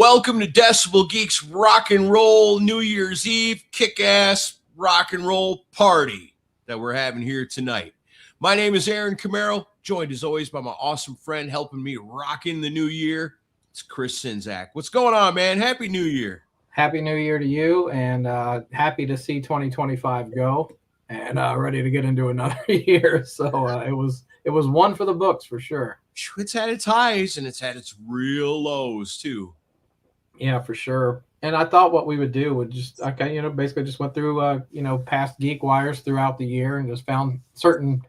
Welcome to Decibel Geek's rock and roll New Year's Eve kick-ass rock and roll party that we're having here tonight. My name is Aaron Camaro, joined as always by my awesome friend helping me rock in the new year. It's Chris Sinzak. What's going on, man? Happy New Year. Happy New Year to you, and happy to see 2025 go, and ready to get into another year. So it was one for the books for sure. It's had its highs and it's had its real lows too. Yeah, for sure. And I thought what we would do would just, basically just went through, past Geek Wires throughout the year and just found certain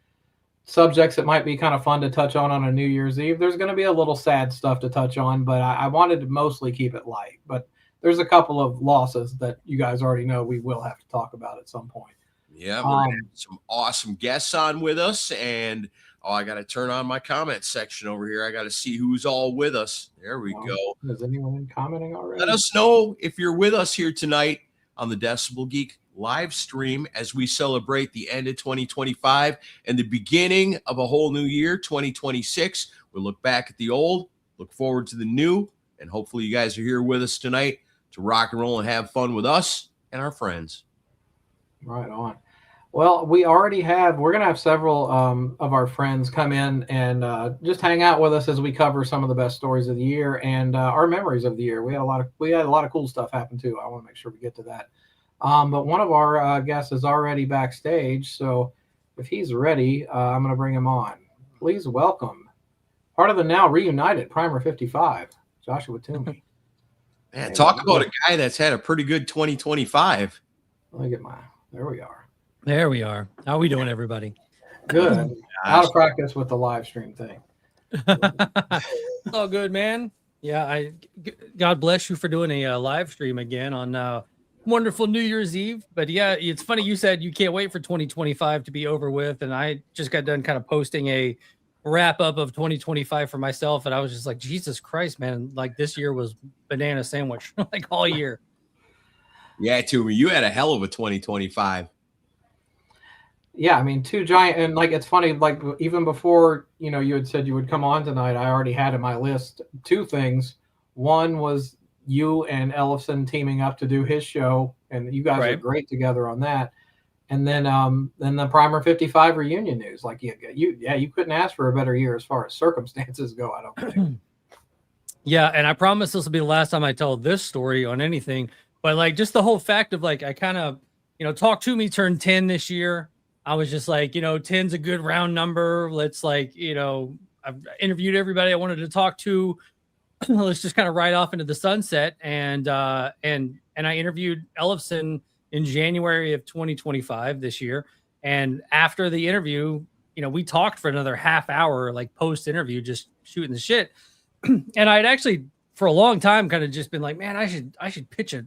subjects that might be kind of fun to touch on a New Year's Eve. There's going to be a little sad stuff to touch on, but I wanted to mostly keep it light. But there's a couple of losses that you guys already know we will have to talk about at some point. Yeah, we're going to have some awesome guests on with us, and I got to turn on my comment section over here. I got to see who's all with us. There we go. Is anyone commenting already? Let us know if you're with us here tonight on the Decibel Geek live stream as we celebrate the end of 2025 and the beginning of a whole new year, 2026. We'll look back at the old, look forward to the new, and hopefully you guys are here with us tonight to rock and roll and have fun with us and our friends. Right on. Well, we're going to have several of our friends come in and just hang out with us as we cover some of the best stories of the year and our memories of the year. We had a lot of cool stuff happen too. I want to make sure we get to that. But one of our guests is already backstage, so if he's ready, I'm going to bring him on. Please welcome part of the now reunited Primer 55, Joshua Toomey. Man, talk about a guy that's had a pretty good 2025. There we are. There we are. How are we doing, everybody? Good. Out of practice with the live stream thing. It's all good, man. Yeah, God bless you for doing a live stream again on wonderful New Year's Eve. But yeah, it's funny you said you can't wait for 2025 to be over with, and I just got done kind of posting a wrap up of 2025 for myself, and I was just like, Jesus Christ, man! Like this year was banana sandwich, like all year. Yeah, Toomey, you had a hell of a 2025. Yeah, I mean, two giant, and like it's funny, like even before you had said you would come on tonight, I already had in my list two things. One was you and Ellison teaming up to do his show, and you guys are great together on that. And then the Primer 55 reunion news, like you couldn't ask for a better year as far as circumstances go, I don't think. Yeah, and I promise this will be the last time I tell this story on anything, but like just the whole fact of like I kind of Talk To Me turned 10 this year. I was just like, 10's a good round number. Let's I've interviewed everybody I wanted to talk to. Let's just kind of ride off into the sunset. And I interviewed Ellison in January of 2025 this year. And after the interview, we talked for another half hour, like post interview, just shooting the shit. And I'd actually for a long time kind of just been like, man, I should pitch a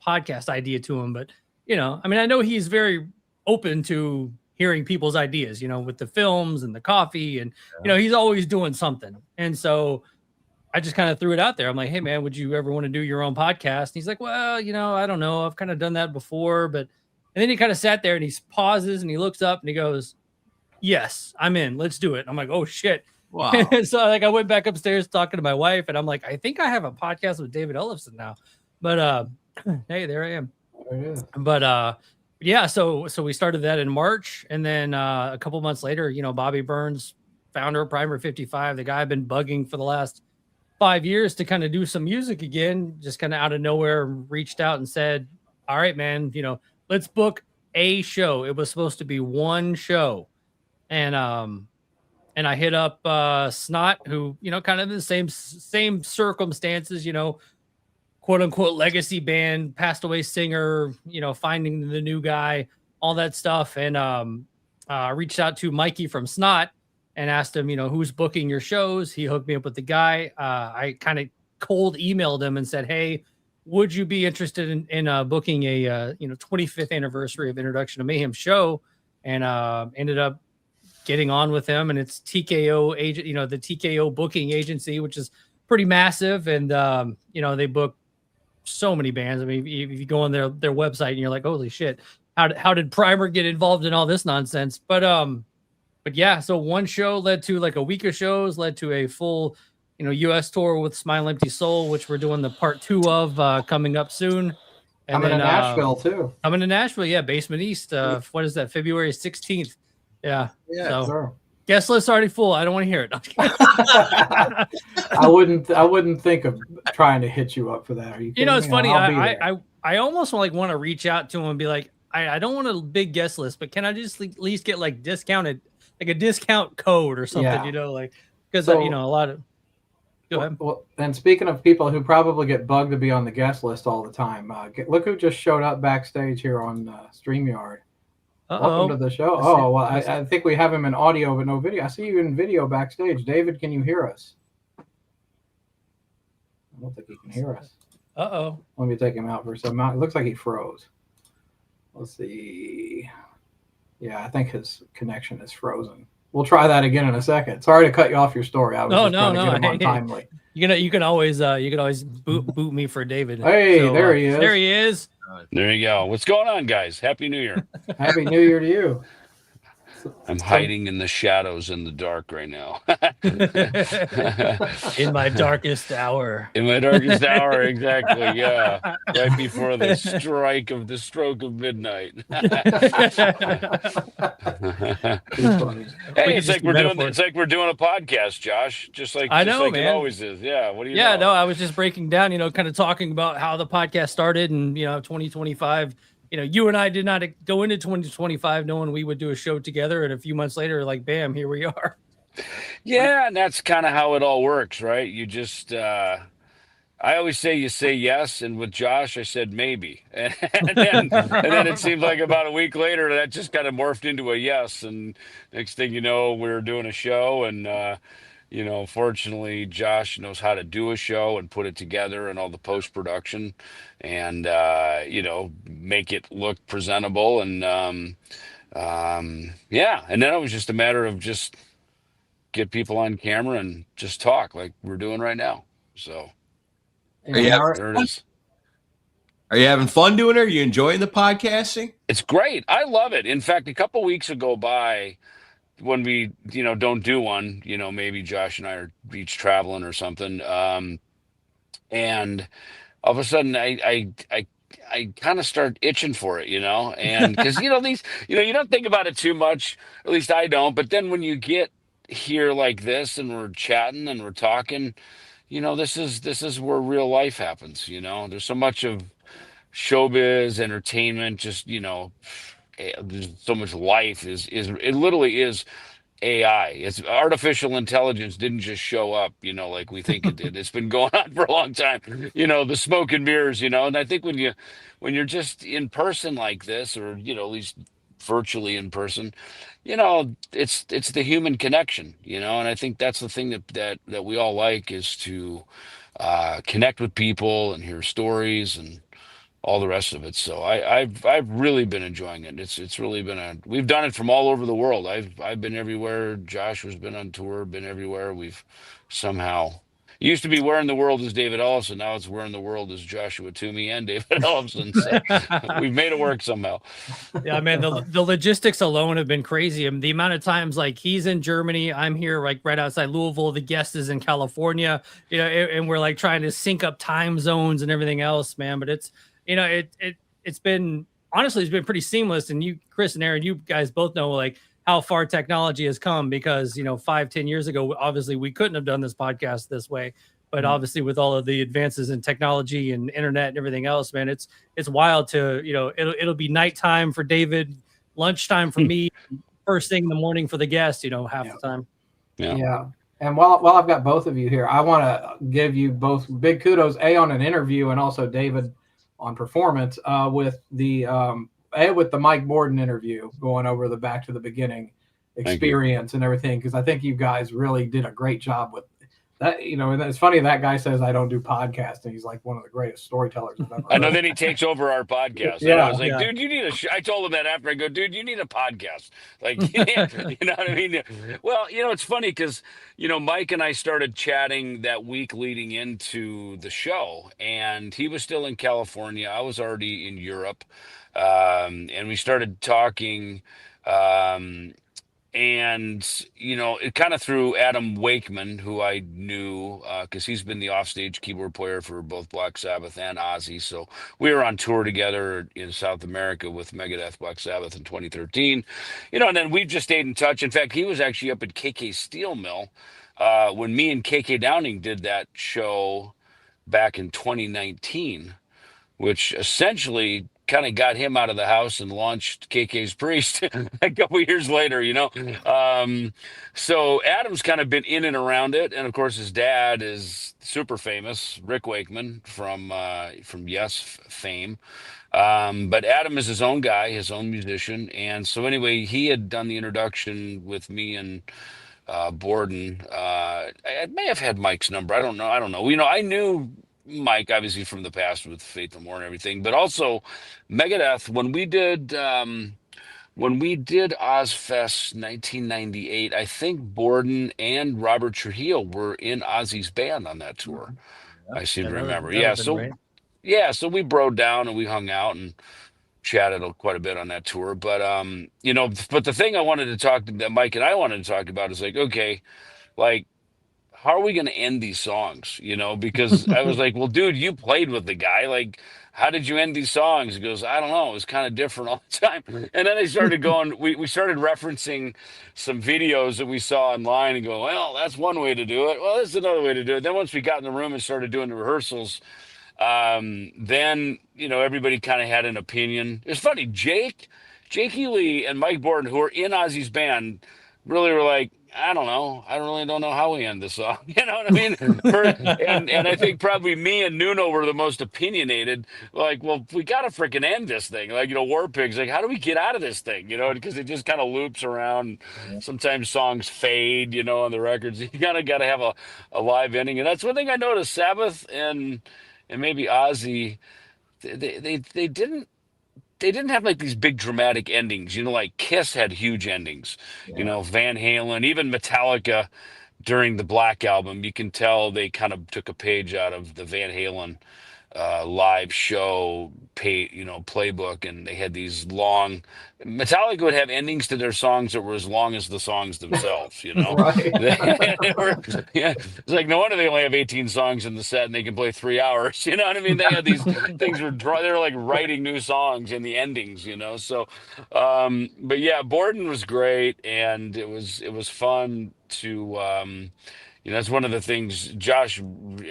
podcast idea to him. But, I know he's very open to hearing people's ideas, with the films and the coffee and, he's always doing something. And so I just kind of threw it out there. I'm like, hey man, would you ever want to do your own podcast? And he's like, well, I don't know. I've kind of done that before, and then he kind of sat there and he pauses and he looks up and he goes, yes, I'm in, let's do it. I'm like, oh shit. Wow. So I went back upstairs talking to my wife and I'm like, I think I have a podcast with David Ellison now, but, hey, there I am. There it is. But, yeah, so we started that in March, and then a couple months later, Bobby Burns, founder of Primer 55, the guy I've been bugging for the last 5 years to kind of do some music again, just kind of out of nowhere, reached out and said, all right, man, let's book a show. It was supposed to be one show. And I hit up Snot, who, kind of in the same circumstances, quote unquote legacy band, passed away singer, finding the new guy, all that stuff. And reached out to Mikey from Snot and asked him, who's booking your shows? He hooked me up with the guy. I kind of cold emailed him and said, hey, would you be interested in booking a 25th anniversary of Introduction to Mayhem show? And ended up getting on with him, and it's TKO agent, the TKO booking agency, which is pretty massive. And they book so many bands. I mean, if you go on their website and you're like, holy shit, how did Primer get involved in all this nonsense? But yeah, so one show led to like a week of shows, led to a full 2 year US tour with Smile Empty Soul, which we're doing the part 2 of coming up soon. And Coming then to Nashville too. Coming to Nashville, yeah, Basement East. What is that? February 16th. Yeah. So Sure. guest list already full. I don't want to hear it. I wouldn't think of trying to hit you up for that. Are you kidding It's me? funny. I'll be there. I almost want to reach out to him and be like, I don't want a big guest list, but can I just at least get like discounted, like a discount code or something, Yeah. because So- a lot of. Go ahead. Well, and speaking of people who probably get bugged to be on the guest list all the time, look who just showed up backstage here on StreamYard. Welcome to the show. Oh, well, I think we have him in audio but no video. I see you in video backstage. David, can you hear us? I don't think he can hear us. Uh-oh. Let me take him out for a second. It looks like he froze. Let's see. Yeah, I think his connection is frozen. We'll try that again in a second. Sorry to cut you off your story. I was just trying to get him on timely. You can always boot me for David. Hey, there he is. There he is. There you go. What's going on, guys? Happy New Year. Happy New Year to you. I'm hiding in the shadows in the dark right now. In my darkest hour. In my darkest hour, exactly. Yeah, right before the stroke of midnight. Hey, it's like we're doing a podcast, Josh. Just like man. It always is. Yeah. What do you? Yeah, no, I was just breaking down, kind of talking about how the podcast started and 2025. You and I did not go into 2025 knowing we would do a show together, and a few months later, like, bam, here we are. Yeah, and that's kind of how it all works, right? You just, I always say you say yes, and with Josh, I said maybe, and then it seemed like about a week later that just kind of morphed into a yes, and next thing you know, we were doing a show, and fortunately, Josh knows how to do a show and put it together and all the post production, and make it look presentable, and and then it was just a matter of just get people on camera and just talk like we're doing right now. So there it is. Are you having fun doing it? Are you enjoying the podcasting? It's great. I love it. In fact, a couple weeks ago when we, don't do one, maybe Josh and I are each traveling or something. And all of a sudden I kind of start itching for it, and because, these, you don't think about it too much, at least I don't. But then when you get here like this and we're chatting and we're talking, this is where real life happens. There's so much of showbiz, entertainment, just, there's so much life it literally is AI. It's artificial intelligence didn't just show up, like we think it did. It's been going on for a long time, the smoke and mirrors, and I think when you're just in person like this, or, at least virtually in person, it's the human connection, and I think that's the thing that we all like, is to connect with people and hear stories and all the rest of it. So I've really been enjoying it. It's really been we've done it from all over the world. I've been everywhere. Josh has been on tour, been everywhere. We've somehow, it used to be Where in the World is David Ellison. Now it's Where in the World is Joshua Toomey and David Ellison. So we've made it work somehow. Yeah, man, the logistics alone have been crazy. And the amount of times, like, he's in Germany, I'm here, like, right outside Louisville, the guest is in California, and we're like trying to sync up time zones and everything else, man. But it's been, honestly, it's been pretty seamless. And you, Chris and Aaron, you guys both know, like, how far technology has come, because 5-10 years ago, obviously we couldn't have done this podcast this way, but obviously with all of the advances in technology and internet and everything else, man, it's wild to, it'll be nighttime for David, lunchtime for me, first thing in the morning for the guest, half the time. Yeah. And while I've got both of you here, I want to give you both big kudos, on an interview, and also David on performance, with the Mike Borden interview, going over the back to the beginning experience and everything, because I think you guys really did a great job with that. And it's funny, that guy says I don't do podcasting. He's like one of the greatest storytellers I've ever heard. I know. Then he takes over our podcast. Yeah, and I was like, dude, you need I told him that after. I go, dude, you need a podcast. Like, you know what I mean? Well, it's funny because, Mike and I started chatting that week leading into the show, and he was still in California. I was already in Europe. And we started talking, and it kind of threw Adam Wakeman, who I knew because he's been the offstage keyboard player for both Black Sabbath and Ozzy. So we were on tour together in South America with Megadeth, Black Sabbath in 2013. And then we've just stayed in touch. In fact, he was actually up at KK Steel Mill when me and KK Downing did that show back in 2019, which essentially kind of got him out of the house and launched KK's Priest a couple years later. So Adam's kind of been in and around it, and of course his dad is super famous, Rick Wakeman from Yes fame. But Adam is his own guy, his own musician, and so anyway, he had done the introduction with me and Borden. I may have had Mike's number. I don't know. I knew Mike obviously from the past with Faith No More and everything, but also Megadeth when we did Ozfest 1998. I think Borden and Robert Trujillo were in Ozzy's band on that tour. I seem to remember. So we broed down and we hung out and chatted quite a bit on that tour. But but the thing I wanted to talk that Mike and I wanted to talk about is like, okay, like, how are we going to end these songs? Because I was like, well, dude, you played with the guy. Like, how did you end these songs? He goes, I don't know. It was kind of different all the time. And then I started going, we started referencing some videos that we saw online and go, well, that's one way to do it. Well, this is another way to do it. Then once we got in the room and started doing the rehearsals, then, everybody kind of had an opinion. It's funny. Jake Ely and Mike Borden, who are in Ozzy's band, really were like, I don't know. I really don't know how we end this song. You know what I mean? And I think probably me and Nuno were the most opinionated. Like, well, we got to freaking end this thing. Like, War Pigs, like, how do we get out of this thing? Because it just kind of loops around. Yeah. Sometimes songs fade, on the records. You kind of got to have a live ending. And that's one thing I noticed. Sabbath and maybe Ozzy, they didn't have like these big dramatic endings, like Kiss had huge endings, Van Halen, even Metallica during the Black Album. You can tell they kind of took a page out of the Van Halen live show playbook, and they had these long. Metallica would have endings to their songs that were as long as the songs themselves. Right. It's like no wonder they only have 18 songs in the set and they can play 3 hours. You know what I mean? They had these things they're like writing new songs in the endings. So but yeah, Borden was great, and it was fun to that's one of the things Josh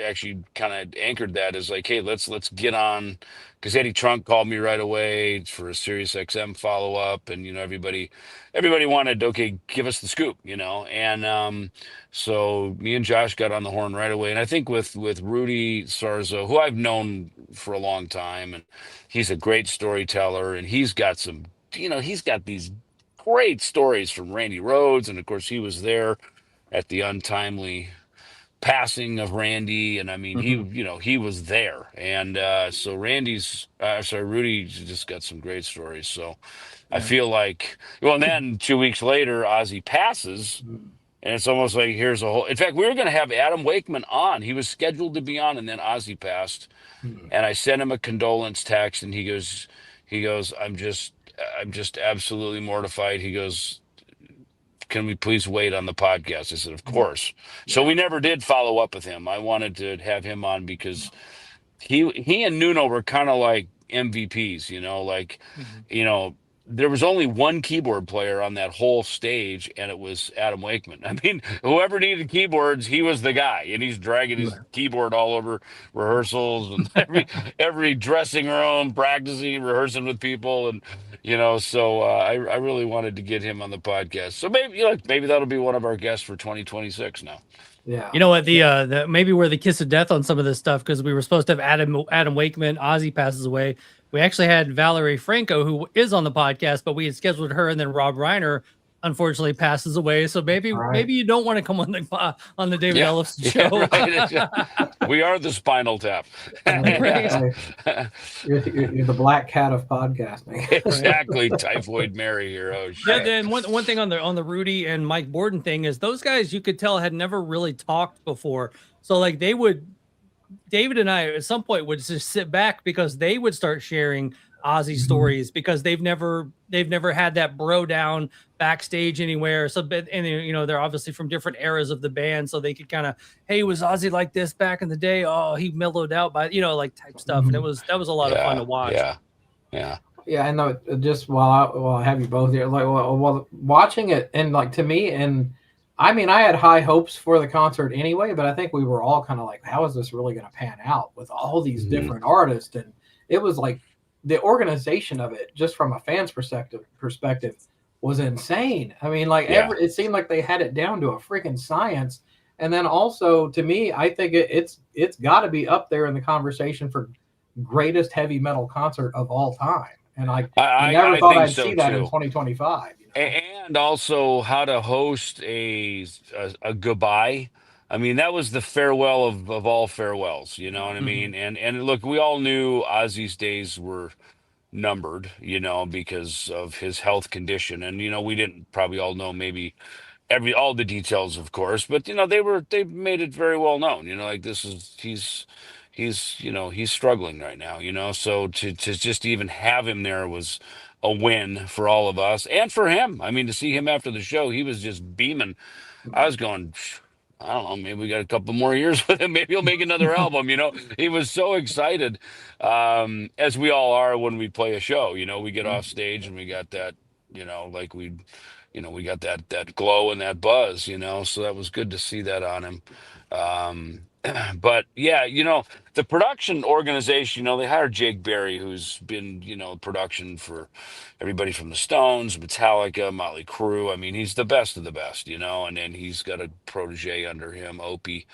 actually kind of anchored that is like, hey, let's get on, because Eddie Trunk called me right away for a Sirius XM follow up, and everybody wanted, okay, give us the scoop, and so me and Josh got on the horn right away, and I think with Rudy Sarzo, who I've known for a long time, and he's a great storyteller, and he's got some, he's got these great stories from Randy Rhoads, and of course he was there at the untimely passing of Randy. And I mean, he was there. And so Rudy just got some great stories. So I feel like, well, and then 2 weeks later, Ozzy passes. And it's almost like here's a whole, in fact, we were going to have Adam Wakeman on. He was scheduled to be on, and then Ozzy passed. And I sent him a condolence text, and he goes, I'm just absolutely mortified. He goes, can we please wait on the podcast? I said, of course. So we never did follow up with him. I wanted to have him on because he and Nuno were kind of like MVPs, there was only one keyboard player on that whole stage, and it was Adam Wakeman. I mean, whoever needed keyboards, he was the guy, and he's dragging his keyboard all over rehearsals and every dressing room, practicing, rehearsing with people, and so I really wanted to get him on the podcast. So maybe that'll be one of our guests for 2026 now. Yeah. You know what? The maybe we're the kiss of death on some of this stuff, because we were supposed to have Adam Wakeman. Ozzy passes away. We actually had Valerie Franco, who is on the podcast, but we had scheduled her, and then Rob Reiner unfortunately passes away. So maybe you don't want to come on the David Ellison show. Right. We are the Spinal Tap. You're the black cat of podcasting. Exactly. Typhoid Mary here. Oh shit. Yeah. Then one thing on the Rudy and Mike Borden thing is those guys, you could tell, had never really talked before. So like David and I at some point would just sit back, because they would start sharing Ozzy stories because they've never had that bro down backstage anywhere. So, and you know, they're obviously from different eras of the band, so they could kind of, hey, was Ozzy like this back in the day? Oh, he mellowed out by, you know, like type stuff. And that was a lot of fun to watch. Yeah. Yeah, and just while I have you both here, like while watching it, and like to me, and I mean, I had high hopes for the concert anyway, but I think we were all kind of like, how is this really going to pan out with all these different artists? And it was like the organization of it, just from a fan's perspective, was insane. I mean, like it seemed like they had it down to a freaking science. And then also to me, I think it's got to be up there in the conversation for greatest heavy metal concert of all time. And I never thought I'd see that in 2025. You know? And also how to host a goodbye. I mean, that was the farewell of all farewells, you know what I mean? And look, we all knew Ozzy's days were numbered, you know, because of his health condition. And, you know, we didn't probably all know maybe all the details, of course, but you know, they made it very well known, you know, like he's you know, he's struggling right now, you know, so to just even have him there was a win for all of us and for him. I mean, to see him after the show, he was just beaming. I was going, I don't know, maybe we got a couple more years with him. Maybe he'll make another album, you know. He was so excited, as we all are when we play a show. You know, we get off stage and we got that, you know, like we got that glow and that buzz, you know. So that was good to see that on him. But yeah, you know, the production organization, you know, they hired Jake Berry, who's been, you know, production for everybody from the Stones, Metallica, Motley Crue. I mean, he's the best of the best, you know, and then he's got a protege under him, Opie,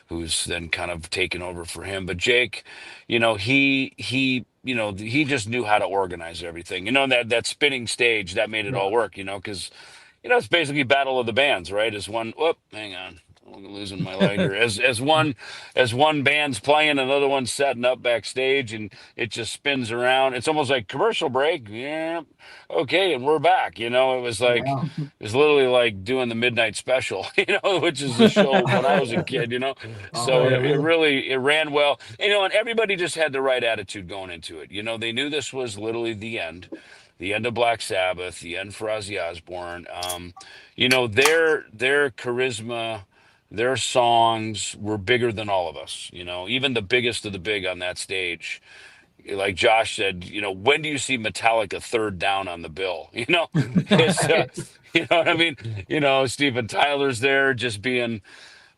who's then kind of taken over for him. But Jake, you know, you know, he just knew how to organize everything. You know, that spinning stage that made it all work, you know, because you know, it's basically battle of the bands, right? As one, whoop, hang on, I'm losing my lighter. As one band's playing, another one's setting up backstage, and it just spins around. It's almost like commercial break. Yeah, okay, and we're back. You know, it was like it was literally like doing the midnight special. You know, which is a show when I was a kid. You know, so it really it ran well. You know, and everybody just had the right attitude going into it. You know, they knew this was literally the end of Black Sabbath, the end for Ozzy Osbourne. You know, their charisma, their songs were bigger than all of us. You know, even the biggest of the big on that stage. Like Josh said, you know, when do you see Metallica third down on the bill? You know, it's, you know what I mean? You know, Steven Tyler's there just being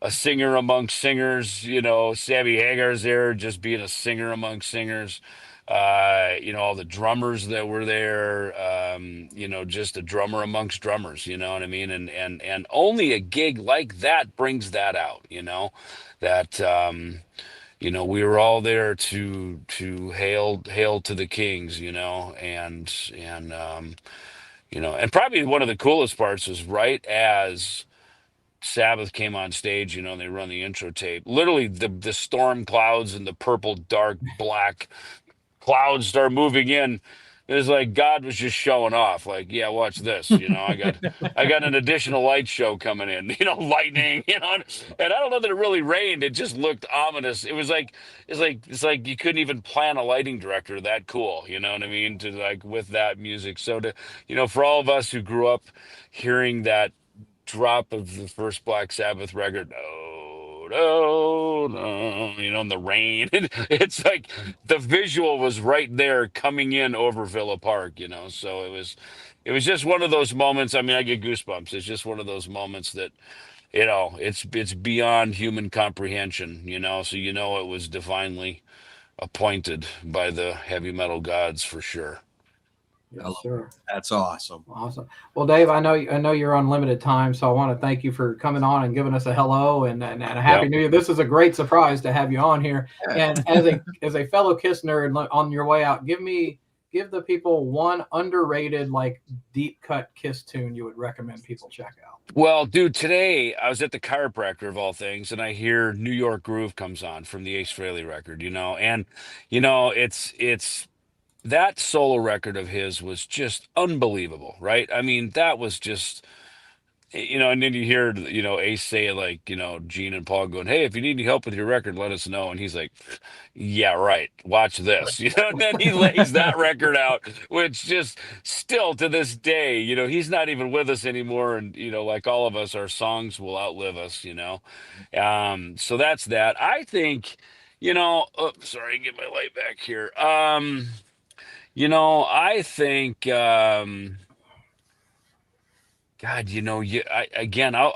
a singer amongst singers. You know, Sammy Hagar's there just being a singer amongst singers. You know, all the drummers that were there, you know, just a drummer amongst drummers, you know what I mean? And only a gig like that brings that out, you know, that you know, we were all there to hail to the kings, you know, and you know, and probably one of the coolest parts is right as Sabbath came on stage, you know, they run the intro tape. Literally the storm clouds and the purple, dark, black clouds start moving in. It's like God was just showing off. Like, yeah, watch this. You know, I got an additional light show coming in. You know, lightning. You know, and I don't know that it really rained. It just looked ominous. It was like it's like you couldn't even plan a lighting director that cool. You know what I mean? To like with that music. So to you know, for all of us who grew up hearing that drop of the first Black Sabbath record, no, you know, in the rain. It's like the visual was right there coming in over Villa Park, you know. So it was just one of those moments. I mean, I get goosebumps. It's just one of those moments that, you know, it's beyond human comprehension, you know. So you know it was divinely appointed by the heavy metal gods for sure. Yes, sir. That's awesome. Awesome. Well, Dave, I know you're on limited time, so I want to thank you for coming on and giving us a hello and a happy New Year. This is a great surprise to have you on here. And as a fellow Kiss nerd on your way out, give the people one underrated, like deep cut Kiss tune you would recommend people check out. Well, dude, today I was at the chiropractor of all things, and I hear New York Groove comes on from the Ace Frehley record, you know, and you know it's that solo record of his was just unbelievable, right? I mean, that was just and then you hear, Ace say, like, Gene and Paul going, "Hey, if you need any help with your record, let us know." And he's like, "Yeah, right. Watch this." And then he lays that record out, which just still to this day, he's not even with us anymore. And, like all of us, our songs will outlive us. So that's that. I think, sorry, get my light back here. I think, God,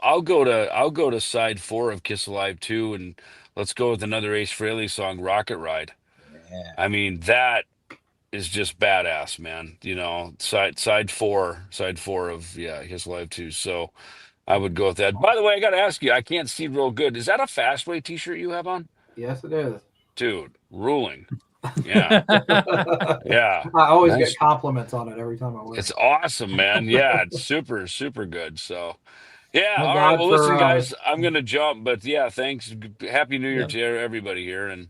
I'll go to side 4 of Kiss Alive 2, and let's go with another Ace Frehley song, Rocket Ride. Yeah. I mean, that is just badass, man. Side four of, Kiss Alive 2. So I would go with that. By the way, I got to ask you, I can't see real good. Is that a Fastway t-shirt you have on? Yes, it is. Dude, ruling. Yeah. Yeah. I always Nice. get compliments on it every time I wear It's it. awesome, man. Yeah, it's super, super good. So yeah, Thank all right. God Well, for, listen, guys, I'm gonna jump, but yeah, thanks. Happy New Year Yep. to everybody here, and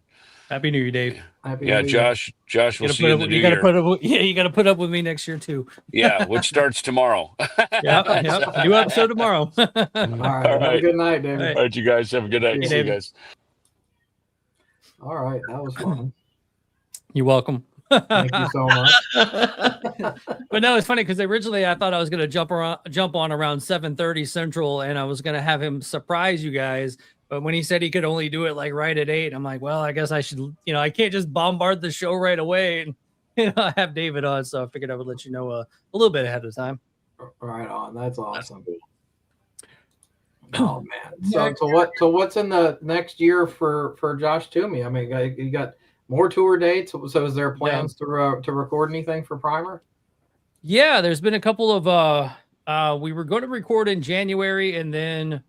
Happy New Year, Dave. Happy yeah, New Year. Josh, we'll see you in the new You gotta year. put up. Yeah, you gotta put up with me next year too. Yeah, which starts tomorrow. Yep. New episode tomorrow. All right. All Have a right. good night, David. All All right, you guys have a good night. Yeah. See you David. guys. All right. That was fun. You're welcome. Thank you so much. But no, it's funny because originally I thought I was going to jump on around 7:30 Central, and I was going to have him surprise you guys. But when he said he could only do it like right at 8, I'm like, well, I guess I should, I can't just bombard the show right away and have David on. So I figured I would let you know a little bit ahead of time. Right on. That's awesome. Oh man. So what's in the next year for Josh Toomey? I mean, you got more tour dates. So is there plans to record anything for Primer? Yeah, there's been a couple of we were going to record in January, and then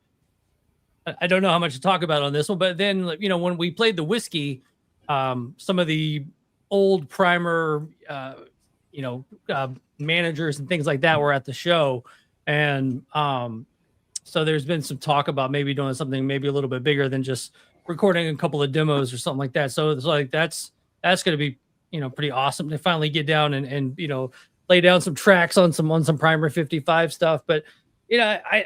I don't know how much to talk about on this one, but then when we played the Whiskey, some of the old Primer managers and things like that were at the show, and so there's been some talk about maybe doing something maybe a little bit bigger than just recording a couple of demos or something like that. So it's like that's going to be pretty awesome to finally get down and lay down some tracks on some Primer 55 stuff. But I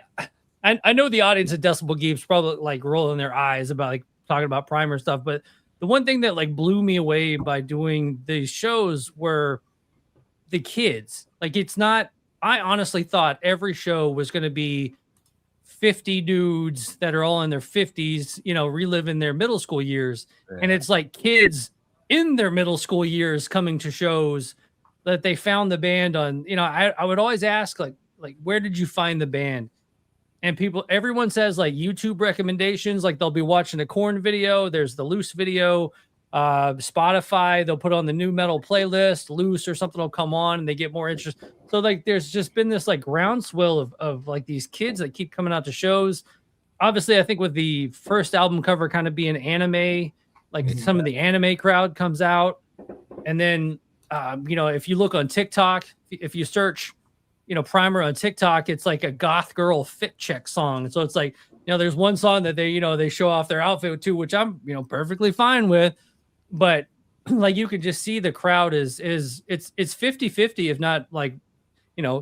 know the audience at Decibel Geek's probably like rolling their eyes about like talking about Primer stuff. But the one thing that like blew me away by doing these shows were the kids. Like I honestly thought every show was going to be 50 dudes that are all in their 50s, reliving their middle school years. Yeah. And it's like kids in their middle school years coming to shows that they found the band on, I would always ask like, where did you find the band? And everyone says like YouTube recommendations, like they'll be watching a Korn video. There's the Loose video, Spotify, they'll put on the new metal playlist, Loose or something will come on and they get more interest. So like, there's just been this like groundswell of like these kids that keep coming out to shows. Obviously, I think with the first album cover kind of being anime, like some of the anime crowd comes out. And then, if you look on TikTok, if you search, Primer on TikTok, it's like a goth girl fit check song. So it's like, there's one song that they show off their outfit to, which I'm, perfectly fine with. But like, you can just see the crowd it's 50-50, if not like,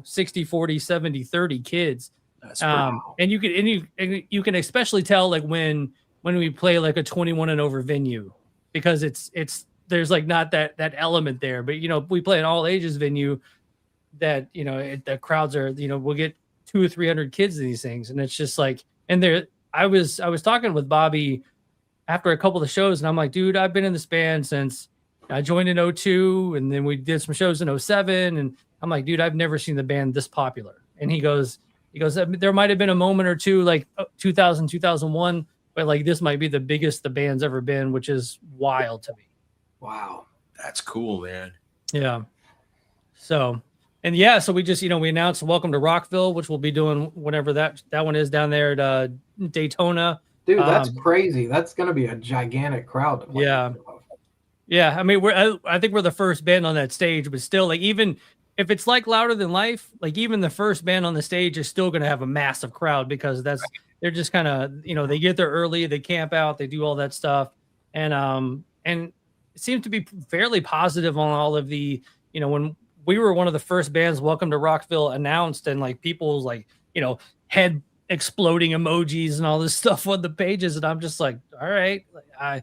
60, 40, 70, 30 kids. That's and you can especially tell like when we play like a 21 and over venue, because there's like not that element there. But we play an all ages venue that the crowds are we'll get 200 or 300 kids in these things, and it's just like, and I was talking with Bobby after a couple of the shows, and I'm like, dude, I've been in this band since I joined in 2002, and then we did some shows in 2007, and I'm like, dude, I've never seen the band this popular. And he goes, there might have been a moment or two like 2000, 2001, but like this might be the biggest the band's ever been, which is wild to me. Wow. That's cool, man. Yeah. So we just, we announced Welcome to Rockville, which we'll be doing whenever that one is down there at Daytona. Dude, that's crazy. That's going to be a gigantic crowd to play. Yeah. Yeah. I mean, I think we're the first band on that stage, but still, like, even if it's like Louder Than Life, like even the first band on the stage is still going to have a massive crowd, because they're just kind of, they get there early, they camp out, they do all that stuff. And it seems to be fairly positive on all of the, when we were one of the first bands Welcome to Rockville announced, and like people like, head exploding emojis and all this stuff on the pages, and I'm just like, all right, I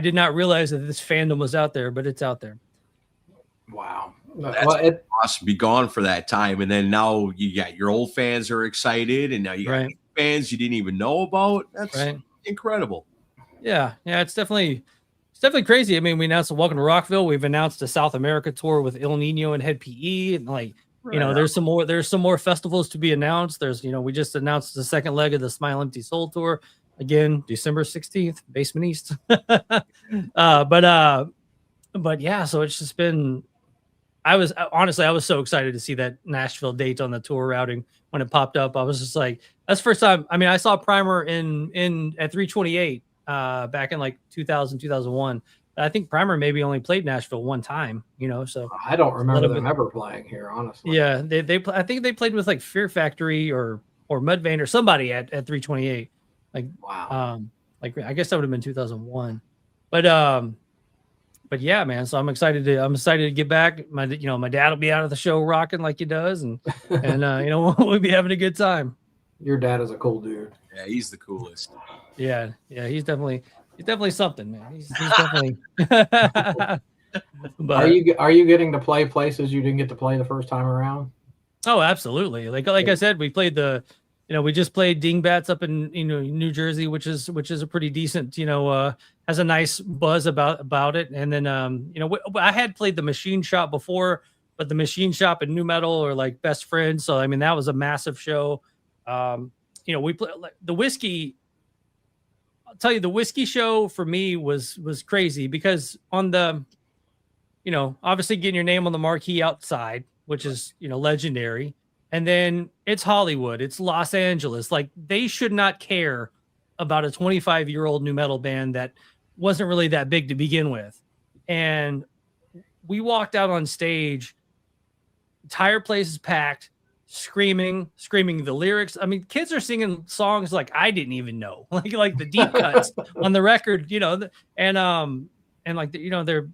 did not realize that this fandom was out there, but it's out there. Wow. That's Well, it, awesome. Be gone for that time, and then now you got your old fans are excited, and now you got Right. new fans you didn't even know about. That's Right. incredible. Yeah, it's definitely crazy. I mean, we announced the Welcome to Rockville. We've announced a South America tour with Il Nino and Head PE, and like, there's some more festivals to be announced. There's, we just announced the second leg of the Smile Empty Soul tour again, December 16th, Basement East. But yeah, so it's just been. I was so excited to see that Nashville date on the tour routing when it popped up. I was just like, that's the first time. I mean, I saw Primer in at 328 back in like 2000, 2001. I think Primer maybe only played Nashville one time, so I don't remember them ever playing here, honestly. Yeah, I think they played with like Fear Factory or Mudvayne or somebody at 328. Like, wow. Like I guess that would have been 2001. But yeah, man. So I'm excited to get back. My dad will be out of the show rocking like he does, and we'll be having a good time. Your dad is a cool dude. Yeah, he's the coolest. Yeah, he's definitely something, man. He's definitely. But are you getting to play places you didn't get to play the first time around? Oh, absolutely. Like I said, we played we just played Dingbats up in New Jersey, which is a pretty decent, has a nice buzz about it. And then I had played the Machine Shop before, but the Machine Shop and Nu Metal are like best friends. So I mean that was a massive show. We play like the whiskey. I'll tell you, the whiskey show for me was crazy because on the, obviously getting your name on the marquee outside, which is legendary. And then it's Hollywood, it's Los Angeles. Like they should not care about a 25-year-old nu metal band that wasn't really that big to begin with. And we walked out on stage, entire place is packed, screaming the lyrics. I mean, kids are singing songs like I didn't even know, like the deep cuts on the record, and like they're,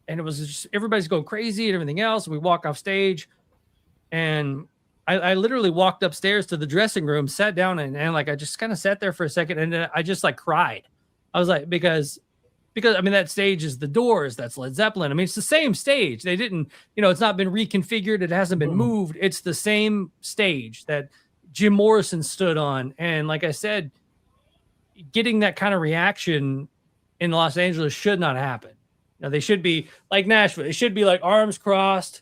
and it was just everybody's going crazy and everything else. We walk off stage, and I literally walked upstairs to the dressing room, sat down, and like I just kind of sat there for a second, and then I just like cried. I was like, because I mean that stage is the Doors, that's Led Zeppelin. I mean it's the same stage. They didn't, it's not been reconfigured. It hasn't been moved. It's the same stage that Jim Morrison stood on. And like I said, getting that kind of reaction in Los Angeles should not happen. Now they should be like Nashville. It should be like arms crossed,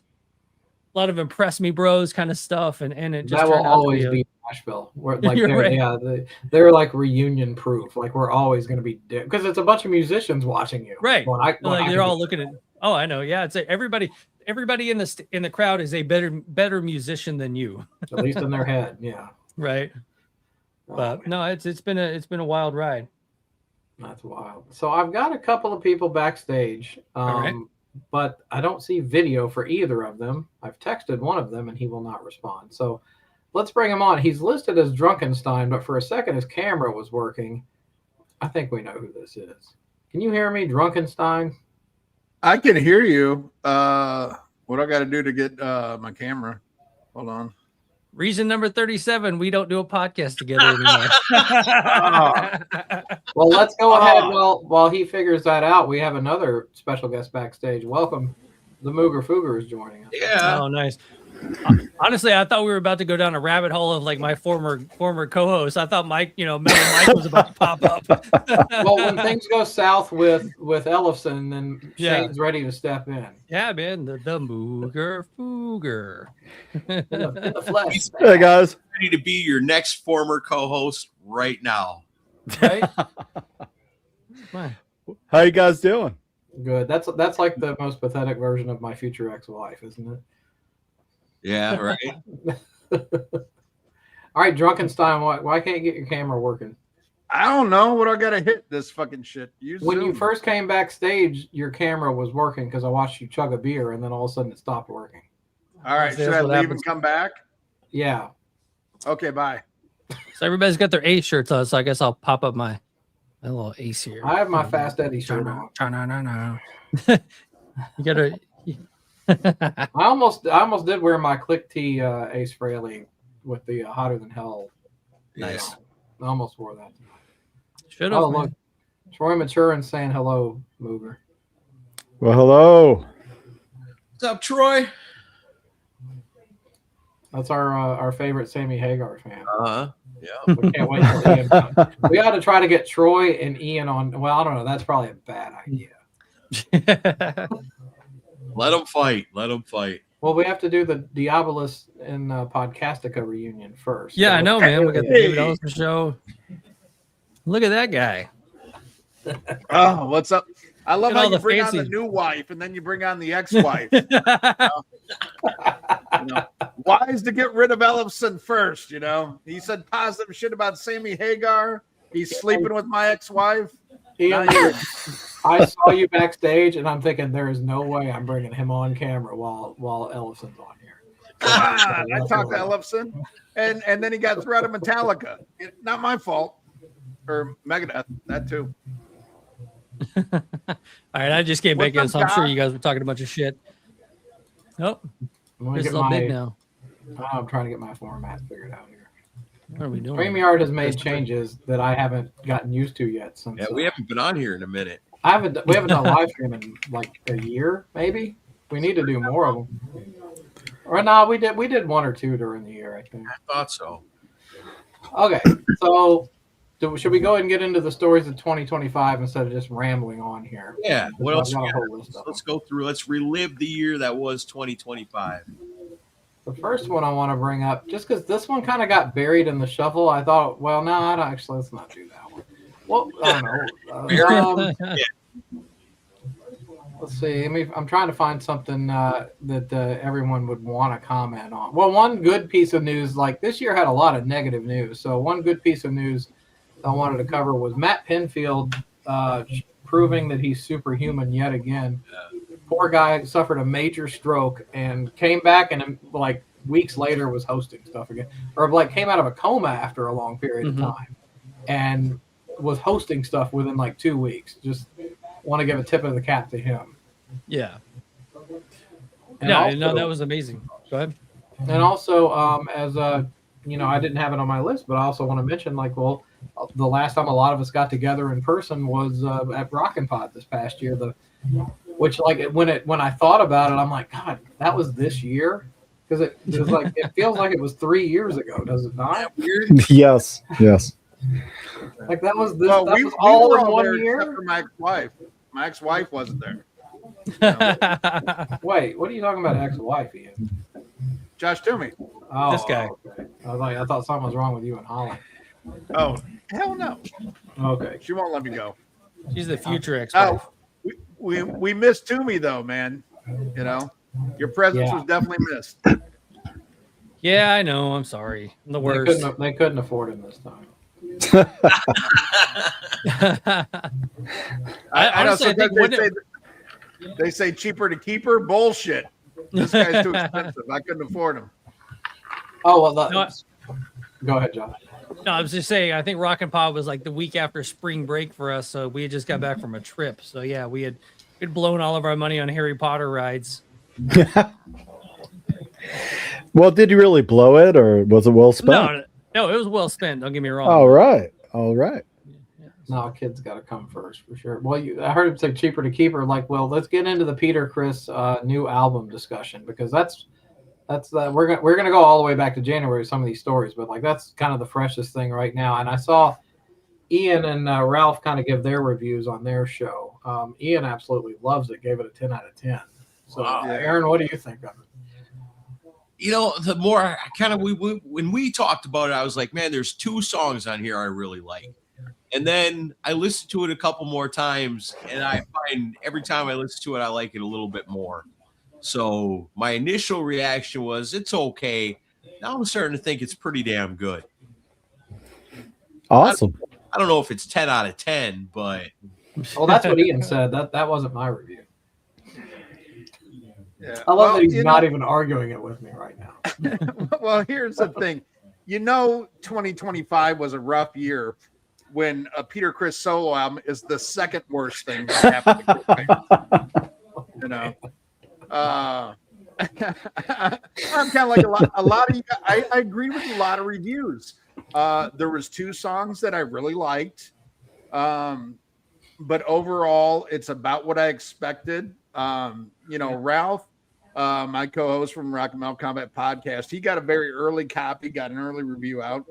a lot of impress me bros kind of stuff, and it just that will always be Nashville. Like right. they're like reunion proof. Like we're always going to be because it's a bunch of musicians watching you. Right. They're all looking at. Oh, I know. Yeah, it's everybody in the crowd is a better musician than you. At least in their head. Yeah. Right. But no, it's been a wild ride. That's wild. So I've got a couple of people backstage. All right. But I don't see video for either of them. I've texted one of them and he will not respond. So let's bring him on. He's listed as Drunkenstein, but for a second his camera was working. I think we know who this is. Can you hear me, Drunkenstein? I can hear you. What I got to do to get my camera? Hold on. Reason number 37, we don't do a podcast together anymore. Well, let's go ahead while he figures that out. We have another special guest backstage. Welcome. The Mooger Fooger is joining us. Yeah. Oh, nice. Honestly, I thought we were about to go down a rabbit hole of like my former co-host. I thought Mike, Metal Mike was about to pop up. Well, when things go south with Ellefson, then Shane's ready to step in. Yeah, man, the Mooger Fooger. In the flesh. Hey guys, Ready to be your next former co-host right now. Right? how you guys doing? Good. That's like the most pathetic version of my future ex-wife, isn't it? Yeah, right. All right, Drunkenstein, why can't you get your camera working? I don't know what I got to hit this fucking shit. When you first came backstage, your camera was working because I watched you chug a beer, and then all of a sudden it stopped working. All right, should I leave and come back? Yeah. Okay, bye. So everybody's got their Ace shirts on, so I guess I'll pop up my little Ace here. I have my Fast Eddie shirt on. You gotta. I almost did wear my Click T Ace Frehley with the Hotter Than Hell. Nice. I almost wore that. Should have. Oh, look. Troy Maturin saying hello, Mover. Well, hello. What's up, Troy? That's our favorite Sammy Hagar fan. Yeah. We can't wait till Ian comes. We ought to try to get Troy and Ian on. Well, I don't know. That's probably a bad idea. Let them fight. Let them fight. Well, we have to do the Diabolus and Podcastica reunion first. Yeah, So- I know, man. We got the David Ellison show. Look at that guy. Oh, what's up? I love Look at how all you the bring on fancy- the new wife and then you bring on the ex-wife. You know, wise to get rid of Ellison first. You know, he said positive shit about Sammy Hagar. He's sleeping with my ex-wife. Ian, I saw you backstage, and I'm thinking there is no way I'm bringing him on camera while Ellison's on here. I talked to Ellison, and then he got thrown out of Metallica. Not my fault. Or Megadeth, that too. All right, I just came back in, What's so up, I'm sure Doc? you guys were talking a bunch of shit. Nope. I'm gonna This get is all my. big now. I'm trying to get my format figured out here. What are we doing? StreamYard has made changes that I haven't gotten used to yet. Since Yeah, we haven't been on here in a minute. we haven't done live stream in like a year, maybe. We need to do more of them. Or no, we did one or two during the year, I think. I thought so. Okay, so should we go ahead and get into the stories of 2025 instead of just rambling on here? Yeah. What else? I've we got a got? whole list of them. Let's go through. Let's relive the year that was 2025. The first one I want to bring up, just because this one kind of got buried in the shuffle, I thought, well, no, I don't actually. Let's not do that one. Well, I don't know. Let's see. I'm trying to find something that everyone would want to comment on. Well, one good piece of news, like this year had a lot of negative news. So one good piece of news I wanted to cover was Matt Pinfield proving that he's superhuman yet again. Poor guy suffered a major stroke and came back and like weeks later was hosting stuff again, or like came out of a coma after a long period of time and was hosting stuff within like 2 weeks. Just want to give a tip of the cap to him. Yeah. And Yeah, also, no, that was amazing. Go ahead. And also, as I didn't have it on my list, but I also want to mention, like, well, the last time a lot of us got together in person was at Rockin' Pod this past year. Which, like, when I thought about it, I'm like, God, that was this year, because it was like it feels like it was 3 years ago, does it not? Weird. Yes. Like that was this. Well, that we was all were in all one there except year. for my ex-wife. My ex-wife wasn't there. Wait, what are you talking about, ex-wife, Ian? Josh Toomey. Oh, This guy. Okay. I thought something was wrong with you and Holly. Oh, hell no. Okay. She won't let me go. She's the future ex-wife. Oh, we missed Toomey though, man. You know, your presence Yeah. was definitely missed. Yeah, I know. I'm sorry. I'm the worst. They couldn't afford him this time. I know honestly, I think sometimes they say cheaper to keep her. Bullshit. This guy's too expensive. I couldn't afford him. Oh well. No, Go ahead, John. No, I was just saying, I think Rockin' Pod was like the week after spring break for us. So we had just got back from a trip. So yeah, we'd blown all of our money on Harry Potter rides. Well, did you really blow it, or was it well spent? No, it was well spent. Don't get me wrong. All right. No, kids got to come first for sure. Well, I heard him say cheaper to keep her. Like, well, let's get into the Peter Criss new album discussion, because that's we're gonna go all the way back to January with some of these stories, but like that's kind of the freshest thing right now. And I saw Ian and Ralph kind of give their reviews on their show. Ian absolutely loves it, gave it a 10 out of 10. So, Wow. Aaron, what do you think of it? You know, the more I kind of when we talked about it, I was like, man, there's 2 songs on here I really like. And then I listened to it a couple more times, and I find every time I listen to it, I like it a little bit more. So my initial reaction was, it's okay. Now I'm starting to think it's pretty damn good. Awesome. I don't know if it's 10 out of 10, but Well, that's what Ian said. That wasn't my review. Yeah. I love that he's you not know- even arguing it with me right now. Well, here's the thing. 2025 was a rough year when a Peter Criss solo album is the second worst thing that happened to Chris Band. You know, I'm kind of like a lot of you guys, I agree with a lot of reviews. There was 2 songs that I really liked. But overall, it's about what I expected. Ralph, my co-host from Rock and Metal Combat Podcast, he got a very early copy, got an early review out.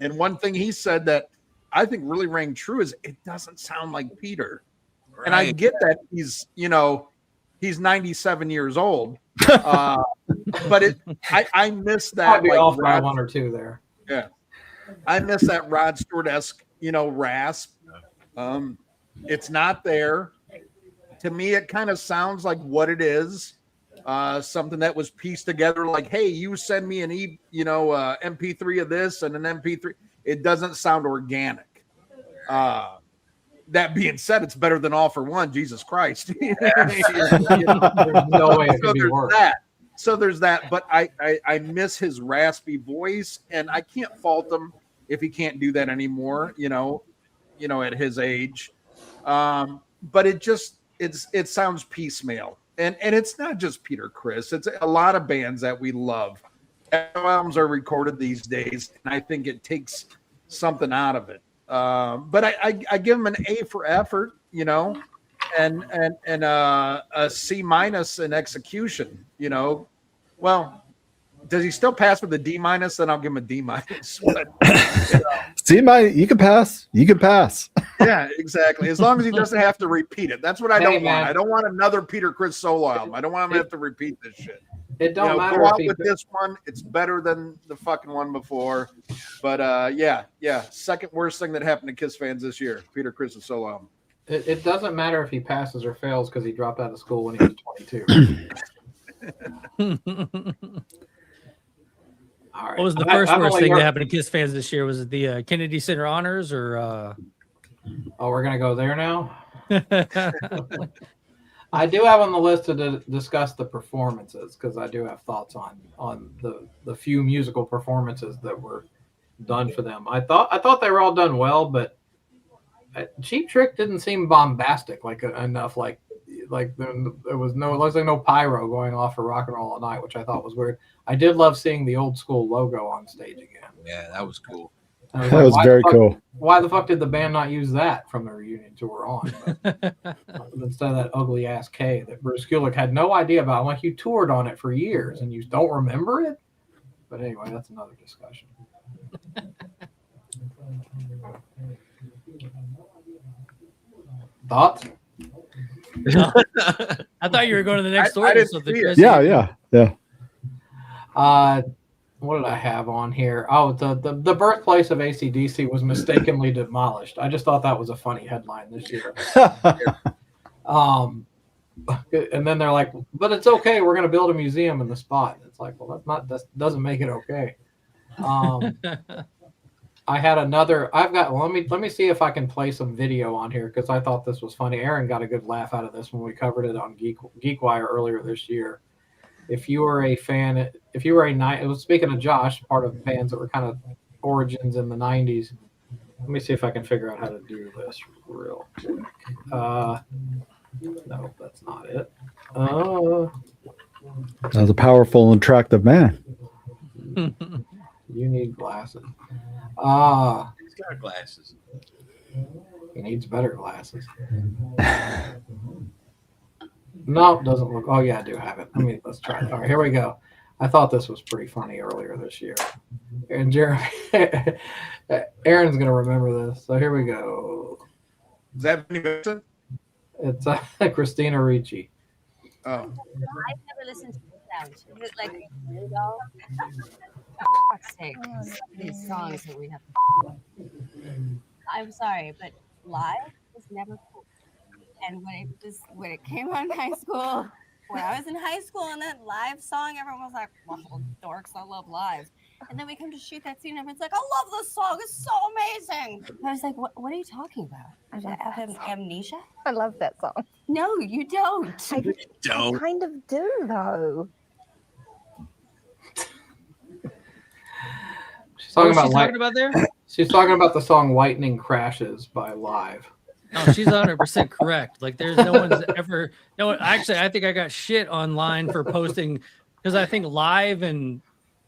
And one thing he said that I think really rang true is it doesn't sound like Peter. Right. And I get that he's 97 years old. But I miss that. I'd be off by 1 or 2 there. Yeah. I miss that Rod Stewart-esque, rasp. It's not there. To me, it kind of sounds like what it is. Something that was pieced together like, hey, you send me an MP3 of this and an MP3. It doesn't sound organic. That being said, it's better than All for One. Jesus Christ. There's no way it could be worse. So there's that. But I miss his raspy voice, and I can't fault him if he can't do that anymore, at his age. But it sounds piecemeal. And it's not just Peter Criss. It's a lot of bands that we love. Albums are recorded these days, and I think it takes something out of it. But I give him an A for effort, and a C- in execution. Well, does he still pass with a D-? Then I'll give him a D-. But, C-, you can pass. You can pass. Yeah, exactly. As long as he doesn't have to repeat it. That's what I don't want. I don't want another Peter Criss solo album. I don't want him to have to repeat this shit. It don't matter. Go out with this one. It's better than the fucking one before. But yeah. Second worst thing that happened to Kiss fans this year. Peter Criss' solo album. It doesn't matter if he passes or fails because he dropped out of school when he was 22. All right. What was the first worst thing that happened to Kiss fans this year? Was it the Kennedy Center honors or? Oh, we're gonna go there now. I do have on the list to discuss the performances because I do have thoughts on the few musical performances that were done for them. I thought they were all done well, but Cheap Trick didn't seem bombastic enough. There was no pyro going off for Rock and Roll All Night, which I thought was weird. I did love seeing the old school logo on stage again. Yeah, that was cool. That was very cool. Why the fuck did the band not use that from the reunion tour on? Instead of that ugly ass K that Bruce Kulick had no idea about. Like, you toured on it for years and you don't remember it? But anyway, that's another discussion. Thoughts? I thought you were going to the next story. Yeah. What did I have on here? Oh, the birthplace of AC/DC was mistakenly demolished. I just thought that was a funny headline this year. And then they're like, but it's okay. We're going to build a museum in the spot. And it's like, well, that doesn't make it okay. I had another. Let me see if I can play some video on here because I thought this was funny. Aaron got a good laugh out of this when we covered it on GeekWire earlier this year. If you were a fan, it was speaking of Josh, part of bands that were kind of origins in the 90s. Let me see if I can figure out how to do this real quick. No, that's not it. That was a powerful and attractive man. You need glasses. He's got glasses. He needs better glasses. No, doesn't look. Oh yeah, I do have it. Let's try it. All right, here we go. I thought this was pretty funny earlier this year. And Jeremy, Aaron's gonna remember this. So here we go. Is that Vinnie Vincent? It's Christina Ricci. Oh. I've never listened to the sound. Is it like for fuck's sake, these songs that we have. I'm sorry, but live was never cool. And when it came on high school, when I was in high school and that live song, everyone was like, well, dorks, I love live. And then we come to shoot that scene and everyone's like, I love this song, it's so amazing. I was like, what are you talking about? I have amnesia? I love that song. No, you don't. I kind of do, though. She's talking talking about there? She's talking about the song "Lightning Crashes" by Live. No, she's 100% correct. Like, there's no one's ever. No, actually, I think I got shit online for posting because I think Live and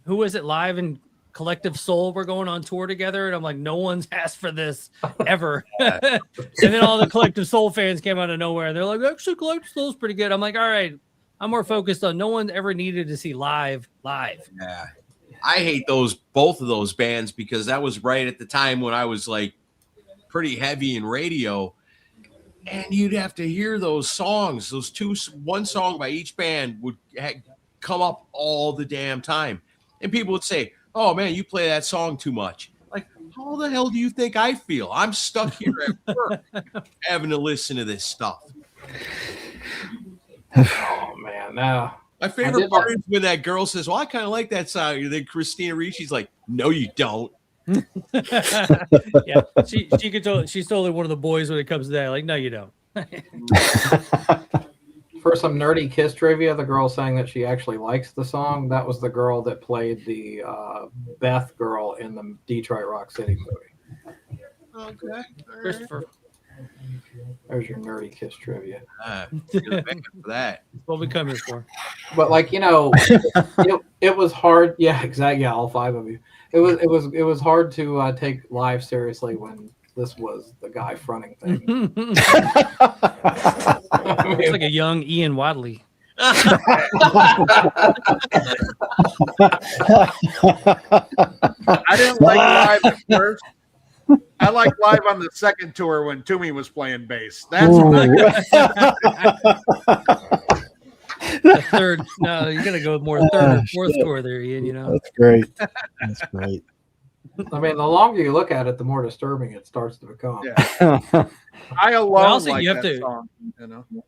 who was it? Live and Collective Soul were going on tour together, and I'm like, no one's asked for this ever. And then all the Collective Soul fans came out of nowhere, and they're like, actually, Collective Soul's pretty good. I'm like, all right, I'm more focused on no one ever needed to see live. Yeah, I hate both of those bands because that was right at the time when I was like pretty heavy in radio, and you'd have to hear those songs. One song by each band would come up all the damn time, and people would say, "Oh man, you play that song too much." Like, how the hell do you think I feel? I'm stuck here at work having to listen to this stuff. Oh man, no. My favorite part is when that girl says, "Well, I kind of like that song." And then Christina Ricci's like, "No, you don't." Yeah, she's totally one of the boys when it comes to that. Like, no, you don't. For some nerdy Kiss trivia, the girl saying that she actually likes the song, that was the girl that played the Beth girl in the Detroit Rock City movie. Okay. Christopher. There's your nerdy Kiss trivia. For that. That's what we come here for. But like, it was hard. Yeah, exactly. Yeah, all five of you. It was hard to take Live seriously when this was the guy fronting thing. Looks like a young Ian Wadley. I didn't like Live at first. I liked Live on the second tour when Toomey was playing bass. That's The third. No, you're gonna go with more third or fourth tour there, Ian. That's great. That's great. I mean, the longer you look at it, the more disturbing it starts to become. Yeah. I alone also, like you have that to- song.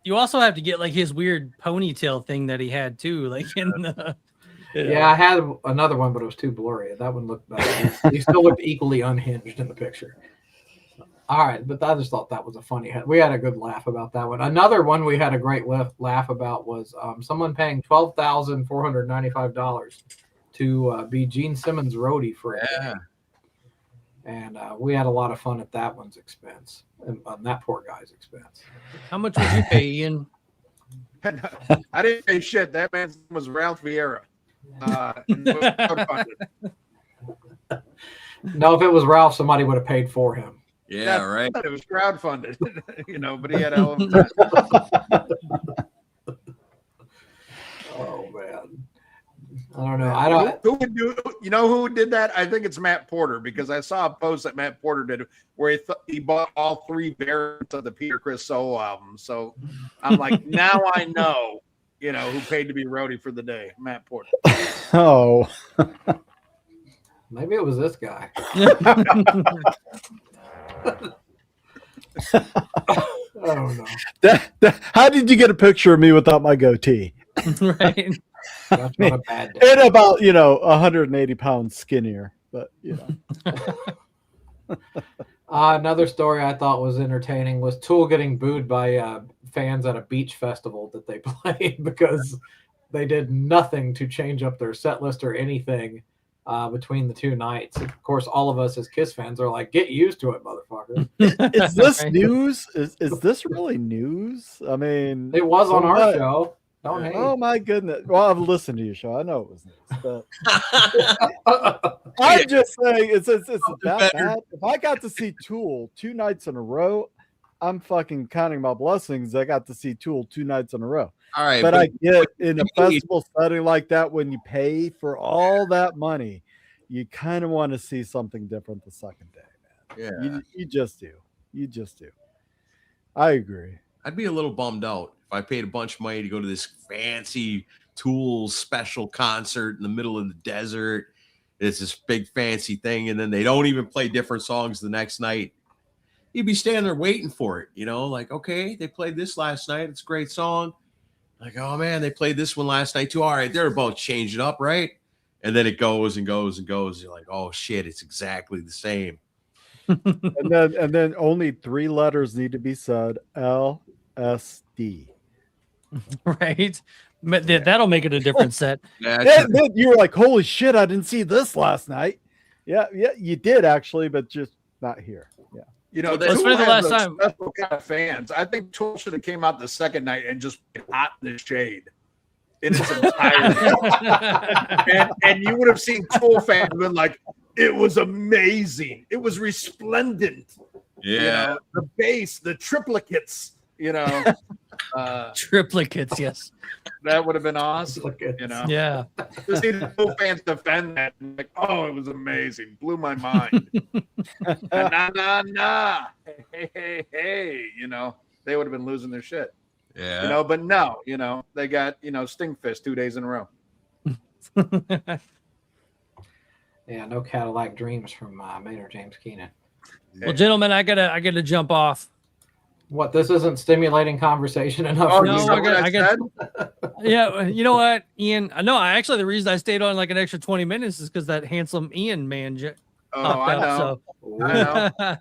You also have to get like his weird ponytail thing that he had too, like in the. Yeah, I had another one, but it was too blurry. That one looked better. He still looked equally unhinged in the picture. All right, but I just thought that was a funny. We had a good laugh about that one. Another one we had a great laugh about was someone paying $12,495 to be Gene Simmons' roadie for a day. And we had a lot of fun at that one's expense, and on that poor guy's expense. How much would you pay, Ian? I didn't say shit. That man's name was Ralph Vieira. And it was crowdfunded. No, if it was Ralph, somebody would have paid for him. Yeah, right. It was crowdfunded, but he had a hell of a time. Oh man, I don't know. Who would do? You know who did that? I think it's Matt Porter, because I saw a post that Matt Porter did where he bought all three variants of the Peter Criss solo album. So I'm like, now I know, who paid to be roadie for the day, Matt Porter. Oh, Maybe it was this guy. Oh no! How did you get a picture of me without my goatee? Right. That's not a bad day. And about 180 pounds skinnier, but Another story I thought was entertaining was Tool getting booed by fans at a beach festival that they played because they did nothing to change up their set list or anything between the two nights. Of course, all of us as Kiss fans are like, "Get used to it, motherfucker." is this Right. news? Is this really news? I mean, It was on our somebody- show. Don't hate. Oh my goodness! Well, I've listened to your show. I know it was news, but I'm just saying it's that bad. If I got to see Tool 2 nights in a row, I'm fucking counting my blessings. I got to see Tool 2 nights in a row. All right, But I get in a festival setting like that, when you pay for all that money, you kind of want to see something different the second day, man. Yeah. You just do. You just do. I agree. I'd be a little bummed out if I paid a bunch of money to go to this fancy Tool special concert in the middle of the desert. It's this big fancy thing, and then they don't even play different songs the next night. You'd be standing there waiting for it, like, okay, they played this last night. It's a great song. Like, oh man, they played this one last night too. All right, they're about to change it up, right? And then it goes and goes and goes. You're like, oh shit, it's exactly the same. and then only 3 letters need to be said. LSD. Right. But that'll make it a different set. Yeah, Then you were like, holy shit, I didn't see this last night. Yeah, you did actually, but just not here. Yeah. You know, Let's Tool spend the has last a time. special kind of fans. I think Tool should have came out the second night and just played Hot in the Shade in its entirety. and you would have seen Tool fans been like, it was amazing. It was resplendent. Yeah. You know, the bass, the triplicates, you know. Triplicates, yes. That would have been awesome. You know. Yeah. To see the Tool fans defend that and like, oh, it was amazing. Blew my mind. Nah. Hey, you know, they would have been losing their shit. Yeah. You know, but no, you know, they got, you know, Stingfist 2 days in a row. Yeah, no Cadillac Dreams from Maynard James Keenan. Well, gentlemen, I gotta jump off. What? This isn't stimulating conversation enough. Oh, for no, you? I got. Yeah, you know what, Ian? No, actually, the reason I stayed on like an extra 20 minutes is because that handsome Ian man. I know. I know.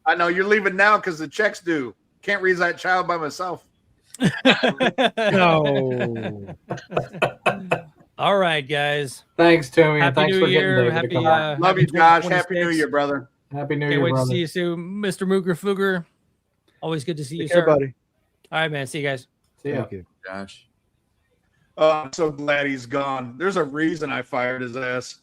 I know. You're leaving now because the check's due. Can't raise that child by myself. No. All right, guys. Thanks, Toomey. and Happy thanks New for getting Year. David to Happy, come on. Love you, Josh. Happy New 2026. Year, brother. Happy New Can't Year, wait brother. to see you soon, Mr. Mooger Fooger. Always good to see you, Take care, sir. buddy. All right, man. See you guys. See ya. Thank you. Josh. Oh, I'm so glad he's gone. There's a reason I fired his ass.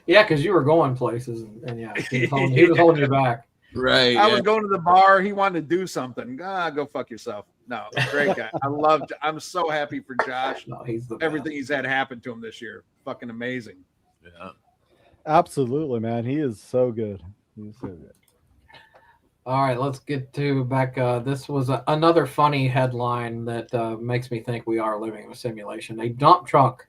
Yeah, because you were going places, and yeah, he was holding you back. Right. I was going to the bar. He wanted to do something. Go fuck yourself. No, great guy. I'm so happy for Josh. No, he's the best. Everything he's had happen to him this year. Fucking amazing. Yeah. Absolutely, man. He is so good. He's so good. All right, let's get to back. This was another funny headline that makes me think we are living in a simulation. A dump truck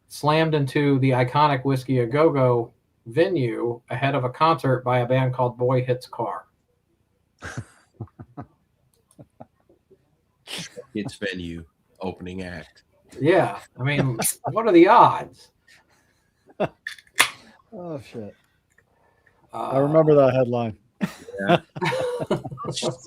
slammed into the iconic Whiskey A Go-Go venue ahead of a concert by a band called Boy Hits Car. It's venue opening act. Yeah, I mean, what are the odds? Oh shit! I remember that headline. Yeah.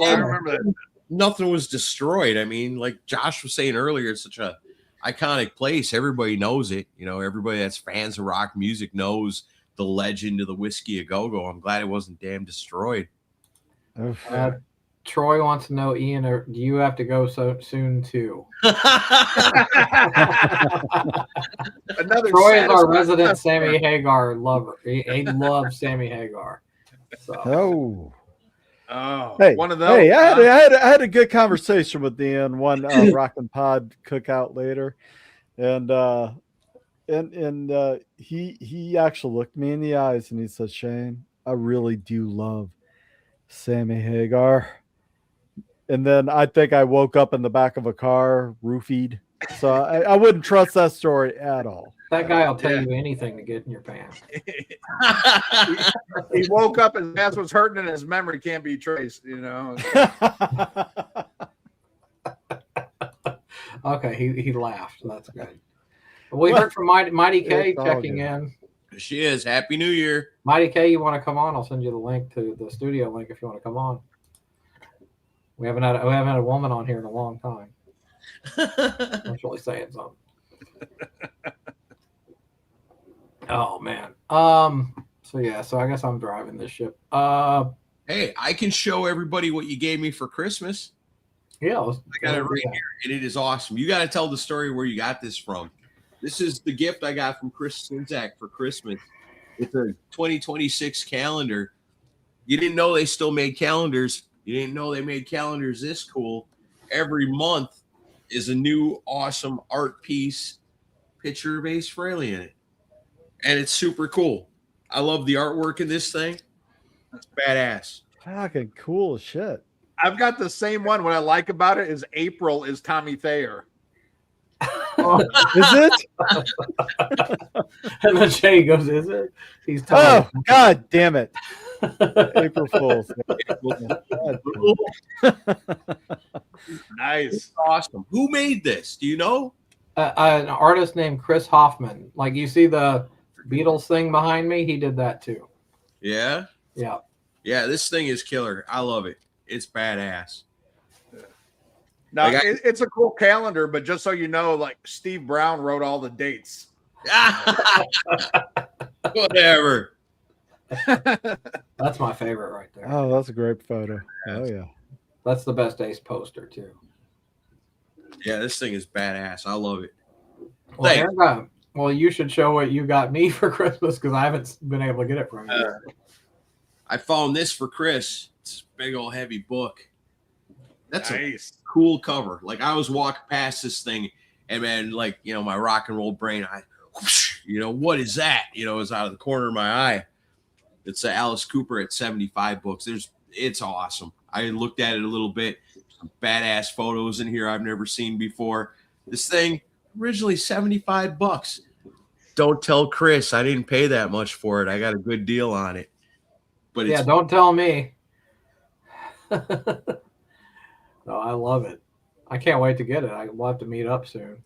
I remember that. Nothing was destroyed. I mean, like Josh was saying earlier, it's such a iconic place. Everybody knows it. You know, everybody that's fans of rock music knows the legend of the Whiskey A Go-Go. I'm glad it wasn't damn destroyed. Oof. Troy wants to know, Ian, do you have to go so soon too? Another Troy is our satisfying resident customer. Sammy Hagar lover. He loves Sammy Hagar. So Oh. Oh, Hey, one of those. hey! I had a good conversation with Ian one Rockin' Pod cookout later, and he actually looked me in the eyes and he said, "Shane, I really do love Sammy Hagar." And then I think I woke up in the back of a car, roofied. So I wouldn't trust that story at all. that guy will tell you anything to get in your pants. He woke up and his ass was hurting and his memory can't be traced, you know. Okay, he laughed. That's good. We heard from Mighty K It's all checking good. in. She is. Happy New Year. Mighty K, you want to come on? I'll send you the link to the studio link if you want to come on. We haven't had a woman on here in a long time. That's really saying something. Oh man. So I guess I'm driving this ship. Hey, I can show everybody what you gave me for Christmas. Yeah. I got it right here, and it is awesome. You got to tell the story where you got this from. This is the gift I got from Chris Sinzak for Christmas. It's a 2026 calendar. You didn't know they still made calendars. You didn't know they made calendars this cool. Every month is a new awesome art piece, picture of Ace Frehley in it. And it's super cool. I love the artwork in this thing. It's badass. Fucking cool as shit. I've got the same one. What I like about it is April is Tommy Thayer. Is it? And then Shay goes, "Is it?" He's Oh, telling God damn it. April Fool's. Nice. Awesome. Who made this? Do you know? an artist named Chris Hoffman. Like you see the Beatles thing behind me, he did that too. Yeah. Yeah. Yeah, this thing is killer. I love it. It's badass. Now Like it's a cool calendar, but just so you know, like Steve Brown wrote all the dates. Whatever. That's my favorite right there. Oh, that's a great photo. Oh yeah. That's the best Ace poster too. Yeah, this thing is badass. I love it. Well, Thanks. Aaron, well, you should show what you got me for Christmas because I haven't been able to get it from you. I found this for Chris. It's a big old heavy book. That's Nice. a cool cover. Like I was walking past this thing, and man, like my rock and roll brain, whoosh, what is that? It was out of the corner of my eye. It's Alice Cooper at 75 books. It's awesome. I looked at it a little bit. Some badass photos in here I've never seen before. This thing originally $75. Don't tell Chris I didn't pay that much for it. I got a good deal on it. But Yeah, don't tell me. No, I love it. I can't wait to get it. We'll have to meet up soon.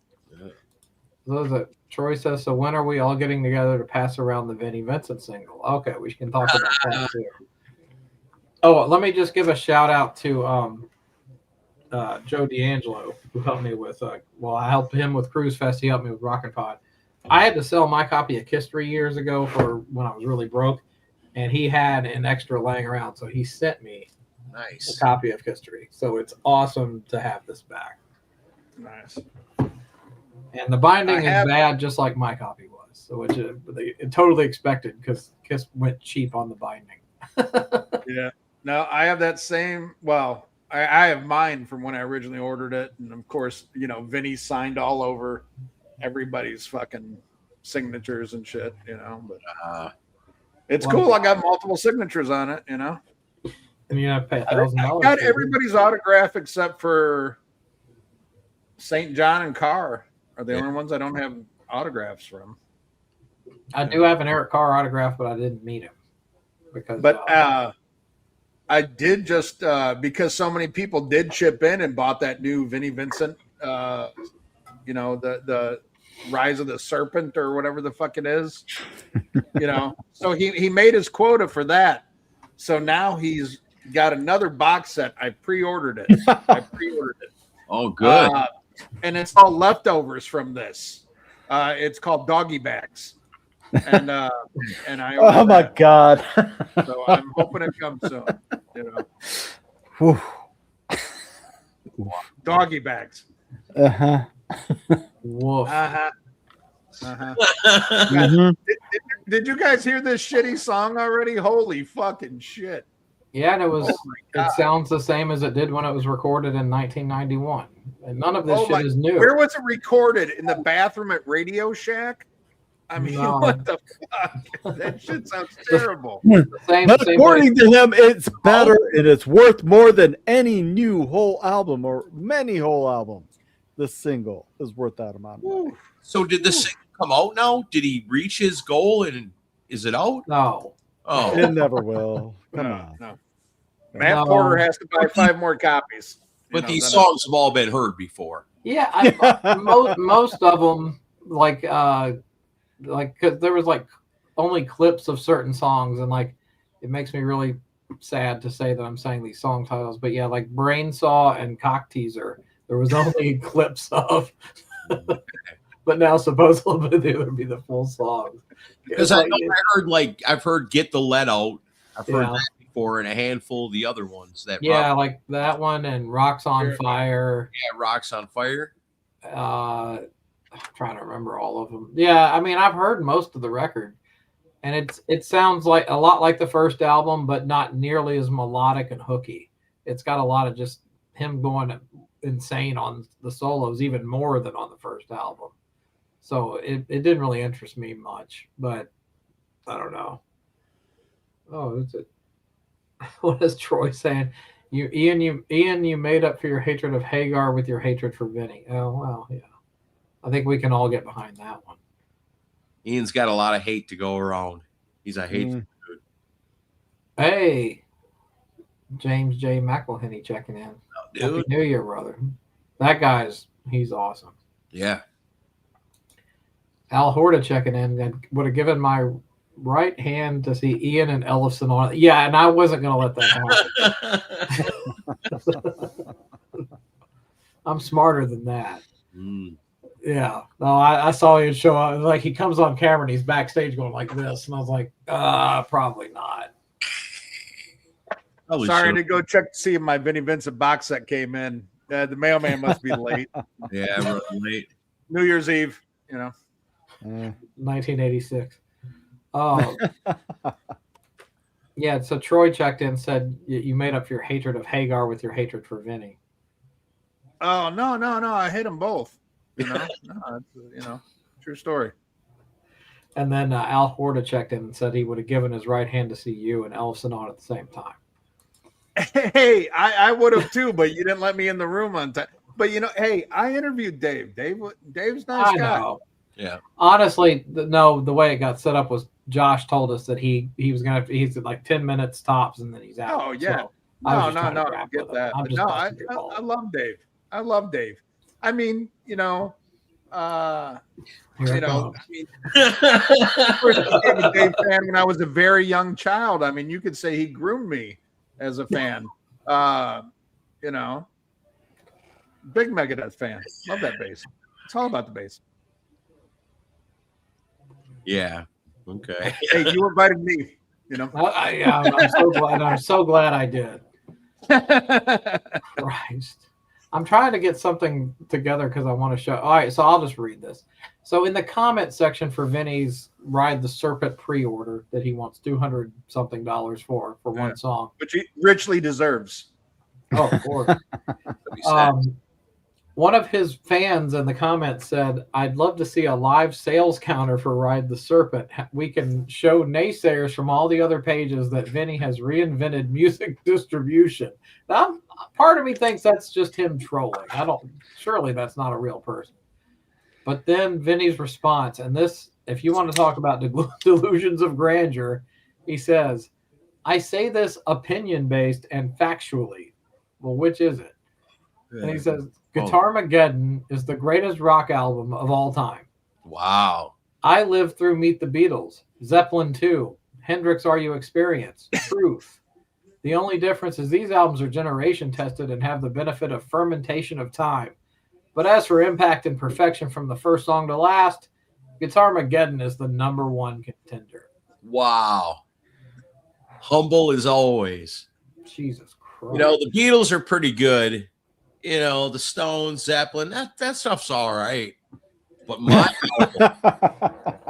Yeah. Troy says, so when are we all getting together to pass around the Vinnie Vincent single? Okay, we can talk about that too. Oh, let me just give a shout out to Joe D'Angelo, who helped me with, I helped him with Cruise Fest. He helped me with Rockin' Pod. I had to sell my copy of History years ago for when I was really broke, and he had an extra laying around, so he sent me a copy of History. So it's awesome to have this back. Nice. And the binding is bad, just like my copy was. So it totally expected because Kiss went cheap on the binding. Yeah. No, I have that same. Well, I have mine from when I originally ordered it, and of course, Vinny signed all over everybody's fucking signatures and shit. But it's cool. I got multiple signatures on it. And you have to pay I $1,000. got everybody's autograph except for St. John and Carr are the only ones I don't have autographs from. I do have an Eric Carr autograph, but I didn't meet him I did just because so many people did chip in and bought that new Vinnie Vincent, the Rise of the Serpent or whatever the fuck it is, So he made his quota for that. So now he's got another box set. I pre-ordered it. Oh, good. And it's all leftovers from this. It's called Doggy Bags. And I oh my God. So I'm hoping it comes soon. Whew. Doggy Bags. Uh-huh. Woof. Mm-hmm. Did you guys hear this shitty song already? Holy fucking shit. Yeah, and it sounds the same as it did when it was recorded in 1991. And none of this shit is new. Where was it recorded? In the bathroom at Radio Shack? I mean, what the fuck? That shit sounds terrible. But according to him, it's better and it's worth more than any new whole album or many whole albums. This single is worth that amount of money. So did the single come out now? Did he reach his goal and is it out? No. Oh. It never will. Come on. No. Matt Porter has to buy 5 more copies. But these songs have all been heard before. Yeah, most of them, cause there was only clips of certain songs, and it makes me really sad to say that I'm saying these song titles, but yeah, like Brainsaw and Cock Teaser, there was only clips of, but now supposedly there would be the full song. Because I've heard Get the Let Out. I've heard that before, and a handful of the other ones that like that one and Rocks on Fire. Yeah, Rocks on Fire. I'm trying to remember all of them. Yeah, I mean, I've heard most of the record, and it sounds like a lot like the first album, but not nearly as melodic and hooky. It's got a lot of just him going insane on the solos, even more than on the first album. So it didn't really interest me much, but I don't know. Oh, is it? What is Troy saying? Ian, you made up for your hatred of Hagar with your hatred for Vinny. Oh, well, yeah. I think we can all get behind that one. Ian's got a lot of hate to go around. He's a hateful dude. Hey, James J. McElhenney checking in. Oh, dude. Happy New Year, brother. That he's awesome. Yeah. Al Horta checking in. And would have given my right hand to see Ian and Ellison on it. Yeah, and I wasn't going to let that happen. I'm smarter than that. Yeah. No, I saw him show up. Like he comes on camera and he's backstage going like this, and I was like, probably not. Probably Sorry should. to go check to see if my Vinnie Vincent box set came in. The mailman must be late. Yeah, running late. New Year's Eve, you know. 1986. Oh. Yeah, so Troy checked in and said you made up your hatred of Hagar with your hatred for Vinny. Oh no! I hate them both. You know, true story. And then Al Horta checked in and said he would have given his right hand to see you and Ellison on at the same time. Hey, I would have too, but you didn't let me in the room on time. But hey, I interviewed Dave. Dave's nice guy. Know. Yeah. Honestly, the way it got set up was Josh told us that he was gonna he's at like 10 minutes tops and then he's out. Oh yeah. So no, I get that. I'm just I love Dave. I love Dave. I mean, I mean, I was a Dave fan when I was a very young child. I mean, you could say he groomed me as a fan. Big Megadeth fan. Love that bass. It's all about the bass. Yeah. Okay. Hey, you invited me. I'm so glad I did. Christ. I'm trying to get something together because I want to show. All right, so I'll just read this. So in the comment section for Vinny's Ride the Serpent pre-order that he wants $200 something for one song, which he richly deserves. Oh, of course. One of his fans in the comments said, "I'd love to see a live sales counter for Ride the Serpent. We can show naysayers from all the other pages that Vinny has reinvented music distribution." Now, part of me thinks that's just him trolling. Surely that's not a real person. But then Vinny's response, and this, if you want to talk about delusions of grandeur, he says, "I say this opinion-based and factually." Well, which is it? And he says, "Guitarmageddon is the greatest rock album of all time." Wow. I lived through Meet the Beatles, Zeppelin 2, Hendrix Are You Experienced, Truth. The only difference is these albums are generation tested and have the benefit of fermentation of time. But as for impact and perfection from the first song to last, Guitarmageddon is the #1 contender. Wow. Humble as always. Jesus Christ. The Beatles are pretty good. The Stones, Zeppelin, that stuff's all right. But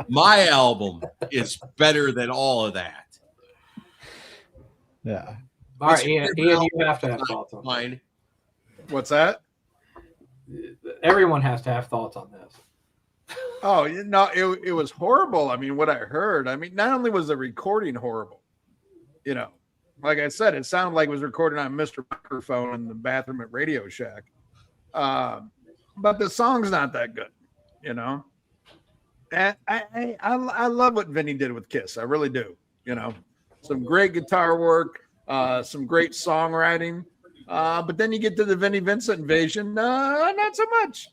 my album is better than all of that. Yeah. All right, Ian, you have to have thoughts on mine. What's that? Everyone has to have thoughts on this. Oh, it was horrible. I mean, what I heard, not only was the recording horrible, like I said, it sounded like it was recorded on Mr. Microphone in the bathroom at Radio Shack. But the song's not that good, And I love what Vinny did with Kiss. I really do. Some great guitar work, some great songwriting. But then you get to the Vinnie Vincent invasion, not so much,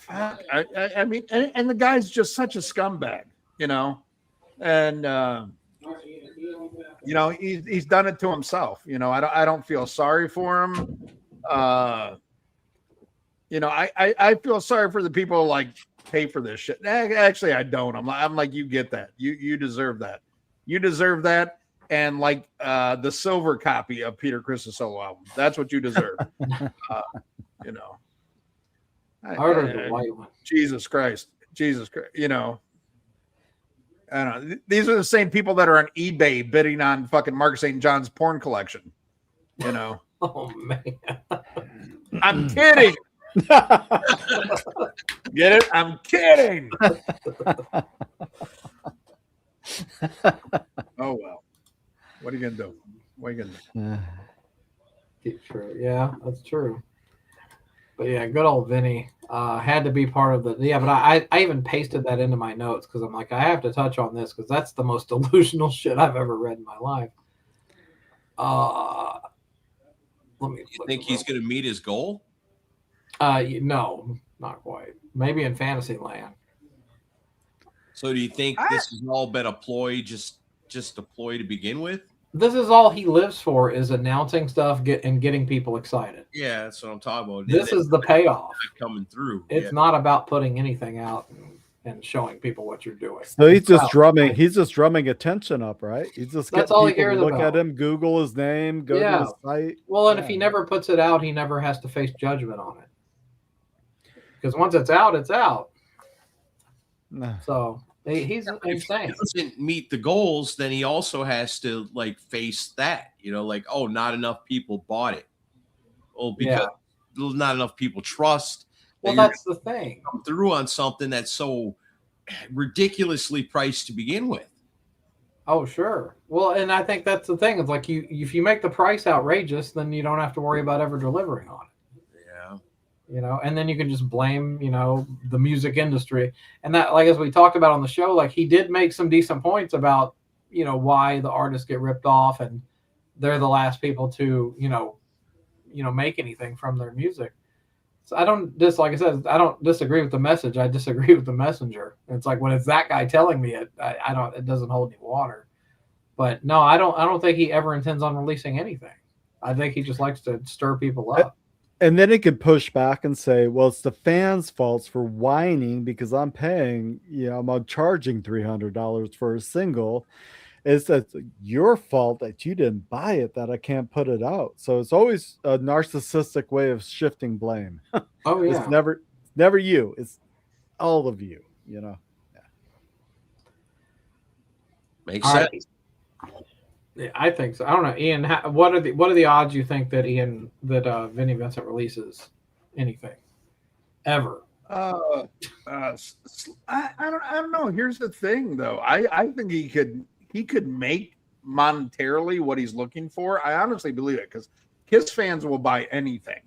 I mean, and the guy's just such a scumbag, and he's done it to himself. I don't feel sorry for him. I feel sorry for the people like pay for this shit. Actually, I don't. I'm like, you get that. You deserve that. You deserve that. And like the silver copy of Peter Chris' solo album. That's what you deserve. I heard the white one. Jesus Christ. I don't know. These are the same people that are on eBay bidding on fucking Mark St. John's porn collection. Oh man. I'm kidding. Get it? I'm kidding. Oh well. What are you gonna do? True. Yeah, that's true. But yeah, good old Vinny had to be part of the. Yeah, but I even pasted that into my notes because I'm like, I have to touch on this because that's the most delusional shit I've ever read in my life. Let me. You think he's going to meet his goal? No, not quite. Maybe in Fantasyland. So do you think this has all been a ploy, just a ploy to begin with? This is all he lives for, is announcing stuff and getting people excited. Yeah, that's what I'm talking about. This is the payoff. Coming through. It's not about putting anything out and showing people what you're doing. So he's just Wow. drumming. He's just drumming attention up, right? He's just That's getting all he people cares to look about. at him, Google his name, go to his site. Well, and if he never puts it out, he never has to face judgment on it. Because once it's out, it's out. No. So he's insane. If he doesn't meet the goals, then he also has to like face that, like, oh, not enough people bought it. Well, because not enough people trust. Well, that's the thing. Come through on something that's so ridiculously priced to begin with. Oh, sure. Well, and I think that's the thing. It's like if you make the price outrageous, then you don't have to worry about ever delivering on it. Yeah. And then you can just blame, the music industry. And that, like, as we talked about on the show, like, he did make some decent points about, why the artists get ripped off and they're the last people to, make anything from their music. So I don't like I said, I don't disagree with the message. I disagree with the messenger. It's like, when it's that guy telling me it, it doesn't hold any water. But no, I don't think he ever intends on releasing anything. I think he just likes to stir people up. And then he could push back and say, well, it's the fans' faults for whining because I'm paying, I'm charging $300 for a single. It's your fault that you didn't buy it, that I can't put it out. So it's always a narcissistic way of shifting blame. Oh, yeah. It's never you. It's all of you, Yeah. Makes sense. Yeah, I think so. I don't know, Ian. What are the odds you think that Vinnie Vincent releases anything ever? I don't know. Here's the thing, though. I think he could make monetarily what he's looking for. I honestly believe it, because Kiss fans will buy anything.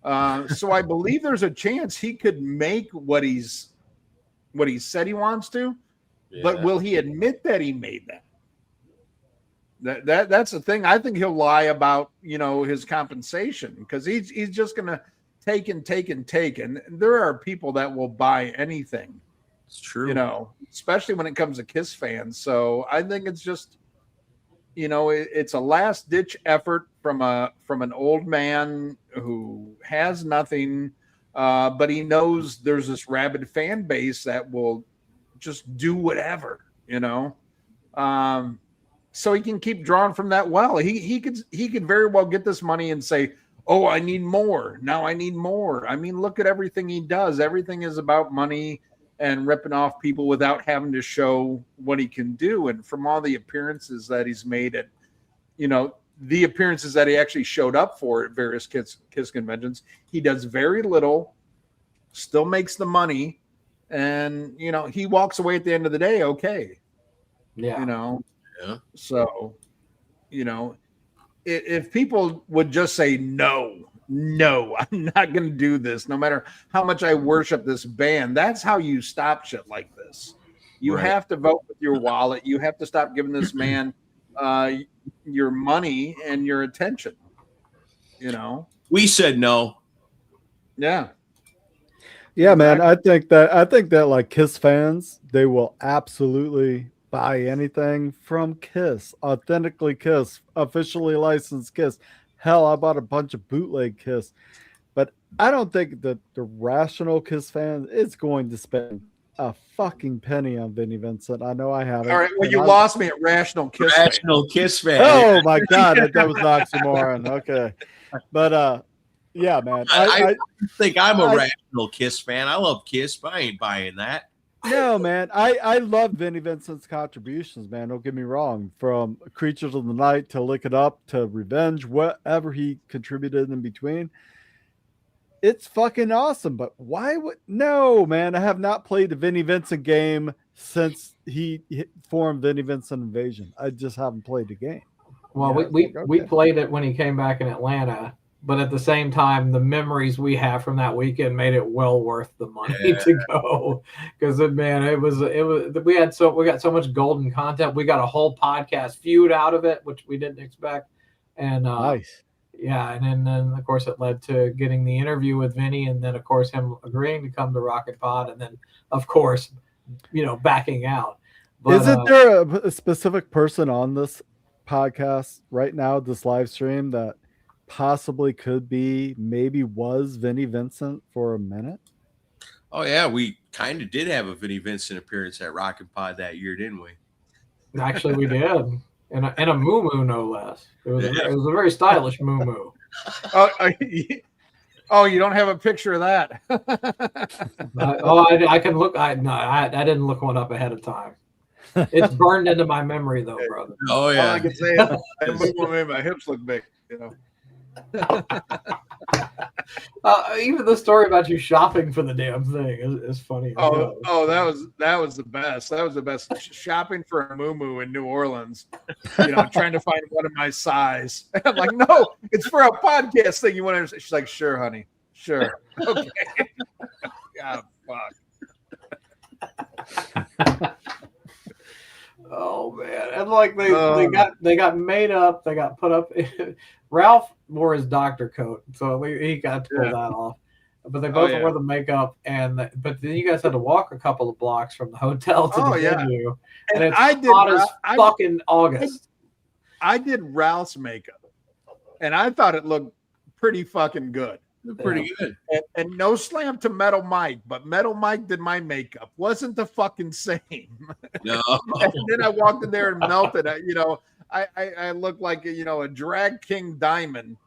So I believe there's a chance he could make what he said he wants to. Yeah. But will he admit that he made that? That's the thing. I think he'll lie about, his compensation, because he's just going to take and take and take. And there are people that will buy anything. It's true. Especially when it comes to Kiss fans. So I think it's just, it's a last ditch effort from an old man who has nothing, but he knows there's this rabid fan base that will just do whatever, so he can keep drawing from that well. He could very well get this money and say, oh, I need more. Now I need more. I mean, look at everything he does. Everything is about money and ripping off people without having to show what he can do. And from all the appearances that he's made at, the appearances that he actually showed up for at various Kiss conventions, he does very little, still makes the money, and, he walks away at the end of the day okay. Yeah. Yeah. So, if people would just say, no, I'm not going to do this, no matter how much I worship this band, that's how you stop shit like this. You have to vote with your wallet. You have to stop giving this man your money and your attention. We said no. Yeah. Yeah, man. I think that like Kiss fans, they will absolutely buy anything from Kiss, authentically Kiss, officially licensed Kiss. Hell, I bought a bunch of bootleg Kiss, but I don't think that the rational Kiss fan is going to spend a fucking penny on Vinnie Vincent. I know I haven't. All right, well, you lost me at rational Kiss. Kiss fan. Oh my god, that was an oxymoron. Okay, but yeah, man. I think I'm a rational Kiss fan. I love Kiss, but I ain't buying that. No, man. I love Vinnie Vincent's contributions, man. Don't get me wrong. From Creatures of the Night to Lick It Up to Revenge, whatever he contributed in between. It's fucking awesome. But why would... No, man. I have not played the Vinnie Vincent game since he formed Vinnie Vincent Invasion. I just haven't played the game. Well, we played it when he came back in Atlanta. But at the same time, the memories we have from that weekend made it well worth the money to go. Because man, we got so much golden content. We got a whole podcast feud out of it, which we didn't expect. And nice. Yeah, and then of course it led to getting the interview with Vinny, and then of course him agreeing to come to Rocket Pod, and then of course, backing out. But, isn't there a specific person on this podcast right now, this live stream that possibly could be, maybe was Vinnie Vincent for a minute? Oh yeah, we kind of did have a Vinnie Vincent appearance at Rockin' Pod that year, didn't we? Actually, we did, and a moo no less. It was Yeah. it was a very stylish moo. Oh, you don't have a picture of that? I can look. I didn't look one up ahead of time. It's burned into my memory, though, brother. Oh All yeah. I can say is that movement made my hips look big. You know. Even the story about you shopping for the damn thing is funny. Oh, that was the best. That was the best. Shopping for a moo in New Orleans, trying to find one of my size. I'm like, no, it's for a podcast thing. You want to? She's like, sure, honey, sure, okay. God, fuck. Oh man, and like they got made up. They got put up. Ralph wore his doctor coat, so he got to pull that off. But they both wore the makeup, but then you guys had to walk a couple of blocks from the hotel to the venue, and it's hot as fucking August. I did Ralph's makeup, and I thought it looked pretty fucking good. Pretty good. And no slam to Metal Mike, but Metal Mike did my makeup. Wasn't the fucking same. No. And then I walked in there and melted. I looked like a drag king diamond,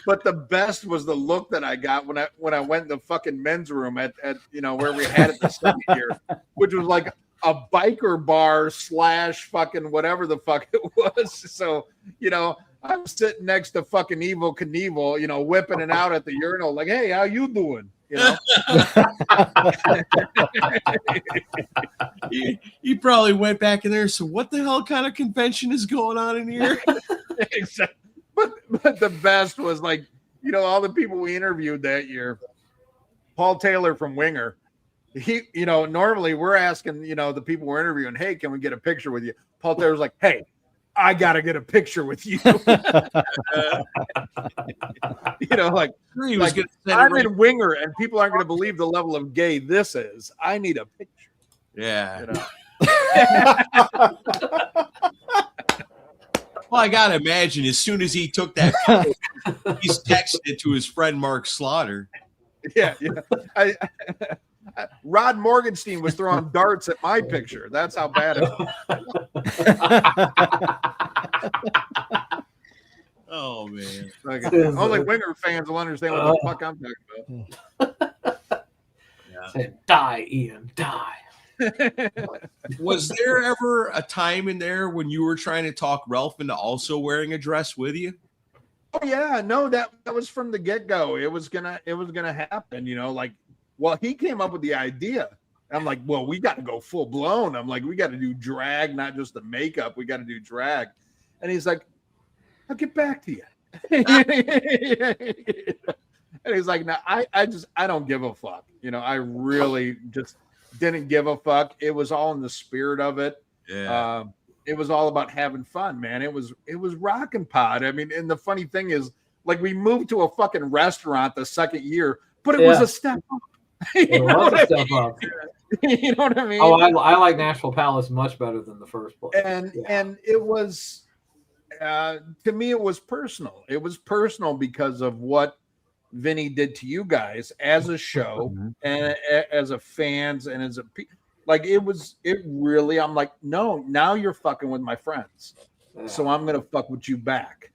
But the best was the look that I got when I went in the fucking men's room at where we had it the second year, which was like a biker bar / fucking whatever the fuck it was. So I was sitting next to fucking Evel Knievel, whipping it out at the urinal, like, hey, how you doing? He probably went back in there. So what the hell kind of convention is going on in here? Exactly. But the best was like, all the people we interviewed that year. Paul Taylor from Winger. He, normally we're asking, the people we're interviewing, hey, can we get a picture with you? Paul Taylor's like, hey, I gotta get a picture with you. Like he was I'm in Winger, and people aren't gonna believe the level of gay this is. I need a picture. Yeah. Well, I gotta imagine as soon as he took that photo, he's texted it to his friend Mark Slaughter. Yeah. Rod Morgenstein was throwing darts at my picture. That's how bad it was. Oh man! Only Winger fans will understand what the fuck I'm talking about. Said, die, Ian, die. Was there ever a time in there when you were trying to talk Ralph into also wearing a dress with you? Oh yeah, no, that was from the get-go. It was gonna happen, well, he came up with the idea. I'm like, well, we got to go full blown. I'm like, we got to do drag, not just the makeup. We got to do drag. And he's like, I'll get back to you. And he's like, no, I don't give a fuck. I really just didn't give a fuck. It was all in the spirit of it. Yeah. It was all about having fun, man. It was Rockin' Pod. I mean, and the funny thing is, like, we moved to a fucking restaurant the second year, but it was a step up. It was a step up. You know what I mean? Oh, I like Nashville Palace much better than the first place. And it was, to me, it was personal. It was personal because of what Vinny did to you guys as a show and as a fans and as a I'm like, no, now you're fucking with my friends. So I'm going to fuck with you back,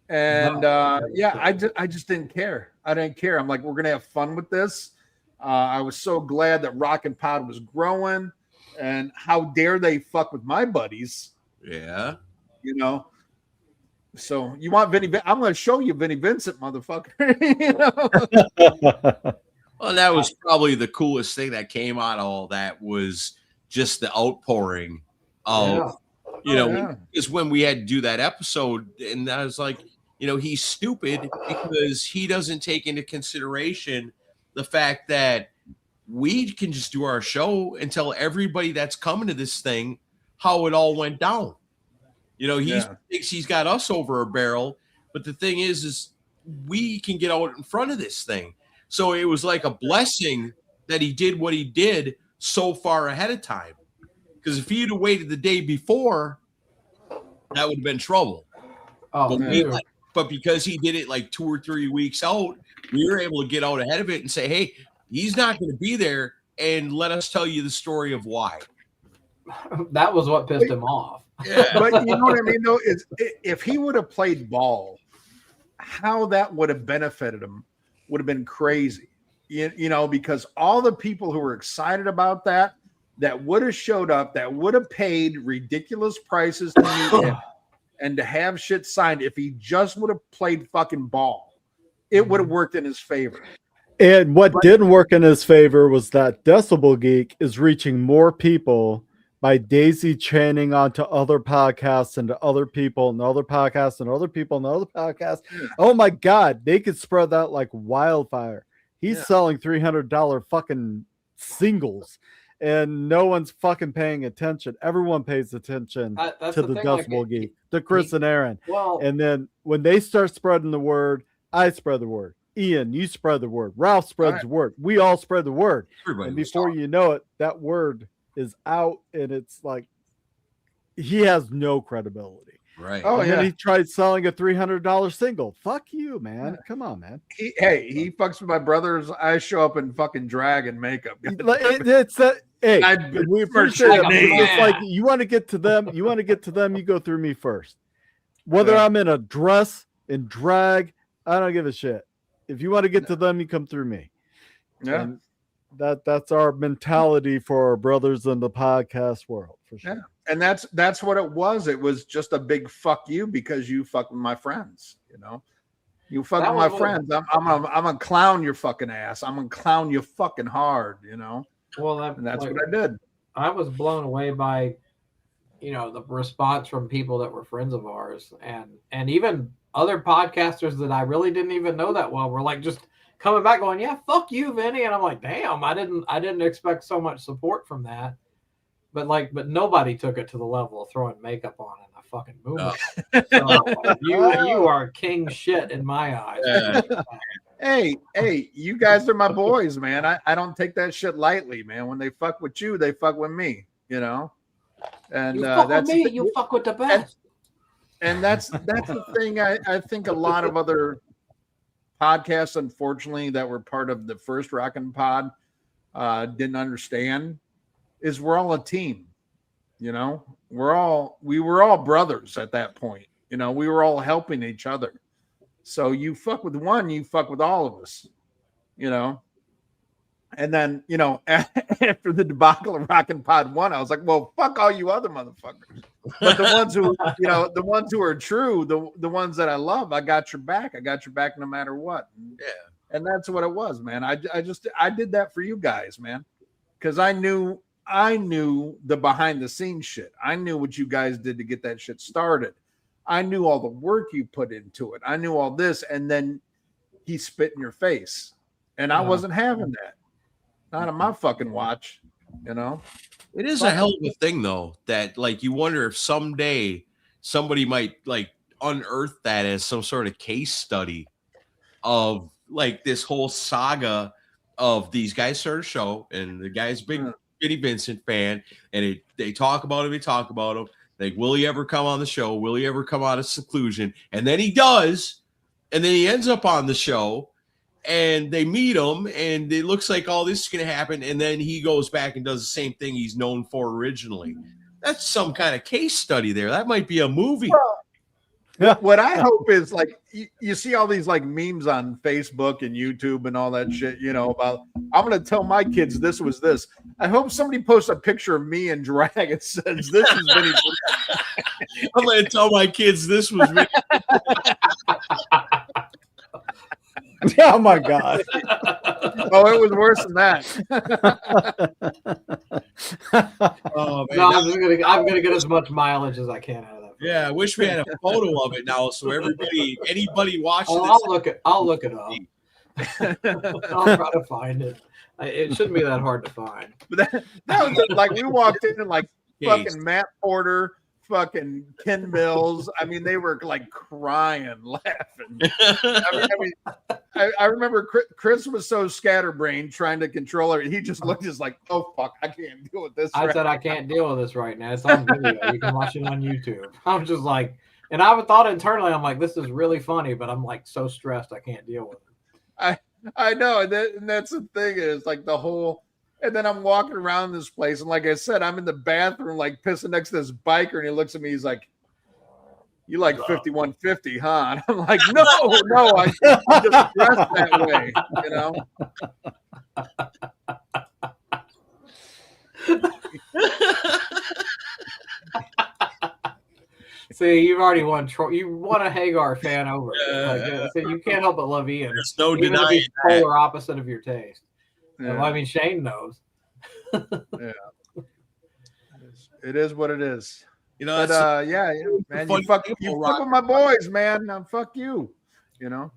And I just didn't care. I didn't care. I'm like, we're going to have fun with this. I was so glad that Rockin' Pod was growing, and how dare they fuck with my buddies? Yeah. So you want Vinny? I'm going to show you Vinny Vincent, motherfucker. Well, that was probably the coolest thing that came out of all that was just the outpouring of, is when we had to do that episode, and I was like, he's stupid because he doesn't take into consideration the fact that we can just do our show and tell everybody that's coming to this thing how it all went down. He thinks he's got us over a barrel, but the thing is we can get out in front of this thing. So it was like a blessing that he did what he did so far ahead of time. Because if he'd have waited the day before, that would have been trouble. Oh, But because he did it like 2 or 3 weeks out, we were able to get out ahead of it and say, hey, he's not going to be there, and let us tell you the story of why. That was what pissed him off. Yeah. But you know what I mean, though, is if he would have played ball, how that would have benefited him would have been crazy. You know, because all the people who were excited about that would have showed up, that would have paid ridiculous prices to meet him and to have shit signed, if he just would have played fucking ball, it would have worked in his favor. And what didn't work in his favor was that Decibel Geek is reaching more people by daisy chaining onto other podcasts and to other people and other podcasts and other people and other podcasts. Oh my God, they could spread that like wildfire. He's selling $300 fucking singles, and no one's fucking paying attention. Everyone pays attention to the Decibel Geek, to Chris and Aaron. Well, and then when they start spreading the word, I spread the word. Ian, you spread the word. Ralph spreads the word. We all spread the word. Everybody and before you know it, that word is out, and it's like he has no credibility. Right. Oh, and then he tried selling a $300 single. Fuck you, man. Come on, man. He fucks with my brothers. I show up in fucking drag and makeup. Hey, I'd we appreciate it. It's like you want to get to them. You go through me first. Whether I'm in a dress, in drag, I don't give a shit. If you want to get to them, you come through me. Yeah. And that's our mentality for our brothers in the podcast world, for sure. Yeah. And that's what it was. It was just a big fuck you because you fuck with my friends, you know. You fuck with my friends. I'm gonna clown your fucking ass. I'm gonna clown you fucking hard, you know. Well, and that's what I did. I was blown away by, you know, the response from people that were friends of ours, and even other podcasters that I really didn't even know that well were like just coming back going, yeah, fuck you, Vinny. And I'm like, damn, I didn't expect so much support from that. But nobody took it to the level of throwing makeup on in a fucking movie. So, you are king shit in my eyes. Hey, you guys are my boys, man. I don't take that shit lightly, man. When they fuck with you, they fuck with me, you know. And you fuck with me, you fuck with the best. And that's the thing. I think a lot of other podcasts, unfortunately, that were part of the first Rockin' Pod didn't understand. Is we're all a team, you know. We were all brothers at that point, you know. We were all helping each other. So you fuck with one, you fuck with all of us, you know. And then, you know, after the debacle of Rockin' Pod 1, I was like, well, fuck all you other motherfuckers. But the ones who, you know, the ones who are true, the ones that I love, I got your back. I got your back no matter what. Yeah. And that's what it was, man. I did that for you guys, man. Because I knew the behind the scenes shit. I knew what you guys did to get that shit started. I knew all the work you put into it. I knew all this, and then he spit in your face. And I wasn't having that. Not on my fucking watch, you know. It is a hell of a thing, though, that like you wonder if someday somebody might like unearth that as some sort of case study of like this whole saga of these guys start a show, and the guy's a big Vinnie Vincent fan, and they talk about him, like, will he ever come on the show? Will he ever come out of seclusion? And then he does, and then he ends up on the show, and they meet him, and it looks like all this is going to happen, and then he goes back and does the same thing he's known for originally. That's some kind of case study there. That might be a movie. What I hope is like you see all these like memes on Facebook and YouTube and all that shit, you know, about I'm gonna tell my kids this was this. I hope somebody posts a picture of me in drag and says this is Vinny. I'm gonna tell my kids this was Vinny. Oh my God. Oh, it was worse than that. Oh, man. No, I'm gonna get as much mileage as I can out of that. Yeah, I wish we had a photo of it now, so anybody watching this. I'll look it up. I'll try to find it. It shouldn't be that hard to find. But that was like we walked in and like fucking Matt Porter, fucking Ken Mills. I mean, they were like crying, laughing. I remember Chris was so scatterbrained trying to control it. He just looked just like, oh fuck, I can't deal with this. I said I can't deal with this right now. It's on video. You can watch it on YouTube. I'm just like, and I thought internally, I'm like, this is really funny, but I'm like so stressed I can't deal with it. I know, and that's the thing is like the whole. And then I'm walking around this place, and like I said, I'm in the bathroom, like pissing next to this biker, and he looks at me, he's like, "You like 5150, huh?" And I'm like, "No, I'm just dressed that way, you know." See, you've already won. You won a Hagar fan over. So you can't help but love Ian. There's no even if denying he's polar opposite of your taste. Yeah. Well, I mean, Shane knows. Yeah, it is what it is. You know, but yeah, man, you fuck with my boys, man. Fuck you. You know,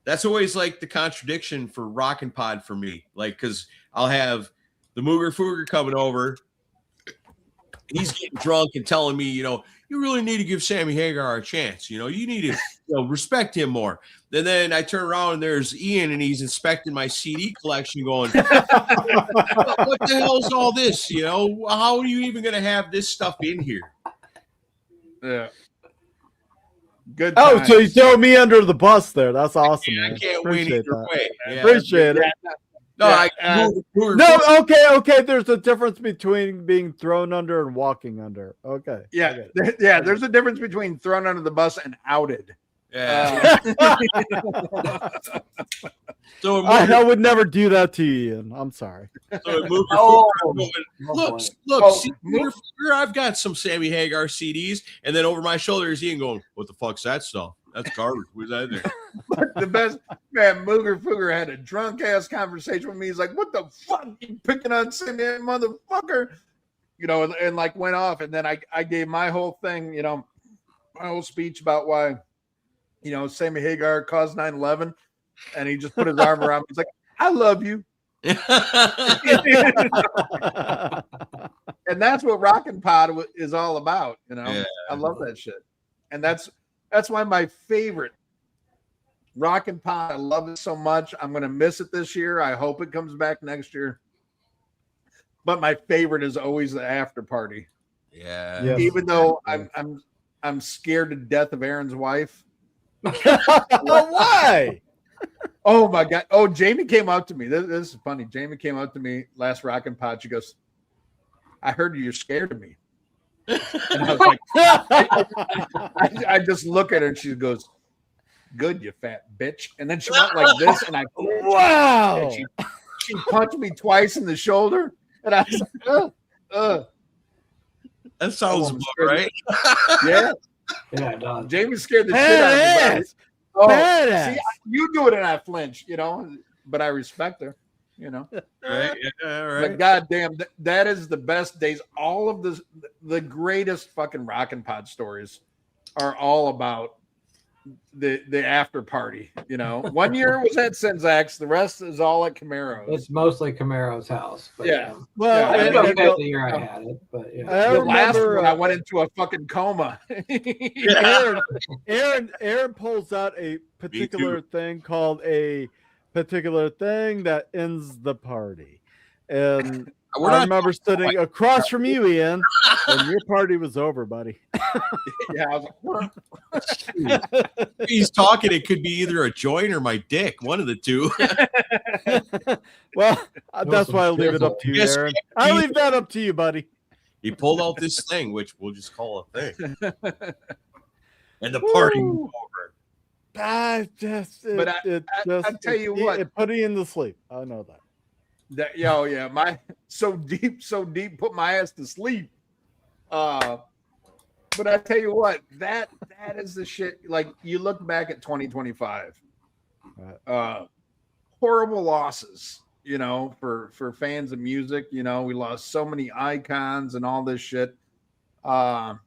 that's always like the contradiction for Rockin' Pod for me. Like, because I'll have the Mooger Fooger coming over. He's getting drunk and telling me, you know, you really need to give Sammy Hagar a chance. You know, you need to respect him more. And then I turn around and there's Ian and he's inspecting my CD collection going, what the hell is all this? You know, how are you even going to have this stuff in here? Yeah. Good. Oh, so you throw me under the bus there. That's awesome. I Man. can't win either way. Yeah. Appreciate it. No, no, okay. There's a difference between being thrown under and walking under. Okay. Yeah, there's a difference between thrown under the bus and outed. Yeah. So I would never do that to you, Ian. I'm sorry. So look, I've got some Sammy Hagar CDs, and then over my shoulder is Ian going, "What the fuck's that stuff? That's garbage. Where's that in there?" The best man, Mooger Fooger had a drunk ass conversation with me. He's like, "What the fuck? You picking on Sammy, motherfucker?" You know, and like went off, and then I gave my whole thing, you know, my whole speech about why, you know, Sammy Hagar caused 9/11, and he just put his arm around me. He's like, "I love you." And that's what Rockin' Pod is all about, you know. Yeah. I love that shit, and that's why my favorite Rockin' Pod. I love it so much. I'm gonna miss it this year. I hope it comes back next year. But my favorite is always the after party. Yeah. Yes. Even though I'm scared to death of Aaron's wife. Well, why? Oh my God. Oh, Jamie came up to me. This is funny. Jamie came up to me last Rockin' Pod. She goes, "I heard you're scared of me." And I was like, I just look at her and she goes, "Good, you fat bitch." And then she went like this, and I wow. And she punched me twice in the shoulder, and I was like, That sounds right. Yeah. Yeah, it does. Jamie scared the shit out of me. Oh, see, you do it and I flinch, you know, but I respect her, you know. Right. Yeah, right. But goddamn, that is the best days. All of the greatest fucking Rockin' Pod stories are all about the after party, you know. 1 year was at Senzax, the rest is all at Camaro's. It's mostly Camaro's house. But, yeah. Well, yeah, I think okay the year I had it, but yeah. The last one I went into a fucking coma. Aaron pulls out a particular thing called a particular thing that ends the party. And I remember sitting across from you, Ian, and your party was over, buddy. Yeah, I was like, he's talking. It could be either a joint or my dick, one of the two. Well, that's why I leave it up to you, Aaron. I leave that up to you, buddy. He pulled out this thing, which we'll just call a thing, and the party was over. I tell you what, it put me in the sleep. I know that. My so deep put my ass to sleep. But I tell you what, that is the shit. Like you look back at 2025, horrible losses, you know, for fans of music. You know, we lost so many icons and all this shit. But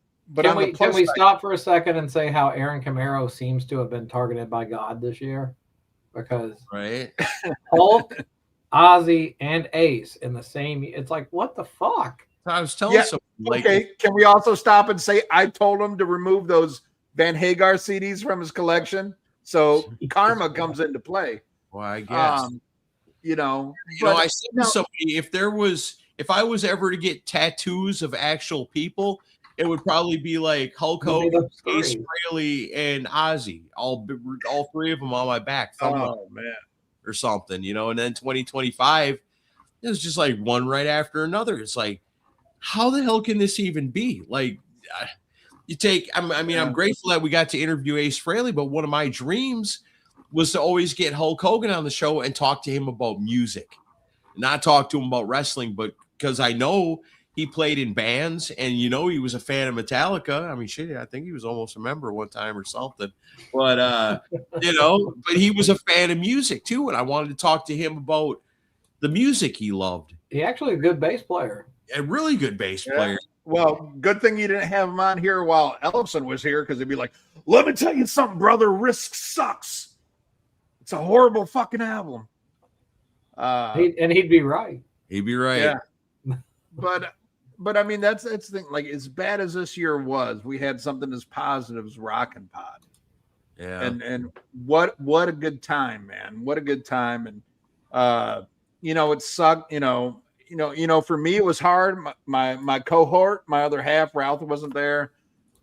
can we stop for a second and say how Aaron Camaro seems to have been targeted by God this year? Because Hulk, Ozzy, and Ace in the same. It's like, what the fuck? I was telling someone, like, okay. Can we also stop and say I told him to remove those Van Hagar CDs from his collection? So karma comes into play. well, I guess. But I said to somebody, if I was ever to get tattoos of actual people, it would probably be like Hulk Hogan, Ace Frehley, and Ozzy, all three of them on my back, man, or something, And then 2025, it was just like one right after another. It's like, how the hell can this even be? Like, I'm grateful that we got to interview Ace Frehley, but one of my dreams was to always get Hulk Hogan on the show and talk to him about music, not talk to him about wrestling, but because I know he played in bands and, he was a fan of Metallica. I mean, shit, I think he was almost a member one time or something, but, but he was a fan of music too. And I wanted to talk to him about the music he loved. He actually a good bass player. A really good bass player. Well, good thing you didn't have him on here while Ellison was here, because he'd be like, let me tell you something, brother. Risk sucks. It's a horrible fucking album. He'd be right. He'd be right. Yeah. But I mean, that's the thing. Like, as bad as this year was, we had something as positive as Rockin' Pod. Yeah. And what a good time, man. What a good time. And it sucked, for me it was hard. My cohort, my other half, Ralph, wasn't there.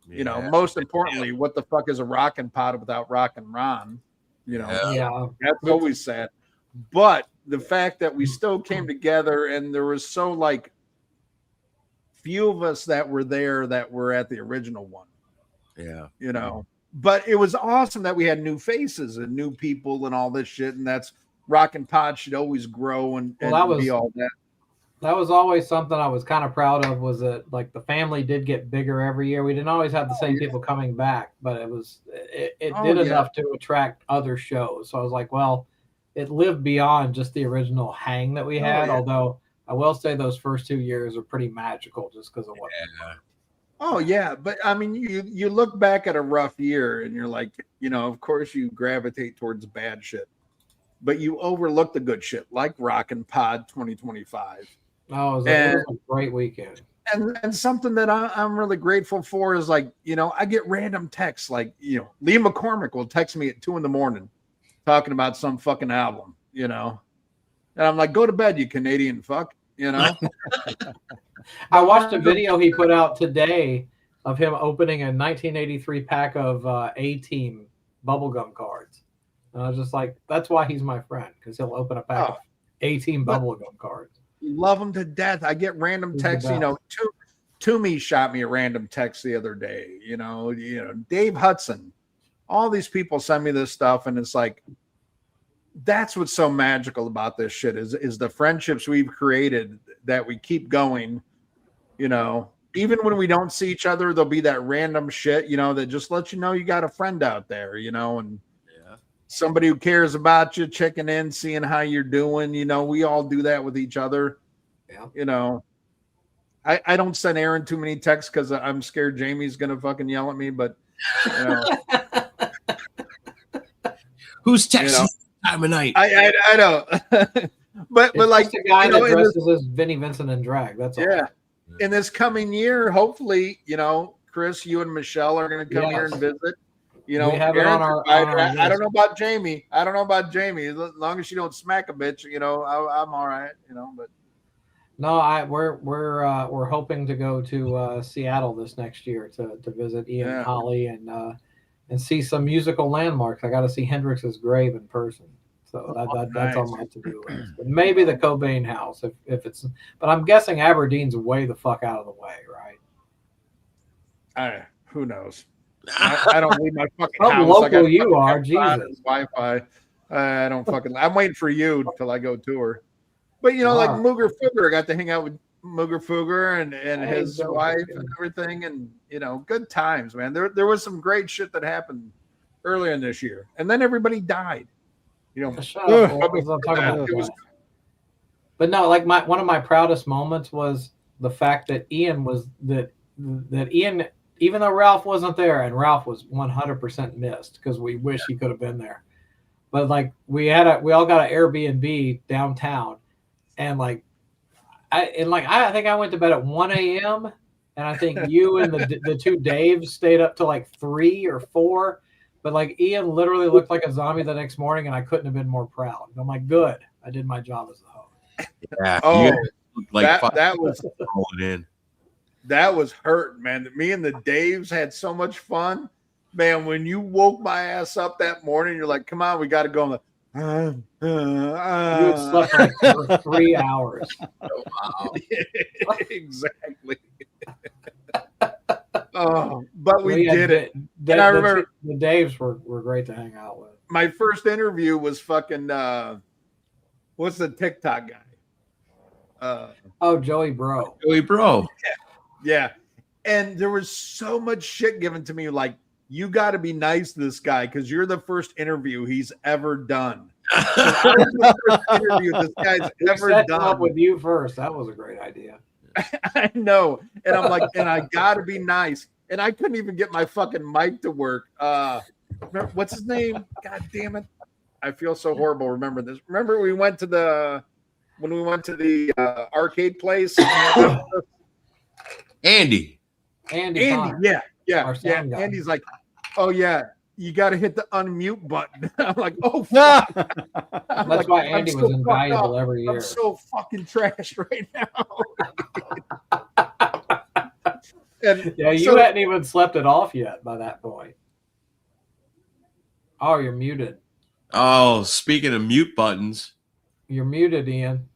Yeah. Most importantly, what the fuck is a Rockin' Pod without Rockin' Ron? That's always sad. But the fact that we still came together, and there was so like few of us that were there that were at the original one. Yeah. But it was awesome that we had new faces and new people and all this shit. And that's Rockin' Pod should always grow and be all that. That was always something I was kind of proud of, was that like the family did get bigger every year. We didn't always have the same people coming back, but it did enough to attract other shows. So I was like, well, it lived beyond just the original hang that we had. Although I will say those first 2 years are pretty magical just because of what. Oh yeah, but I mean, you look back at a rough year and you're like, of course you gravitate towards bad shit, but you overlook the good shit, like Rockin' Pod 2025. Oh, it was a great weekend. And something that I'm really grateful for is like, I get random texts like, Lee McCormick will text me at 2 a.m. talking about some fucking album, and I'm like, go to bed, you Canadian fuck, I watched a video he put out today of him opening a 1983 pack of A-Team bubblegum cards. And I was just like, that's why he's my friend, because he'll open a pack of A-Team bubblegum cards. Love him to death. I get random texts. Toomey shot me a random text the other day. Dave Hudson. All these people send me this stuff, and it's like, that's what's so magical about this shit is the friendships we've created that we keep going. Even when we don't see each other, there'll be that random shit, that just lets you know you got a friend out there, and somebody who cares about you, checking in, seeing how you're doing. We all do that with each other. Yeah. I don't send Aaron too many texts because I'm scared Jamie's gonna fucking yell at me. But who's texting time of night? I know. but like the guy that dresses as Vinnie Vincent in drag. That's all. Yeah. In this coming year, hopefully, Chris, you and Michelle are gonna come here and visit. We have it on our I don't know about Jamie. As long as you don't smack a bitch, I'm all right. But no, we're hoping to go to Seattle this next year to visit Ian and Holly and see some musical landmarks. I got to see Hendrix's grave in person, so that's on my to-do list. And maybe the Cobain house if it's. But I'm guessing Aberdeen's way the fuck out of the way, right? Who knows. I don't leave my fucking How house. local you are, Jesus. Wi-Fi. I don't fucking. I'm waiting for you till I go tour. But like Mooger Fugger, I got to hang out with Mooger Fugger and his wife and everything, and good times, man. There was some great shit that happened earlier in this year, and then everybody died. But no, like one of my proudest moments was the fact that Ian was that Ian. Even though Ralph wasn't there, and Ralph was 100% missed because we wish he could have been there. But like we all got an Airbnb downtown, and like I think I went to bed at 1 a.m. and I think you and the two Daves stayed up to like 3 or 4. But like Ian literally looked like a zombie the next morning, and I couldn't have been more proud. And I'm like, good, I did my job as the host. Yeah. Oh, Like that was rolling in. that was hurt, man. Me and the Daves had so much fun, man. When you woke my ass up that morning, you're like, "Come on, we got to go." On the, You had slept like for 3 hours. Wow. exactly. Oh, but we Yeah, did it. And I remember the Daves were great to hang out with. my first interview was fucking what's the TikTok guy? Oh, Joey Bro. Joey Bro. Yeah. And there was so much shit given to me, like, you got to be nice to this guy because you're the first interview he's ever done. So I was the first interview this guy's ever Set him done. up with you first. That was a great idea. I know. And I'm like, and I got to be nice. And I couldn't even get my fucking mic to work. What's his name? God damn it. I feel so horrible remembering this. Remember when we went to the arcade place? Andy, yeah. Our sound guy. Andy's like, oh yeah, you got to hit the unmute button. I'm like, oh fuck. That's why Andy was invaluable every year. I'm so fucking trash right now. And yeah, you hadn't even slept it off yet by that point. Oh, you're muted. Oh, speaking of mute buttons. You're muted, Ian.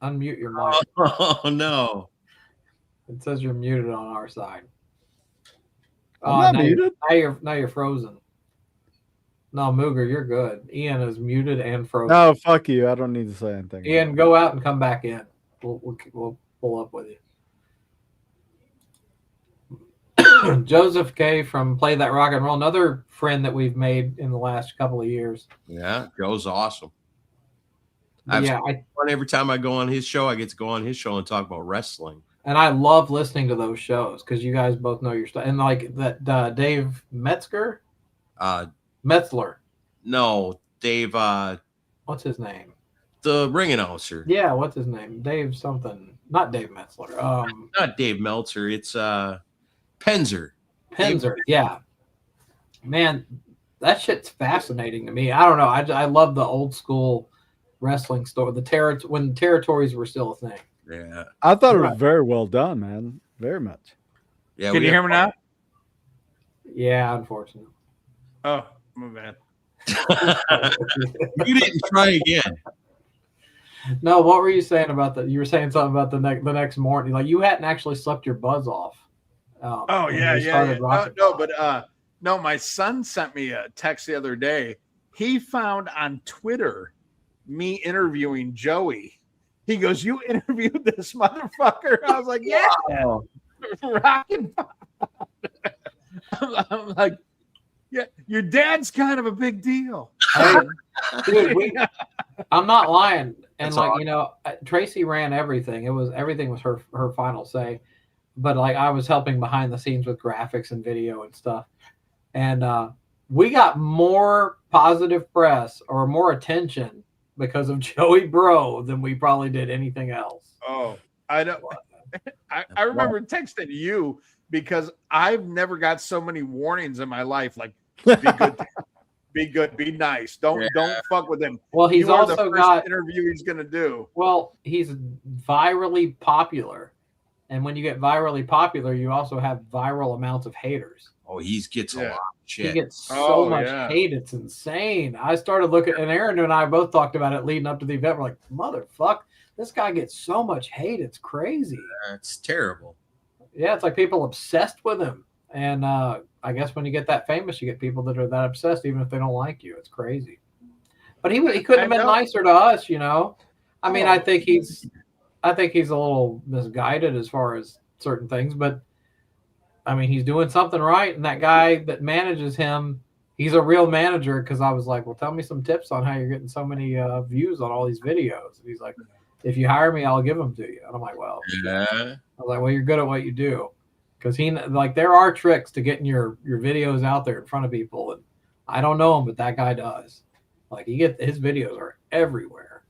Unmute your mic. Oh no. It says you're muted on our side. I'm not muted. Now you're frozen. No, Mooger, you're good. Ian is muted and frozen. No, fuck you. I don't need to say anything. Ian, go out and come back in. We'll pull up with you. Joseph K from Play That Rock and Roll, another friend that we've made in the last couple of years. Yeah, Joe's awesome. Every time I go on his show, I get to go on his show and talk about wrestling. And I love listening to those shows because you guys both know your stuff. And like that Dave Metzger? Metzler. No, Dave. What's his name? The ring announcer. Yeah, what's his name? Dave something. Not Dave Metzler. Not Dave Meltzer. It's Penzer. Penzer, yeah. Man, that shit's fascinating to me. I don't know. I love the old school wrestling story. When territories were still a thing. Yeah, I thought it was very well done, man. Very much. Yeah, can you hear me now? Yeah, unfortunately. Oh, my bad. You didn't try again. No, what were you saying about you were saying something about the next morning. Like you hadn't actually slept your buzz off. Oh yeah. No, my son sent me a text the other day. He found on Twitter me interviewing Joey. He goes, "You interviewed this motherfucker?" I was like, "Yeah." Wow. Rocking. I'm like, "Yeah, your dad's kind of a big deal." Dude, I'm not lying. And That's like awesome. Tracy ran everything. Everything was her final say. But like I was helping behind the scenes with graphics and video and stuff. And we got more positive press or more attention because of Joey Bro than we probably did anything else. Oh, I don't. I remember texting you because I've never got so many warnings in my life. Like, be good, be nice. Don't fuck with him. Well, he's also the first got interview he's gonna do. Well, he's virally popular, and when you get virally popular, you also have viral amounts of haters. Oh, he gets a lot of shit. He gets so much hate. It's insane. I started looking, and Aaron and I both talked about it leading up to the event. We're like, motherfuck, this guy gets so much hate. It's crazy. It's terrible. Yeah, it's like people obsessed with him. And I guess when you get that famous, you get people that are that obsessed, even if they don't like you. It's crazy. But he couldn't have been nicer to us, I mean, I think he's a little misguided as far as certain things, but I mean, he's doing something right. And that guy that manages him, he's a real manager. Because I was like, well, tell me some tips on how you're getting so many views on all these videos. And he's like, if you hire me, I'll give them to you. And I'm like, well, yeah. I was like, well, you're good at what you do. Because there are tricks to getting your videos out there in front of people. And I don't know him, but that guy does. Like his videos are everywhere.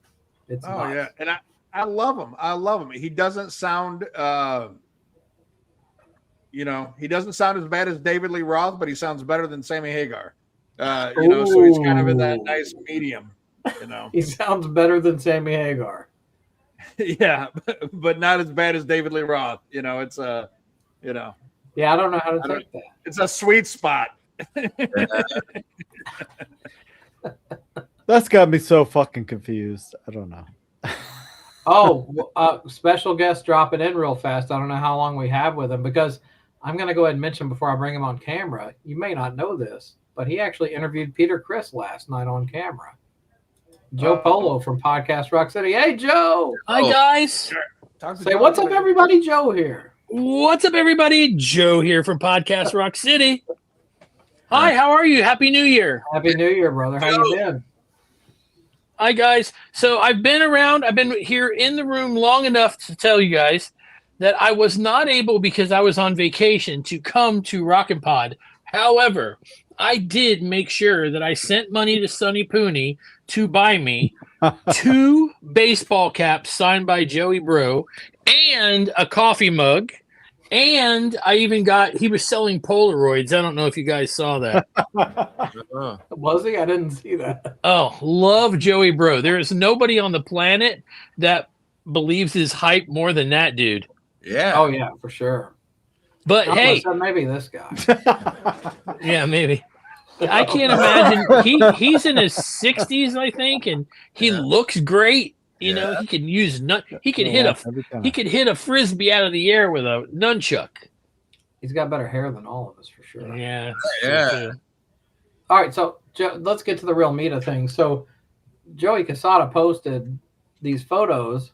It's nuts. Yeah. And I love him. I love him. He doesn't sound, he doesn't sound as bad as David Lee Roth, but he sounds better than Sammy Hagar. So he's kind of in that nice medium. He sounds better than Sammy Hagar. Yeah, but not as bad as David Lee Roth. It's a, Yeah, I don't know how to take that. It's a sweet spot. That's got me so fucking confused. I don't know. Special guest dropping in real fast. I don't know how long we have with him because I'm going to go ahead and mention before I bring him on camera. You may not know this, but he actually interviewed Peter Criss last night on camera. Joe Polo from Podcast Rock City. Hey, Joe. Hi, guys. Say, what's up, everybody? Joe here. What's up, everybody? Joe here from Podcast Rock City. Hi, how are you? Happy New Year. Happy New Year, brother. How you been? Hi, guys. So I've been around. I've been here in the room long enough to tell you guys that I was not able, because I was on vacation, to come to Rockin' Pod. However, I did make sure that I sent money to Sonny Pooney to buy me 2 baseball caps signed by Joey Bro and a coffee mug. And I even he was selling Polaroids. I don't know if you guys saw that. Was he? I didn't see that. Oh, love Joey Bro. There is nobody on the planet that believes his hype more than that dude. Yeah. Oh, yeah, for sure. But hey, maybe this guy. Yeah, maybe. I can't imagine. He's in his 60s, I think, and he looks great. You know, he can use he can hit a frisbee out of the air with a nunchuck. He's got better hair than all of us for sure. Yeah. All right, so let's get to the real meat of things. So Joey Casada posted these photos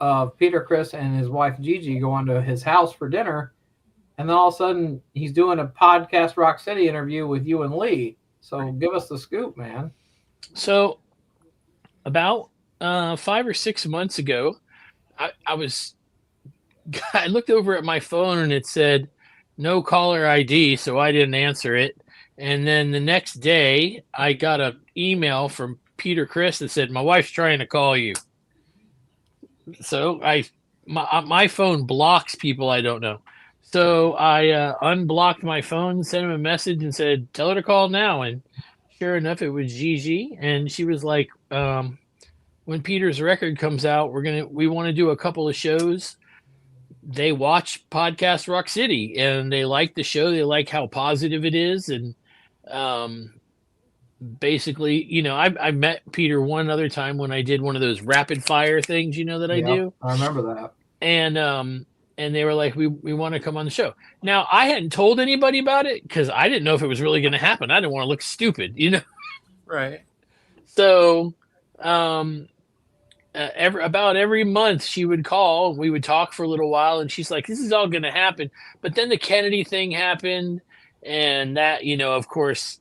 of Peter Criss and his wife Gigi going to his house for dinner, and then all of a sudden he's doing a Podcast Rock City interview with you and Lee. So give us the scoop, man. So about 5 or 6 months ago, I looked over at my phone and it said no caller ID, so I didn't answer it. And then the next day, I got an email from Peter Criss that said, "My wife's trying to call you." So my phone blocks people I don't know. So I unblocked my phone, sent him a message, and said, "Tell her to call now." And sure enough, it was Gigi, and she was like, when Peter's record comes out, we want to do a couple of shows. They watch Podcast Rock City and they like the show. They like how positive it is. And basically, I met Peter one other time when I did one of those rapid fire things, that I do. I remember that. And they were like, we want to come on the show. Now, I hadn't told anybody about it because I didn't know if it was really going to happen. I didn't want to look stupid, Right. So, about every month she would call and we would talk for a little while, and she's like, this is all going to happen. But then the Kennedy thing happened, and that, of course,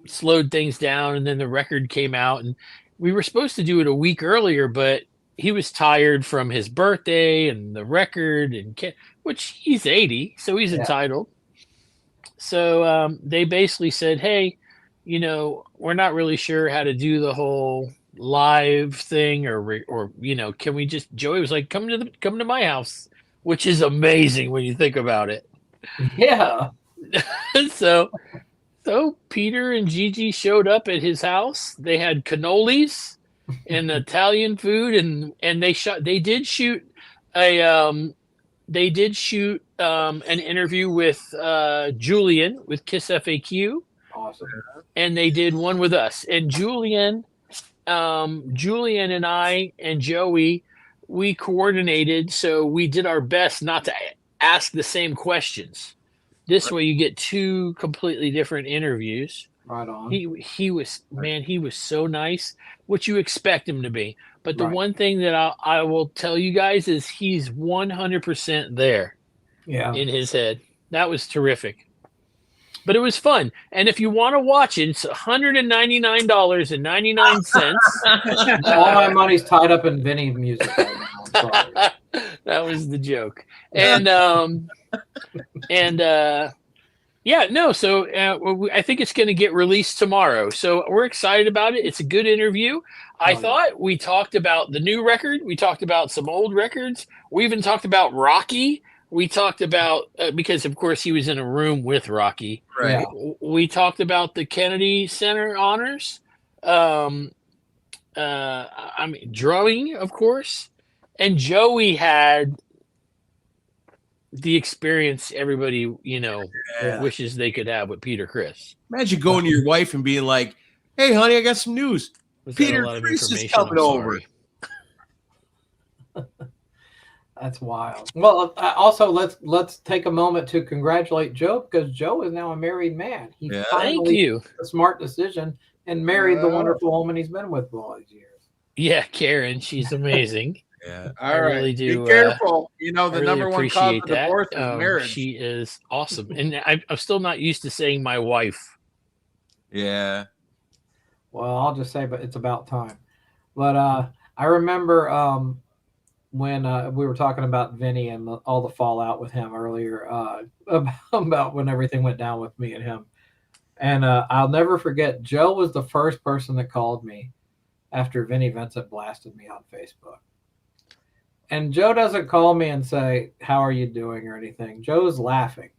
slowed things down. And then the record came out, and we were supposed to do it a week earlier, but he was tired from his birthday and the record, which he's 80, so he's entitled. So they basically said, hey, we're not really sure how to do the whole live thing, or can we just? Joey was like, come to my house, which is amazing when you think about it. Yeah. So Peter and Gigi showed up at his house. They had cannolis and Italian food, and they did shoot an interview with Julian with Kiss FAQ. Awesome. And they did one with us, and Julian and I and Joey, we coordinated, so we did our best not to ask the same questions. This way you get 2 completely different interviews. Right on. He was so nice, what you expect him to be. But the one thing that I will tell you guys is he's 100% there in his head. That was terrific. But it was fun. And if you want to watch it, it's $199.99. All my money's tied up in Vinny music right now. I'm sorry. That was the joke. And Yeah, no. So I think it's going to get released tomorrow. So we're excited about it. It's a good interview. I thought we talked about the new record. We talked about some old records. We even talked about Rocky. We talked about because of course he was in a room with Rocky. Right. We talked about the Kennedy Center honors. I mean, drumming, of course, and Joey had the experience everybody wishes they could have with Peter Criss. Imagine going to your wife and being like, "Hey, honey, I got some news. Was that Peter a lot of Criss is information? coming I'm over." sorry. That's wild. Well, also let's take a moment to congratulate Joe, because Joe is now a married man. He Yeah. Thank finally you. made a smart decision and married the wonderful woman he's been with for all these years. Yeah, Karen, she's amazing. Yeah. All right. really do, Be careful. The I really number one cause appreciate of that. divorce is marriage. She is awesome, and I'm still not used to saying my wife. Yeah. Well, I'll just say, but it's about time. But I remember when we were talking about Vinny and all the fallout with him earlier, about when everything went down with me and him. And I'll never forget, Joe was the first person that called me after Vinny Vincent blasted me on Facebook. And Joe doesn't call me and say, "How are you doing?" or anything. Joe's laughing.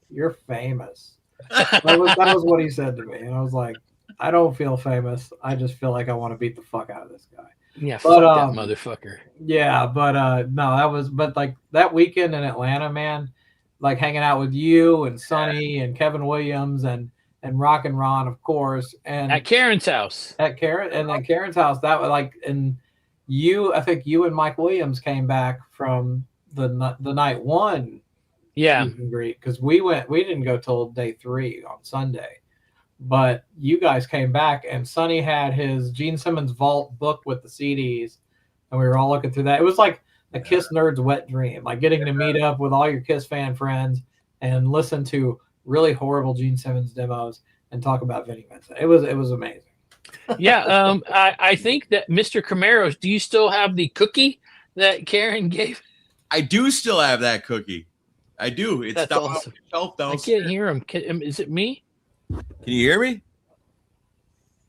"You're famous." That was what he said to me. And I was like, "I don't feel famous. I just feel like I want to beat the fuck out of this guy." Yeah, But, fuck that motherfucker. Yeah, but no, but like that weekend in Atlanta, man, like hanging out with you and Sonny and Kevin Williams and Rock and Ron, of course, and At Karen's house. at Karen's house, that was like, and I think you and Mike Williams came back from the night one Yeah. meet and greet, because we didn't go till day 3 on Sunday. But you guys came back, and Sonny had his Gene Simmons vault book with the CDs, and we were all looking through that. It was like a Kiss nerd's wet dream, like getting to meet up with all your Kiss fan friends and listen to really horrible Gene Simmons demos and talk about Vinnie Vincent. It was amazing. Yeah. I think that Mr. Camaros, do you still have the cookie that Karen gave? I do still have that cookie. I do. It's That's down awesome. on the shelf I downstairs. can't hear him. Is it me? Can you hear me?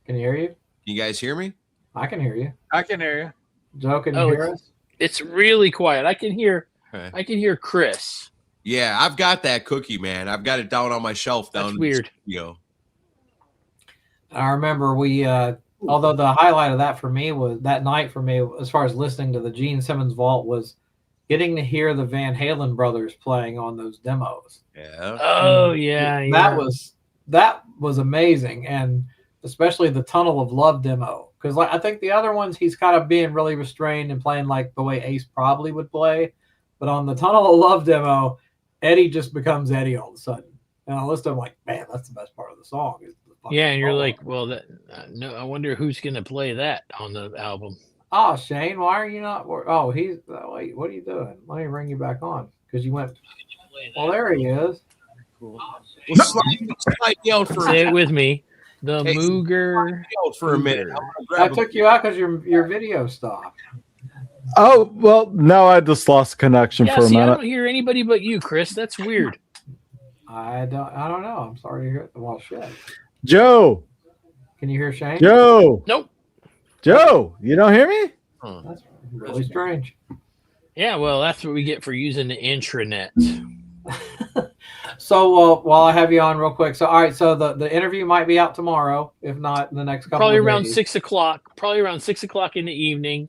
Can you hear you? Can you guys hear me? I can hear you. I can hear you. Joe, can you Oh, hear us? It's really quiet. I can hear Chris. Yeah, I've got that cookie, man. I've got it down on my shelf down That's in the weird. studio. I remember we, although the highlight of that for me was that night for me, as far as listening to the Gene Simmons vault, was getting to hear the Van Halen brothers playing on those demos. Yeah. Oh yeah. That was amazing, and especially the Tunnel of Love demo, because like I think the other ones he's kind of being really restrained and playing like the way Ace probably would play, but on the Tunnel of Love demo, Eddie just becomes Eddie all of a sudden. And I listen, I'm like, man, that's the best part of the song. Is the fucking Yeah, and you're solo. like, well, no. I wonder who's gonna play that on the album. Oh, Shane, why are you not? Oh, he's wait. What are you doing? Let me bring you back on because you went. Well, there he is. Well, slide me out for Say it with me. The Hey, Mooger. for a minute. I'm gonna I grab a- took you out because your video stopped. Oh, well, now I just lost connection Yeah, for a see, I minute. don't hear anybody but you, Chris. That's weird. I don't know. I'm sorry to hear. Well, shit. Joe, Can you hear Shane? Joe, Nope. Joe, you don't hear me? That's really strange. Yeah, well, that's what we get for using the intranet. So while I have you on real quick, so all right, so the interview might be out tomorrow, if not in the next couple. Probably of around days. 6 o'clock. Probably around 6 o'clock in the evening.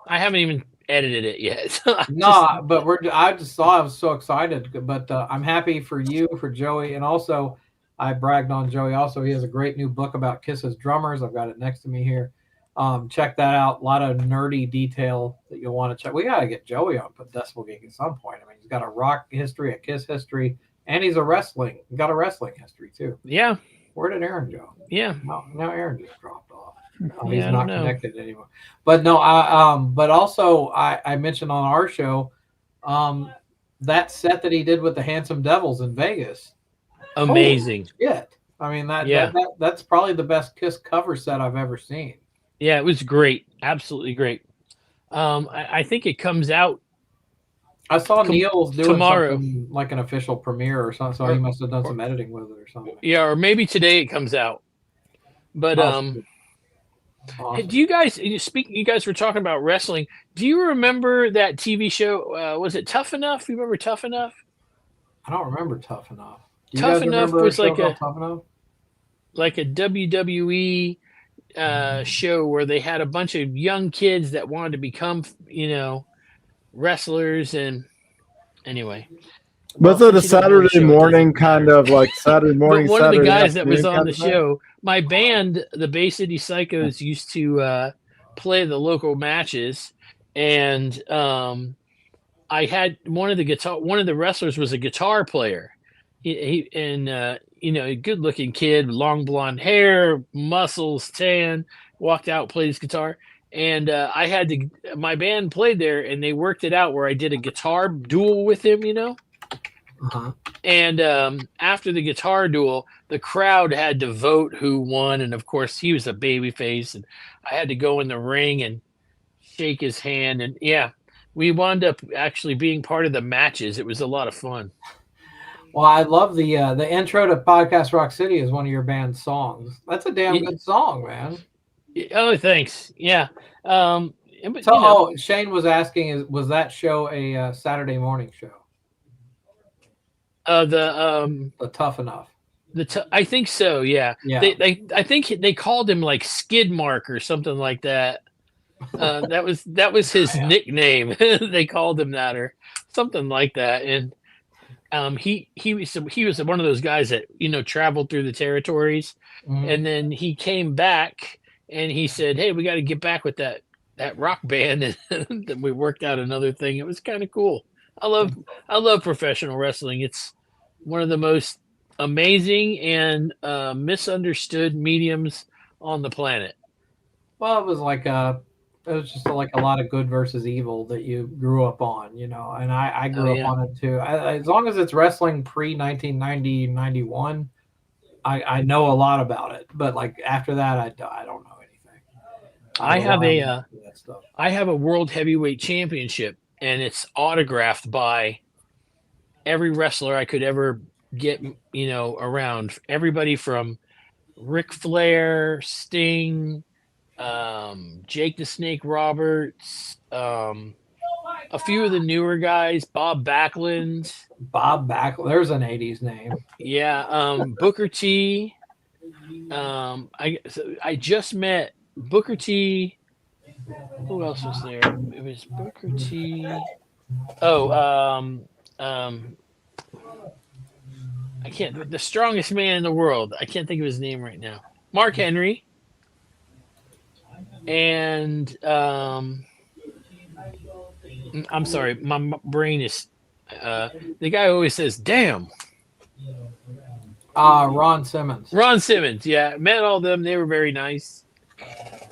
I haven't even edited it yet. No, but I just thought I was so excited. But I'm happy for you, for Joey, and also I bragged on Joey. Also, he has a great new book about Kiss's drummers. I've got it next to me here. Check that out. A lot of nerdy detail that you'll want to check. We got to get Joey on Decibel Geek at some point. I mean, he's got a rock history, a Kiss history, and he's got a wrestling history too. Yeah. Where did Aaron go? Yeah. No, now Aaron just dropped off. Yeah, He's I not don't know. connected anymore. But no, but also I mentioned on our show, that set that he did with the Handsome Devils in Vegas. Amazing. Holy shit. I mean Yeah. that's probably the best Kiss cover set I've ever seen. Yeah, it was great. Absolutely great. I think it comes out I saw Neil's doing tomorrow. something like an official premiere or something, so he must have done some editing with it or something. Yeah, or maybe today it comes out. But Awesome. do you guys you guys were talking about wrestling? Do you remember that TV show? Was it Tough Enough? You remember Tough Enough? I don't remember Tough Enough. Do you Tough guys Enough remember was show like called a Tough Enough? like a WWE show where they had a bunch of young kids that wanted to become, wrestlers. And anyway, Was it a since you don't know the Saturday show, it morning doesn't kind matter. of like Saturday morning? But one of the Saturday guys that was afternoon on kind the of thing? show, my band, the Bay City Psychos, used to play the local matches, and I had one of the wrestlers was a guitar player. A good looking kid, long blonde hair, muscles, tan, walked out, played his guitar. And my band played there, and they worked it out where I did a guitar duel with him, Uh-huh. And after the guitar duel, the crowd had to vote who won. And of course, he was a baby face, and I had to go in the ring and shake his hand. And yeah, we wound up actually being part of the matches. It was a lot of fun. Well, I love the intro to Podcast Rock City is one of your band's songs. That's a damn good song, man. Oh, thanks. Yeah. But, So, Shane was asking, was that show a Saturday morning show? The Tough Enough. I think so. Yeah. Yeah. I think they called him like Skid Mark or something like that. That was his nickname. They called him that or something like that. And he was one of those guys that traveled through the territories, and then he came back and he said, "Hey, we got to get back with that rock band," and then we worked out another thing. It was kind of cool. I love professional wrestling. It's one of the most amazing and misunderstood mediums on the planet. Well, it was just like a lot of good versus evil that you grew up on, and I grew up on it too. As long as it's wrestling pre 1990, 91, I know a lot about it. But like after that, I don't know anything. I have a world heavyweight championship, and it's autographed by every wrestler I could ever get, around. Everybody from Ric Flair, Sting, Jake the Snake Roberts, a few of the newer guys, Bob Backlund. There's an 80s name. Yeah, Booker T. I just met Booker T. Who else was there? It was Booker T. I can't. The strongest man in the world. I can't think of his name right now. Mark Henry. And I'm sorry, my brain is. The guy always says, "Damn." Ron Simmons. Ron Simmons, yeah, met all of them. They were very nice.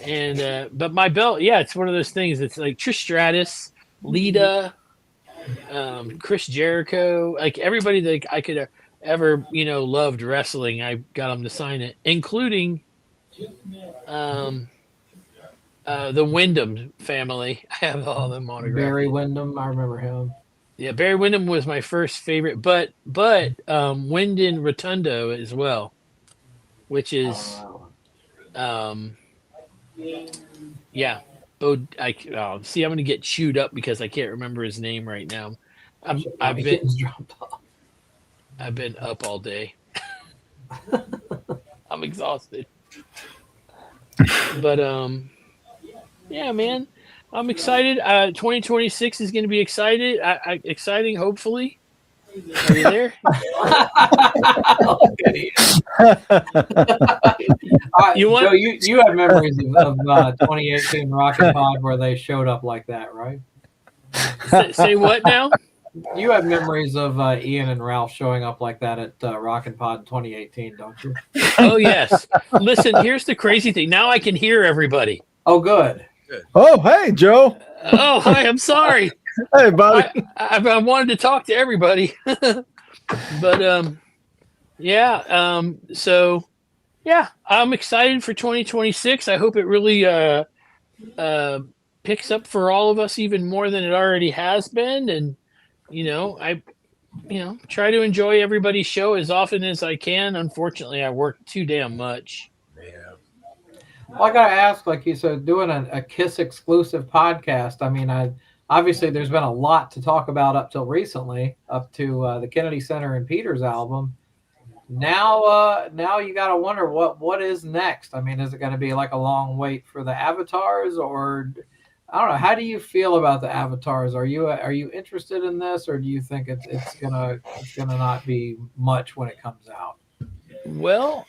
And but my belt, yeah, it's one of those things. It's like Trish Stratus, Lita, Chris Jericho, like everybody that I could ever loved wrestling. I got them to sign it, including the Wyndham family. I have all of them autographed. Barry Windham, I remember him. Yeah, Barry Windham was my first favorite, but Wyndham Rotundo as well, which is yeah. See, I'm gonna get chewed up because I can't remember his name right now. I've been up all day. I'm exhausted. But yeah, man, I'm excited. 2026 is going to be exciting, hopefully. Are you there? You have memories of 2018 Rocket Pod where they showed up like that, right? Say what now? You have memories of Ian and Ralph showing up like that at Rockin' Pod in 2018, don't you? Oh, yes. Listen, here's the crazy thing. Now I can hear everybody. Oh, good. Oh, hey, Joe. Oh, hi. I'm sorry. Hey, buddy. I wanted to talk to everybody. But, yeah. So, yeah, I'm excited for 2026. I hope it really picks up for all of us even more than it already has been. And I try to enjoy everybody's show as often as I can. Unfortunately, I work too damn much. Yeah. Well, I gotta ask, like you said, doing a Kiss exclusive podcast. I mean, obviously there's been a lot to talk about up till recently, up to the Kennedy Center and Peters album. Now you gotta wonder what is next. I mean, is it going to be like a long wait for the avatars, or I don't know. How do you feel about the avatars? Are you interested in this, or do you think it's gonna not be much when it comes out? Well,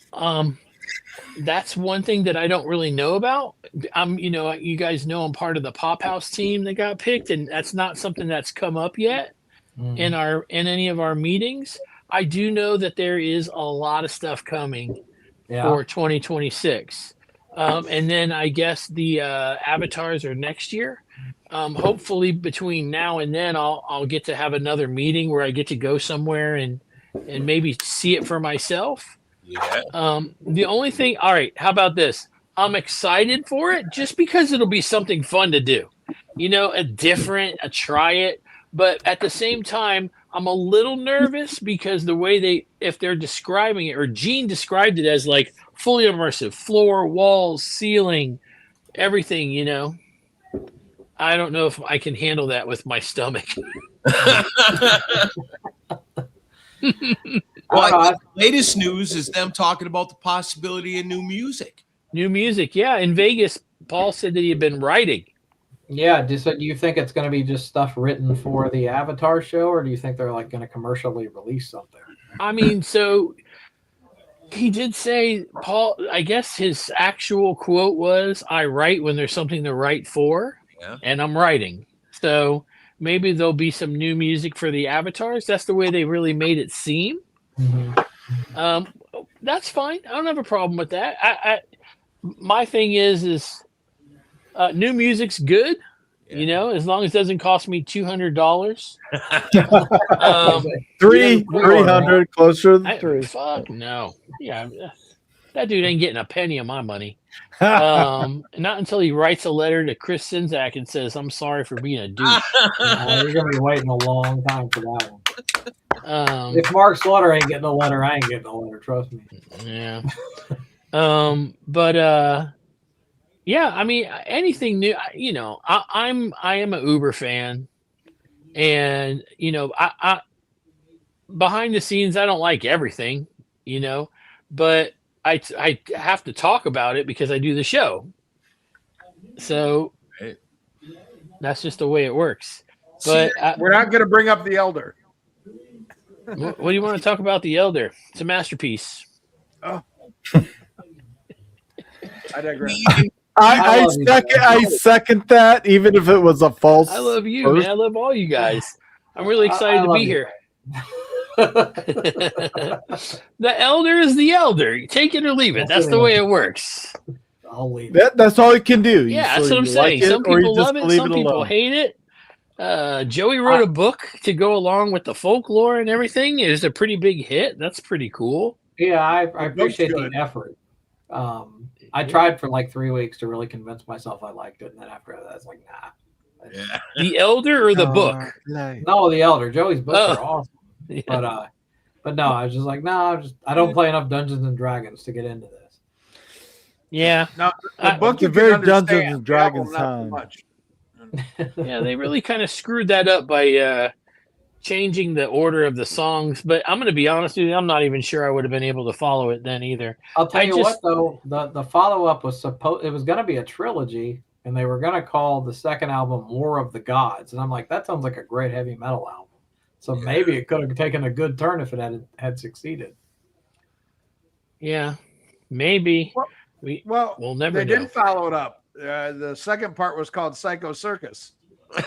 that's one thing that I don't really know about. You guys know I'm part of the Pop House team that got picked, and that's not something that's come up yet in any of our meetings. I do know that there is a lot of stuff coming for 2026. And then I guess the avatars are next year. Hopefully between now and then I'll get to have another meeting where I get to go somewhere and maybe see it for myself. Yeah. The only thing, all right, how about this? I'm excited for it just because it'll be something fun to do. A try it. But at the same time, I'm a little nervous because the way if they're describing it, or Gene described it as like fully immersive, floor, walls, ceiling, everything, I don't know if I can handle that with my stomach. Well, the latest news is them talking about the possibility of new music. New music, yeah. In Vegas, Paul said that he had been writing. Yeah. Do you think it's going to be just stuff written for the Avatar show, or do you think they're like going to commercially release something? I mean, so he did say, Paul, I guess his actual quote was, "I write when there's something to write for," and I'm writing. So maybe there'll be some new music for the avatars. That's the way they really made it seem. That's fine. I don't have a problem with that. My thing is new music's good, as long as it doesn't cost me $200. 300, closer to 3. Fuck no. Yeah, that dude ain't getting a penny of my money. Not until he writes a letter to Chris Czynszak and says, "I'm sorry for being a douche." You're gonna be waiting a long time for that one. If Mark Slaughter ain't getting a letter, I ain't getting a letter. Trust me. Yeah. Yeah, I mean, anything new. I am a Uber fan, and I behind the scenes, I don't like everything, but I have to talk about it because I do the show. So that's just the way it works. But we're not going to bring up The Elder. What do you want to talk about The Elder? It's a masterpiece. Oh. I digress. I second that, even if it was a false. I love you, man. I love all you guys. I'm really excited to be here. The Elder is the Elder. Take it or leave it. That's the way it works. I'll leave it. That's all you can do. Yeah, that's what I'm saying. Some people love it. Some people hate it. Joey wrote a book to go along with the folklore and everything. It was a pretty big hit. That's pretty cool. Yeah, I appreciate the effort. I tried for like 3 weeks to really convince myself I liked it, and then after that, I was like, nah. Yeah. The Elder or the book? No, The Elder. Joey's books are awesome. Yeah. But no, I was just like, no, I don't play enough Dungeons and Dragons to get into this. Yeah. Now, the book It's a very Dungeons and Dragons time. Yeah, they really kind of screwed that up by changing the order of the songs. But I'm going to be honest with you, I'm not even sure I would have been able to follow it then either. I'll tell you what, though, the follow-up was it was going to be a trilogy, and they were going to call the second album War of the Gods. And I'm like, that sounds like a great heavy metal album. So maybe it could have taken a good turn if it had succeeded. Yeah, maybe. We'll never they know. didn't follow it up. The second part was called Psycho Circus.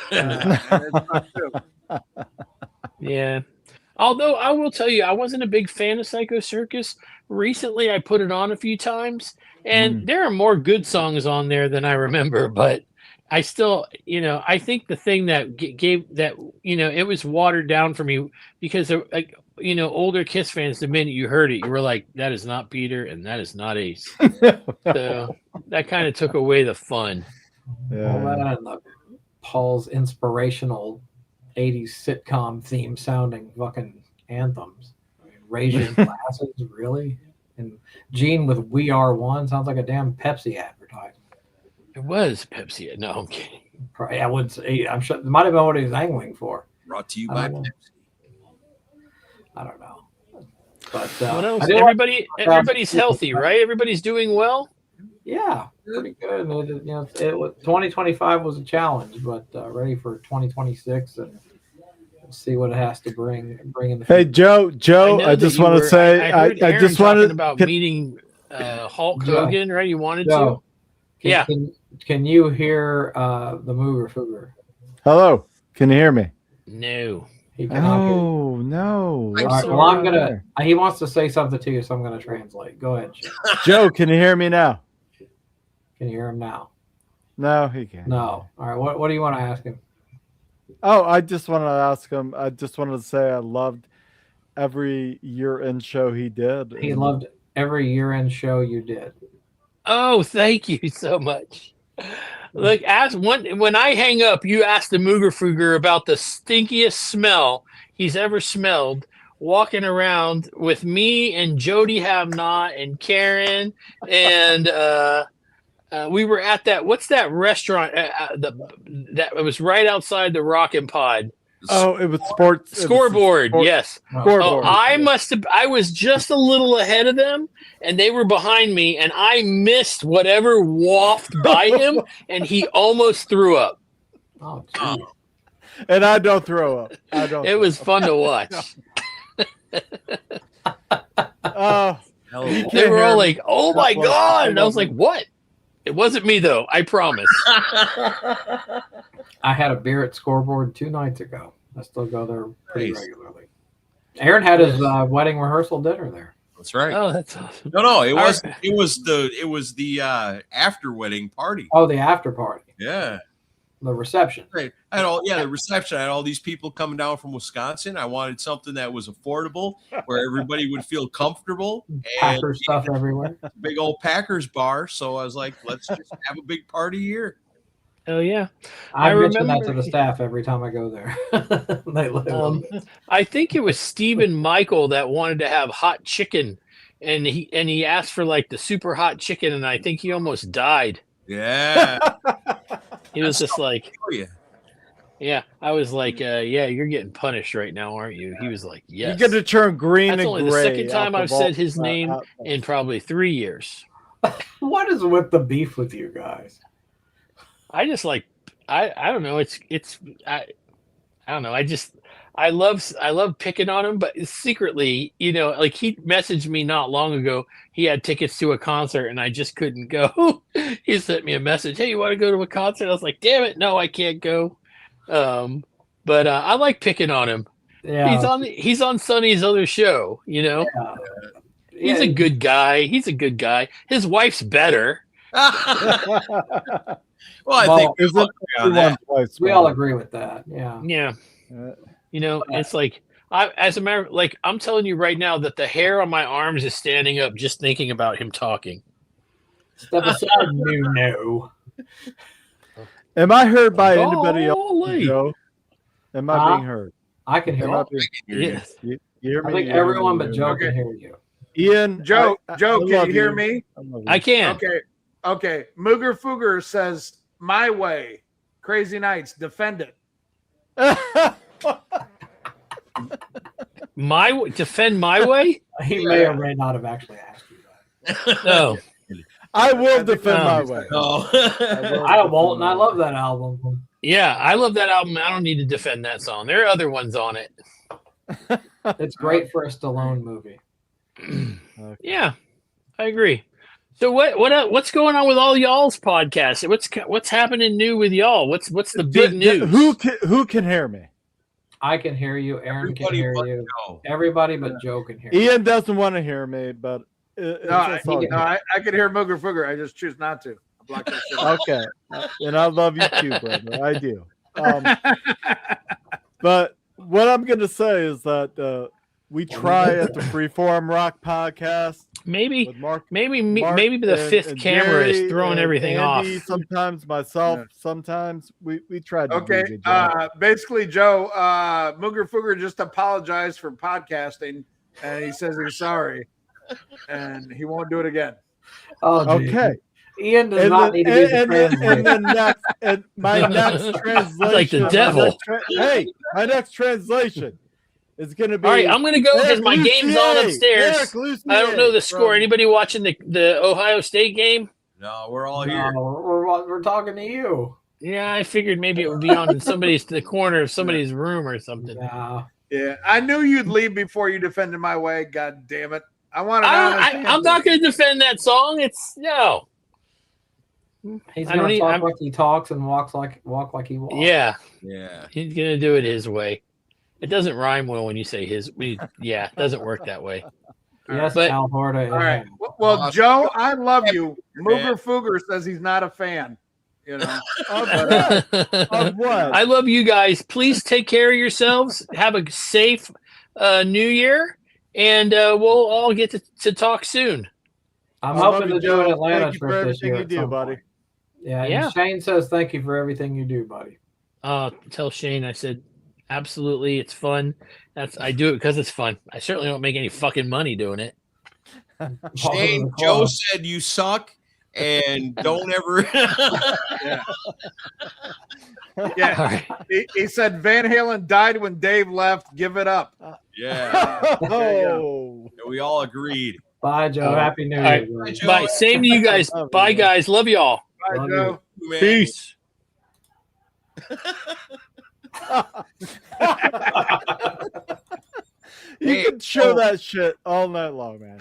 And it's not true. Yeah. Although I will tell you, I wasn't a big fan of Psycho Circus. Recently, I put it on a few times, and there are more good songs on there than I remember. But I still, I think the thing that gave that, it was watered down for me because, older Kiss fans, the minute you heard it, you were like, that is not Peter and that is not Ace. So that kind of took away the fun. Well, that and Paul's inspirational '80s sitcom theme sounding fucking anthems. I mean, raise your glasses, really? And Gene with "We Are One" sounds like a damn Pepsi advertisement. It was Pepsi. No, I'm kidding. Probably, I would say, I'm sure it might have been what he was angling for. Brought to you I by don't know. Pepsi. I don't know. But What else? I do Everybody's healthy, right? Everybody's doing well. Yeah, pretty good. And it was 2025 was a challenge, but ready for 2026, and we'll see what it has to bring in the Hey, future. Joe, I just want to say, I heard Aaron just talking wanted about meeting Hulk Joe. Hogan, right? You wanted Joe, to? Yeah. Can you hear the Mooger Fooger? Hello, can you hear me? No. He cannot hear you. Oh no! All right, well, I'm gonna. He wants to say something to you, so I'm gonna translate. Go ahead, Joe. Joe, can you hear me now? Can you hear him now? No, he can't. No. All right. What do you want to ask him? Oh, I just wanted to ask him. I just wanted to say I loved every year-end show he did. He loved every year-end show you did. Oh, thank you so much. Look, when I hang up, you ask the Mooger Fooger about the stinkiest smell he's ever smelled walking around with me and Jody Havnot and Karen and we were at that. What's that restaurant? That it was right outside the Rockin' Pod. Oh, it was sports. Scoreboard. Yes. Scoreboard. Oh, I was just a little ahead of them, and they were behind me, and I missed whatever wafted by him, and he almost threw up. Oh, geez. And I don't throw up. I don't. It was fun to watch. Oh, They were all like, "Oh my god!" And I was like, "What?" It wasn't me though. I promise. I had a beer at Scoreboard 2 nights ago. I still go there pretty Nice. regularly. Aaron had his wedding rehearsal dinner there. That's right. Oh, that's awesome. No, it was the after wedding party. Oh, the after party, Yeah. the reception. Great. I had the reception. I had all these people coming down from Wisconsin. I wanted something that was affordable where everybody would feel comfortable. And Packer stuff everywhere. big old Packers bar. So I was like, let's just have a big party here. Oh yeah. I mention that remember- to the staff every time I go there. They live I think it was Stephen Michael that wanted to have hot chicken, and he asked for like the super hot chicken, and I think he almost died. Yeah. He was just like, Oh, yeah. yeah. I was like, yeah, you're getting punished right now, aren't you? He was like, yes. you get to turn green That's and only the gray. second time out I've the said vault. his name in probably 3 years. What is with the beef with you guys? I just like I don't know. I don't know. I love picking on him, but secretly, like he messaged me not long ago. He had tickets to a concert and I just couldn't go. He sent me a message. Hey, you want to go to a concert? I was like, damn it, no, I can't go. But I like picking on him. Yeah, He's on Sonny's other show. He's a good guy. He's a good guy. His wife's better. Well, I think Isn't on that. we all agree with that. Yeah. Yeah. It's like as a matter like I'm telling you right now that the hair on my arms is standing up just thinking about him talking. Step aside, no. Am I heard by anybody Golly. else? Joe? Am I being heard? I can hear Am I you. being, Yes. you hear I me? think You hear everyone me? but Joe can hear you. Ian, Joe, I can love you hear me? I love you. I can. Okay. Mooger Fooger says, "My way, Crazy Nights, defend it." Defend my way? He may or may not have actually asked you that. No. I will defend my way. No. I won't, and I love that album. Yeah, I love that album. I don't need to defend that song. There are other ones on it. It's great for a Stallone movie. Yeah, I agree. So what's going on with all y'all's podcasts? What's happening new with y'all? What's the big news? Who can hear me? I can hear you. Aaron can Everybody hear but you. Joe. Everybody but Joe can hear you. Ian doesn't want to hear me, but I could hear Mooger Fooger. I just choose not to. I block that shit out. okay. And I love you too, brother. I do. But what I'm going to say is that we try at the Freeform Rock podcast Maybe with Mark, maybe Mark the fifth and camera is Jerry throwing and everything Andy, off. sometimes myself, Yeah. sometimes we tried to do Okay. a good job. Basically, Joe, Mooger Fooger just apologized for podcasting, and he says he's sorry, and he won't do it again. Oh, geez. Okay. Ian does not need to be the translator. And next, and my next translation, like the devil. My next translation is going to be. All right, I'm going to go because my game's on upstairs. Eric I don't know the score. Anybody watching the Ohio State game? No, we're all here. No, we're talking to you. Yeah, I figured maybe it would be on the corner of somebody's room or something. Yeah. Yeah, I knew you'd leave before you defended my way. God damn it! I want to. I'm not going to defend that song. It's no. He's going to talk like he talks and walk like he walks. Yeah. Yeah. He's going to do it his way. It doesn't rhyme well when you say his. Yeah, it doesn't work that way. Yes, But- Al Horta. All right. Well, Joe, I love you. Mooger Fooger says he's not a fan. You know. Of what? I love you guys. Please take care of yourselves. Have a safe New Year, and we'll all get to talk soon. I'm hoping to do an Atlanta Thank you for trip this everything year. you do, buddy. Yeah, Yeah. and Shane says thank you for everything you do, buddy. Tell Shane I said absolutely. It's fun. I do it because it's fun. I certainly don't make any fucking money doing it. Shane, Joe said you suck and don't ever. Yeah. All right. He said Van Halen died when Dave left. Give it up. Yeah. Oh. We all agreed. Bye, Joe. Happy New All Year. right. Bye, Joe. Bye. Same to you guys. Bye, guys. Love y'all. Bye, Love Joe. Man. Peace. You can show that shit all night long, man.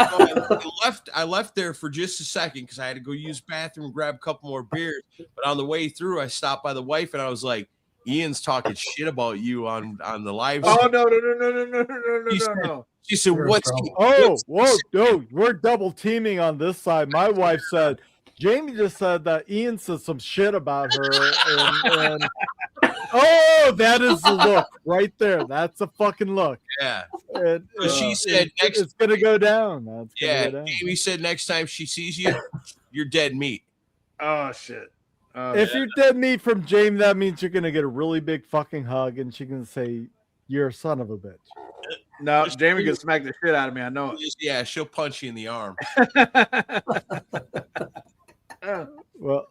I left there for just a second because I had to go use the bathroom, grab a couple more beers. But on the way through, I stopped by the wife and I was like, "Ian's talking shit about you on the live." Oh stream." no. She said, "What's?" Oh, whoa, no, we're double teaming on this side. My wife said, Jamie just said that Ian said some shit about her. And oh, that is the look right there. That's a fucking look. Yeah. And, So she said next. it's going to go down. That's gonna Yeah. go down. Jamie said next time she sees you, you're dead meat. Oh shit. If you're dead meat from Jamie, that means you're going to get a really big fucking hug and she can say, "You're a son of a bitch." No, Jamie can smack the shit out of me. I know it. Yeah, she'll punch you in the arm. Well,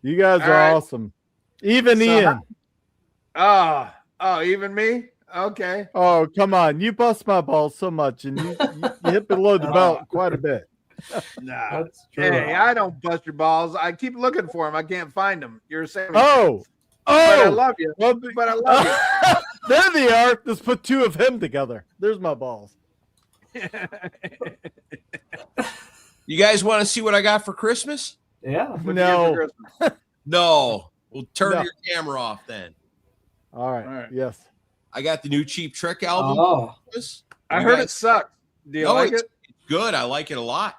you guys All are right. awesome. Even So- Ian. Oh, even me? Okay. Oh, come on. You bust my balls so much and you hit below the belt quite a bit. Nah. That's true. Hey, I don't bust your balls. I keep looking for them. I can't find them. You're saying. Oh, But I oh. love you. Well, But I love you. there they are. Let's put two of him together. There's my balls. You guys want to see what I got for Christmas? Yeah. What'd you get No. for Christmas? No. We'll turn No. your camera off then. All right. All right. Yes. I got the new Cheap Trick album. Oh, I You heard guys- it sucked. Do you No, like it's it? good. I like it a lot.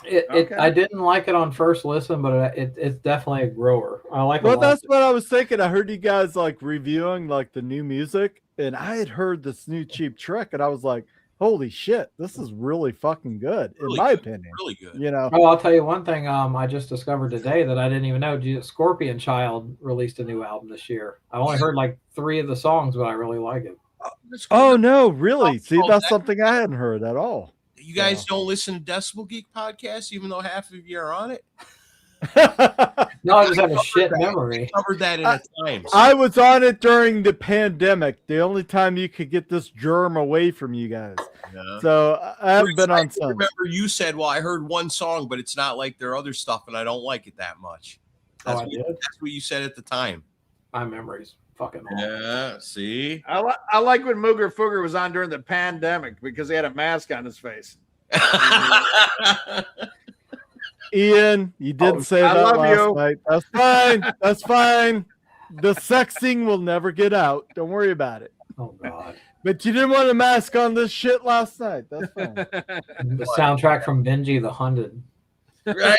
Okay. I didn't like it on first listen, but it's definitely a grower. I like it. Well, a lot. that's what I was thinking. I heard you guys like reviewing like the new music, and I had heard this new Cheap Trick, and I was like, "Holy shit, this is really fucking good," in Really my good. opinion. Really good. You know, Oh, I'll tell you one thing. I just discovered today that I didn't even know. Scorpion Child released a new album this year. I only heard like 3 of the songs, but I really like it. That's cool. oh no, really? See, Oh, that's that- something I hadn't heard at all. You guys don't listen to Decibel Geek podcast, even though half of you are on it. No, I just have a shit memory. Covered that in a Times. I was on it during the pandemic. The only time you could get this germ away from you guys. Yeah. So I haven't been I on since. remember you said, "Well, I heard one song, but it's not like their other stuff, and I don't like it that much." Oh, That's, I did. that's what you said at the time. My memory's fucking awful. Yeah. See. I like when Mooger Fooger was on during the pandemic because he had a mask on his face. Ian, you did Oh, say I that love last you. night. That's fine. That's fine. The sexing will never get out. Don't worry about it. Oh God. But you didn't want a mask on this shit last night. That's fine. The soundtrack from Benji the Hunted. Right.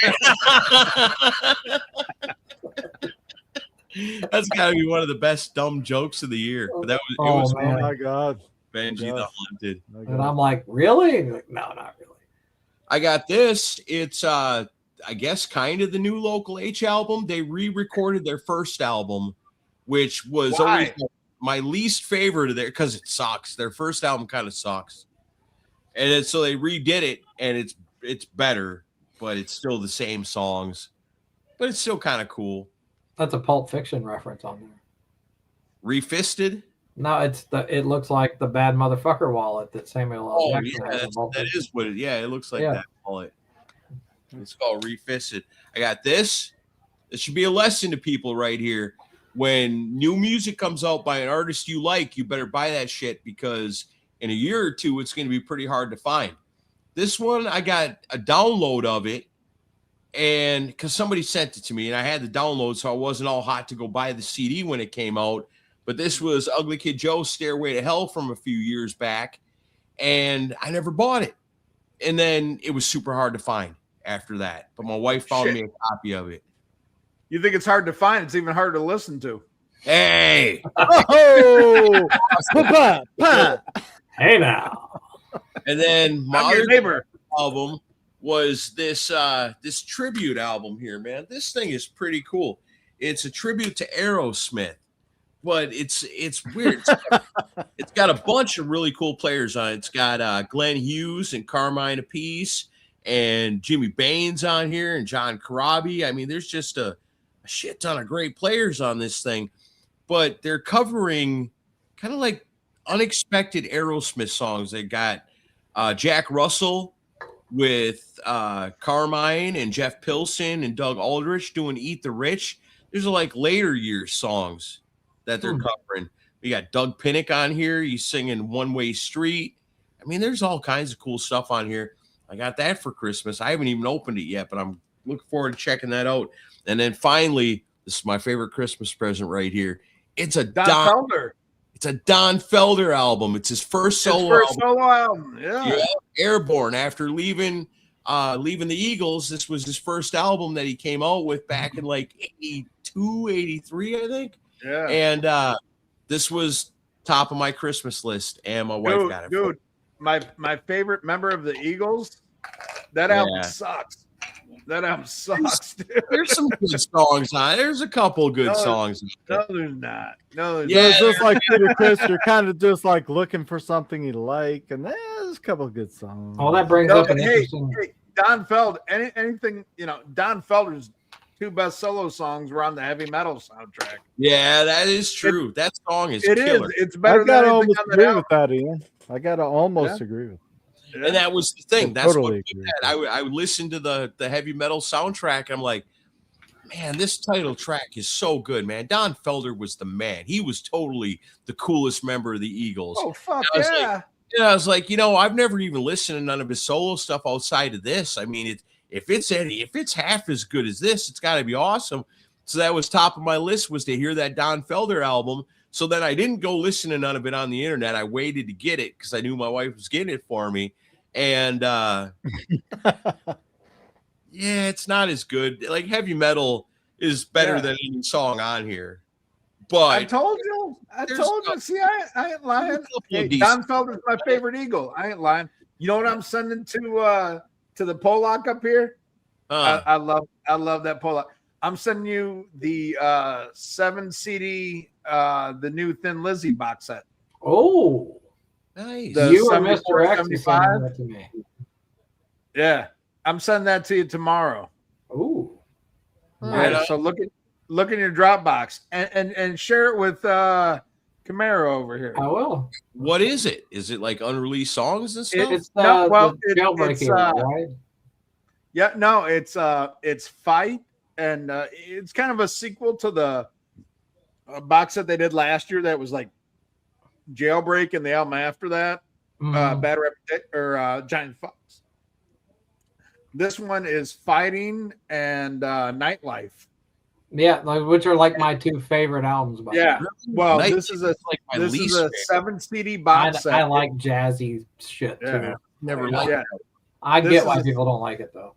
That's got to be one of the best dumb jokes of the year. But that was Oh, it was Oh man. my god. Benji the Yes. Haunted. And I'm like, really? Like, no, not really. I got this. It's I guess kind of the new Local H album. They re-recorded their first album, which was always my least favorite of their because it sucks. Their first album kind of sucks. And then, so they redid it, and it's better, but it's still the same songs. But it's still kind of cool. That's a Pulp Fiction reference on there. Refisted? No, it looks like the bad motherfucker wallet that Samuel L. Jackson has in Pulp that Fiction. is what it. Yeah, it looks like that wallet. It's called Refisted. I got this. This should be a lesson to people right here. When new music comes out by an artist you like, you better buy that shit because in a year or two, it's going to be pretty hard to find. This one, I got a download of it, and because somebody sent it to me, and I had the download, so I wasn't all hot to go buy the CD when it came out. But this was Ugly Kid Joe's Stairway to Hell from a few years back, and I never bought it. And then it was super hard to find after that. But my wife found me a copy of it. You think it's hard to find? It's even harder to listen to. Hey! Oh! Hey now. And then my I'm your other neighbor. album was this this tribute album here, man. This thing is pretty cool. It's a tribute to Aerosmith, but it's weird. It's got a bunch of really cool players on it. It's got Glenn Hughes and Carmine Appice and Jimmy Baines on here and John Corabi. I mean, there's just a shit ton of great players on this thing, but they're covering kind of like unexpected Aerosmith songs. They got Jack Russell with Carmine and Jeff Pilson and Doug Aldrich doing Eat the Rich. There's like later years songs that they're covering. We got Doug Pinnick on here. He's singing One Way Street. I mean, there's all kinds of cool stuff on here. I got that for Christmas. I haven't even opened it yet, but I'm looking forward to checking that out. And then finally, this is my favorite Christmas present right here. It's a Don Felder. It's a Don Felder album. It's his first solo album. Yeah. Airborne. After leaving the Eagles, this was his first album that he came out with back in like 82, 83, I think. Yeah. And this was top of my Christmas list, and my wife got it. Dude, my favorite member of the Eagles, that album sucks. That album sucks, dude. There's some good songs on it. There's a couple good songs. No, there's not. No, there's it's just like Peter Chris. You're kind of just like looking for something you like, and there's a couple of good songs. Well, that brings up an interesting. Hey, Don Felder. Anything, Don Felder's two best solo songs were on the heavy metal soundtrack. Yeah, that is true. That song is killer. It is. It's better I gotta than almost anything on agree that with that, Ian. I gotta almost agree with. And that was the thing. I That's totally what I would listen to the heavy metal soundtrack. And I'm like, man, this title track is so good, man. Don Felder was the man. He was totally the coolest member of the Eagles. Oh, fuck yeah. I was like, I've never even listened to none of his solo stuff outside of this. I mean, if it's half as good as this, it's got to be awesome. So that was top of my list, was to hear that Don Felder album. So then I didn't go listen to none of it on the internet. I waited to get it because I knew my wife was getting it for me. And it's not as good. Like heavy metal is better than any song on here. But I told you. See, I ain't lying. Hey, Don Felder's my favorite Eagle. I ain't lying. You know what I'm sending to the Pollock up here? I love that Pollock. I'm sending you the 7 CD the new Thin Lizzy box set. Oh, nice. You and Mr. X sending that to me. Yeah, I'm sending that to you tomorrow. Ooh, right. So look in your Dropbox and share it with Camaro over here. I will. What is it? Is it like unreleased songs and stuff? It's right? Yeah, no, it's Fight, and it's kind of a sequel to the box set they did last year that was like Jailbreak, and the album after that, Bad Reputation or Giant Fox. This one is Fighting and Nightlife. Yeah, which are like my two favorite albums. Well, this is a 7 CD box set. I like jazzy shit too. Never liked it. I get why people don't like it though.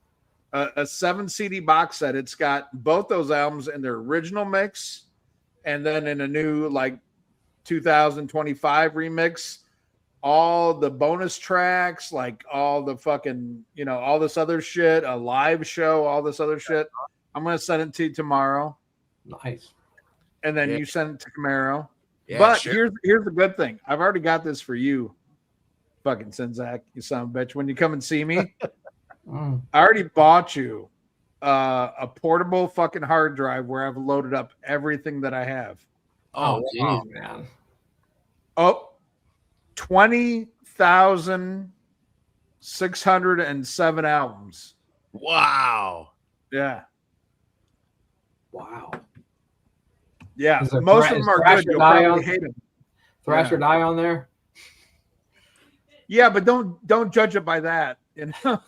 A 7 CD box set. It's got both those albums in their original mix, and then in a new like 2025 remix. all the bonus tracks, like all the fucking, you know, all this other shit, a live show, all this other shit. I'm gonna send it to you tomorrow. Nice. And then you send it to Camaro. Yeah, but sure. here's the good thing. I've already got this for you, fucking Sinzak, you son of a bitch. When you come and see me, I already bought you a portable fucking hard drive where I've loaded up everything that I have. Oh, wow. geez, man. Oh, 20,607 albums. Wow. Yeah. Wow. Yeah. Is there Most Thra- of is them are Thrash good. or You'll Die probably on- hate them. Thrash or Die on there? Yeah, but don't judge it by that. You know,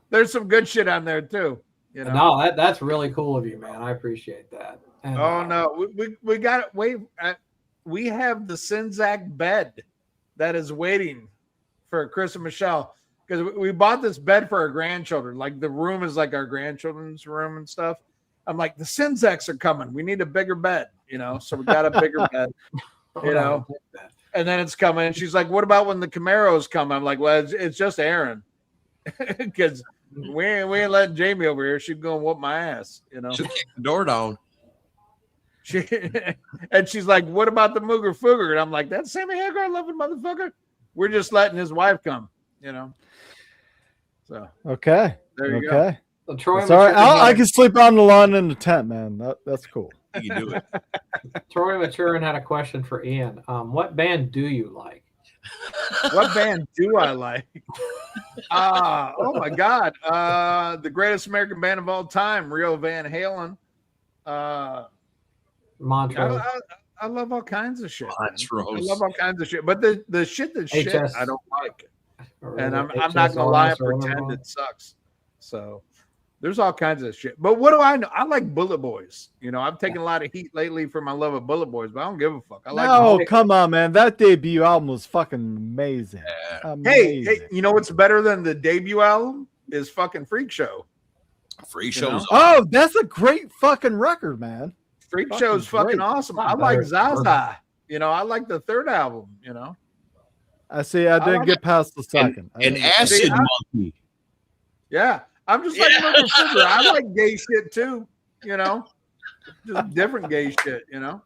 there's some good shit on there too. You know, No, that's really cool of you, man. I appreciate that. And, no, we got it. Wait, we have the Sinzak bed that is waiting for Chris and Michelle because we bought this bed for our grandchildren. Like the room is like our grandchildren's room and stuff. I'm like, the Sinzaks are coming. We need a bigger bed, you know. So we got a bigger bed, you know. And then it's coming. And she's like, what about when the Camaros come? I'm like, well, it's just Aaron. Because we ain't letting Jamie over here. She's going to whoop my ass, you know. She'll kick the door down. And she's like, what about the Mooger Fooger? And I'm like, that Sammy Hagar loving motherfucker. We're just letting his wife come, you know. So Okay. there you go. So Troy, Sorry, Maturin I had- can sleep on the lawn in the tent, man. That's cool. You can do it. Troy Maturin had a question for Ian. What band do you like? What band do I like? Oh my God. The greatest American band of all time, Rio Van Halen. Montrose. I love all kinds of shit. man. Montrose. I love all kinds of shit. But the shit that's shit, HS. I don't like. Or And I'm HS, not gonna lie and RS, or whatever pretend it it sucks. So there's all kinds of shit. But what do I know? I like Bullet Boys. You know, I've taken a lot of heat lately for my love of Bullet Boys, but I don't give a fuck. I like No, them. come on, man. That debut album was fucking amazing. Yeah. Hey, Amazing. you know what's better than the debut album is fucking Freak Show. Free You shows. Oh, that's a great fucking record, man. Freak Fucking Show's fucking great. awesome. Not I like better. Zaza. You know, I like the third album, you know. I see. I didn't like get past the second. I An didn't get- acid See, I- monkey. Yeah. I'm just like Mooger Fooger. I like gay shit too, you know. Just different gay shit, you know.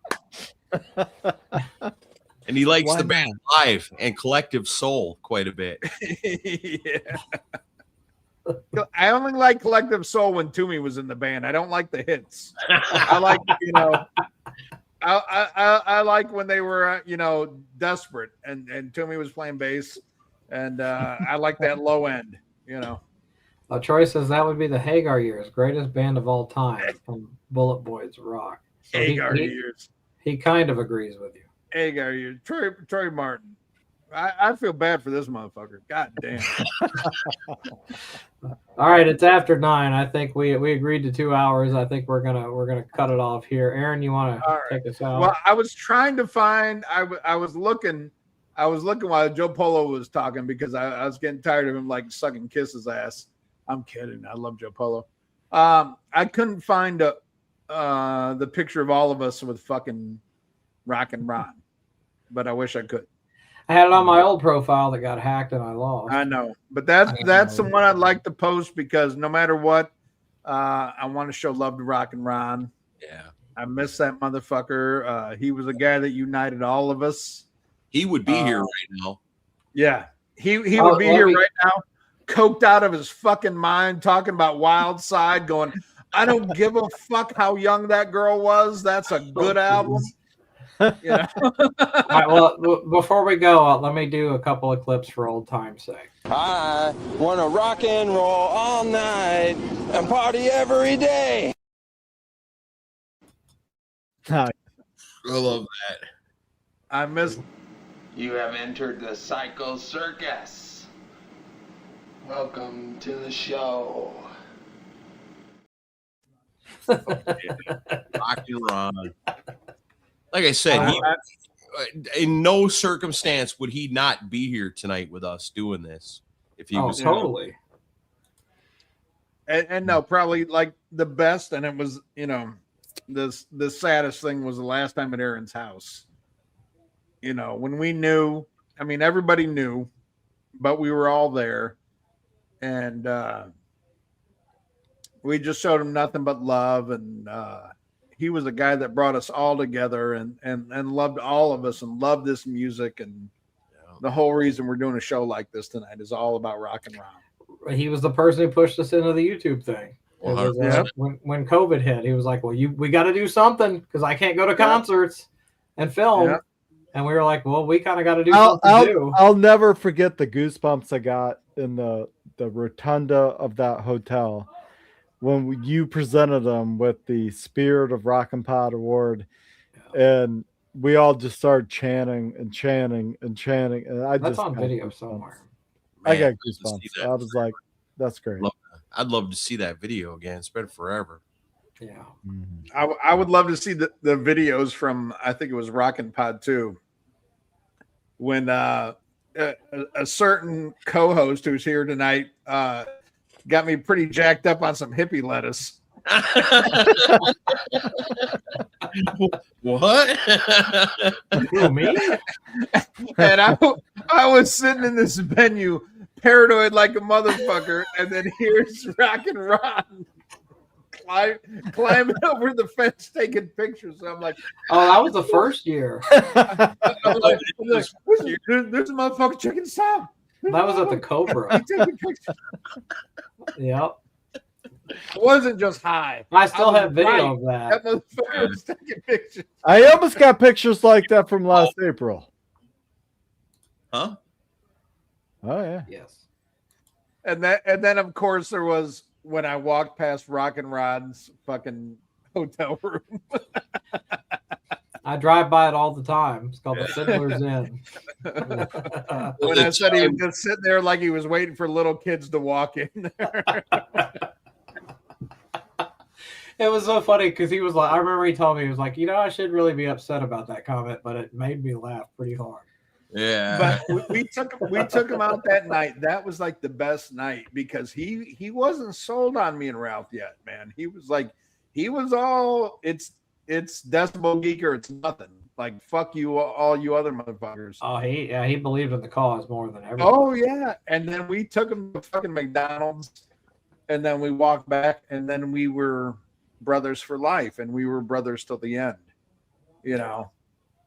And he likes Why the band Live and Collective Soul quite a bit. Yeah. I only like Collective Soul when Toomey was in the band. I don't like the hits. I like, you know, I like when they were, you know, desperate and Toomey was playing bass, and I like that low end, you know. Troy says that would be the Hagar Years, greatest band of all time from Bullet Boys Rock. So Hagar Years. he kind of agrees with you. Hagar Years. Troy Martin. I feel bad for this motherfucker. God damn. All right, it's after 9. I think we agreed to 2 hours. I think we're gonna cut it off here. Aaron, you want All to right. take us out? Well, I was trying to find. I was looking while Joe Polo was talking because I was getting tired of him like sucking Kiss's ass. I'm kidding. I love Joe Polo. I couldn't find the picture of all of us with fucking Rock and Ron, but I wish I could. I had it on my old profile that got hacked and I lost. I know, but that's the one I'd like to post because no matter what, I want to show love to Rock and Ron. Yeah. I miss that motherfucker. He was a guy that united all of us. He would be here right now. Yeah, he Oh, would be let here me- right now, coked out of his fucking mind, talking about Wild Side, going, I don't give a fuck how young that girl was. That's a good album. You know? All right, well, before we go, let me do a couple of clips for old time's sake. I want to rock and roll all night and party every day. I love that. I miss. You have entered the Psycho Circus. Welcome to the show. Rock and Ron. Like I said, in no circumstance would he not be here tonight with us doing this if he was totally. And no, probably like the best, and it was, you know, the saddest thing was the last time at Aaron's house. You know, when we knew, I mean, everybody knew, but we were all there. And we just showed him nothing but love. And he was a guy that brought us all together and loved all of us and loved this music. And the whole reason we're doing a show like this tonight is all about rock and roll. He was the person who pushed us into the YouTube thing. It was, when COVID hit, he was like, well, we got to do something because I can't go to concerts and film. And we were like, well, we kind of got to do something too. I'll never forget the goosebumps I got in the rotunda of that hotel when you presented them with the Spirit of Rock and Pod Award. And we all just started chanting and chanting and chanting. And That's on video somewhere. I got goosebumps. I was like, that's great. I'd love to see that video again. It's been forever. Yeah. I would love to see the videos from, I think it was Rockin' Pod 2, when a certain co-host who's here tonight got me pretty jacked up on some hippie lettuce. What? Who, me? And I was sitting in this venue, paranoid like a motherfucker, and then here's Rockin' Ron climbing over the fence taking pictures. So I'm like, oh, that was the first year. I'm like, there's a motherfucker checking this out. That was at the Cobra. He's taking pictures. Yep. It wasn't just high. I still have video of that. That motherfucker was taking pictures. I almost got pictures like that from last April. Huh? Oh yeah. Yes. And then of course there was when I walked past Rockin' Rod's fucking hotel room. I drive by it all the time. It's called the Fiddler's Inn. When I said he was just sitting there like he was waiting for little kids to walk in there. It was so funny because he was like, I remember he told me, he was like, I should really be upset about that comment, but it made me laugh pretty hard. Yeah. But we took him out that night. That was like the best night because he wasn't sold on me and Ralph yet, man. He was all it's Decibel Geek or it's nothing. Like fuck you, all you other motherfuckers. Oh, he believed in the cause more than ever. Oh yeah, and then we took him to fucking McDonald's, and then we walked back, and then we were brothers for life, and we were brothers till the end,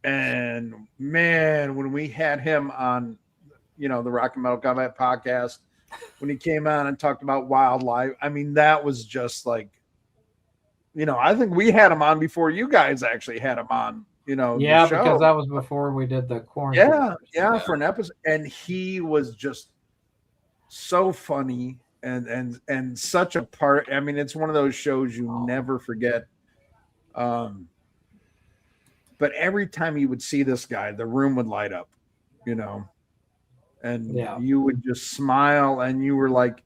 And man, when we had him on, the Rock and Metal Combat podcast, when he came on and talked about wildlife, I mean, that was just like, I think we had him on before you guys actually had him on, Yeah, because that was before we did the quarantine. Yeah, for an episode. And he was just so funny and such a part. I mean, it's one of those shows you never forget. But every time you would see this guy, the room would light up, and you would just smile and you were like,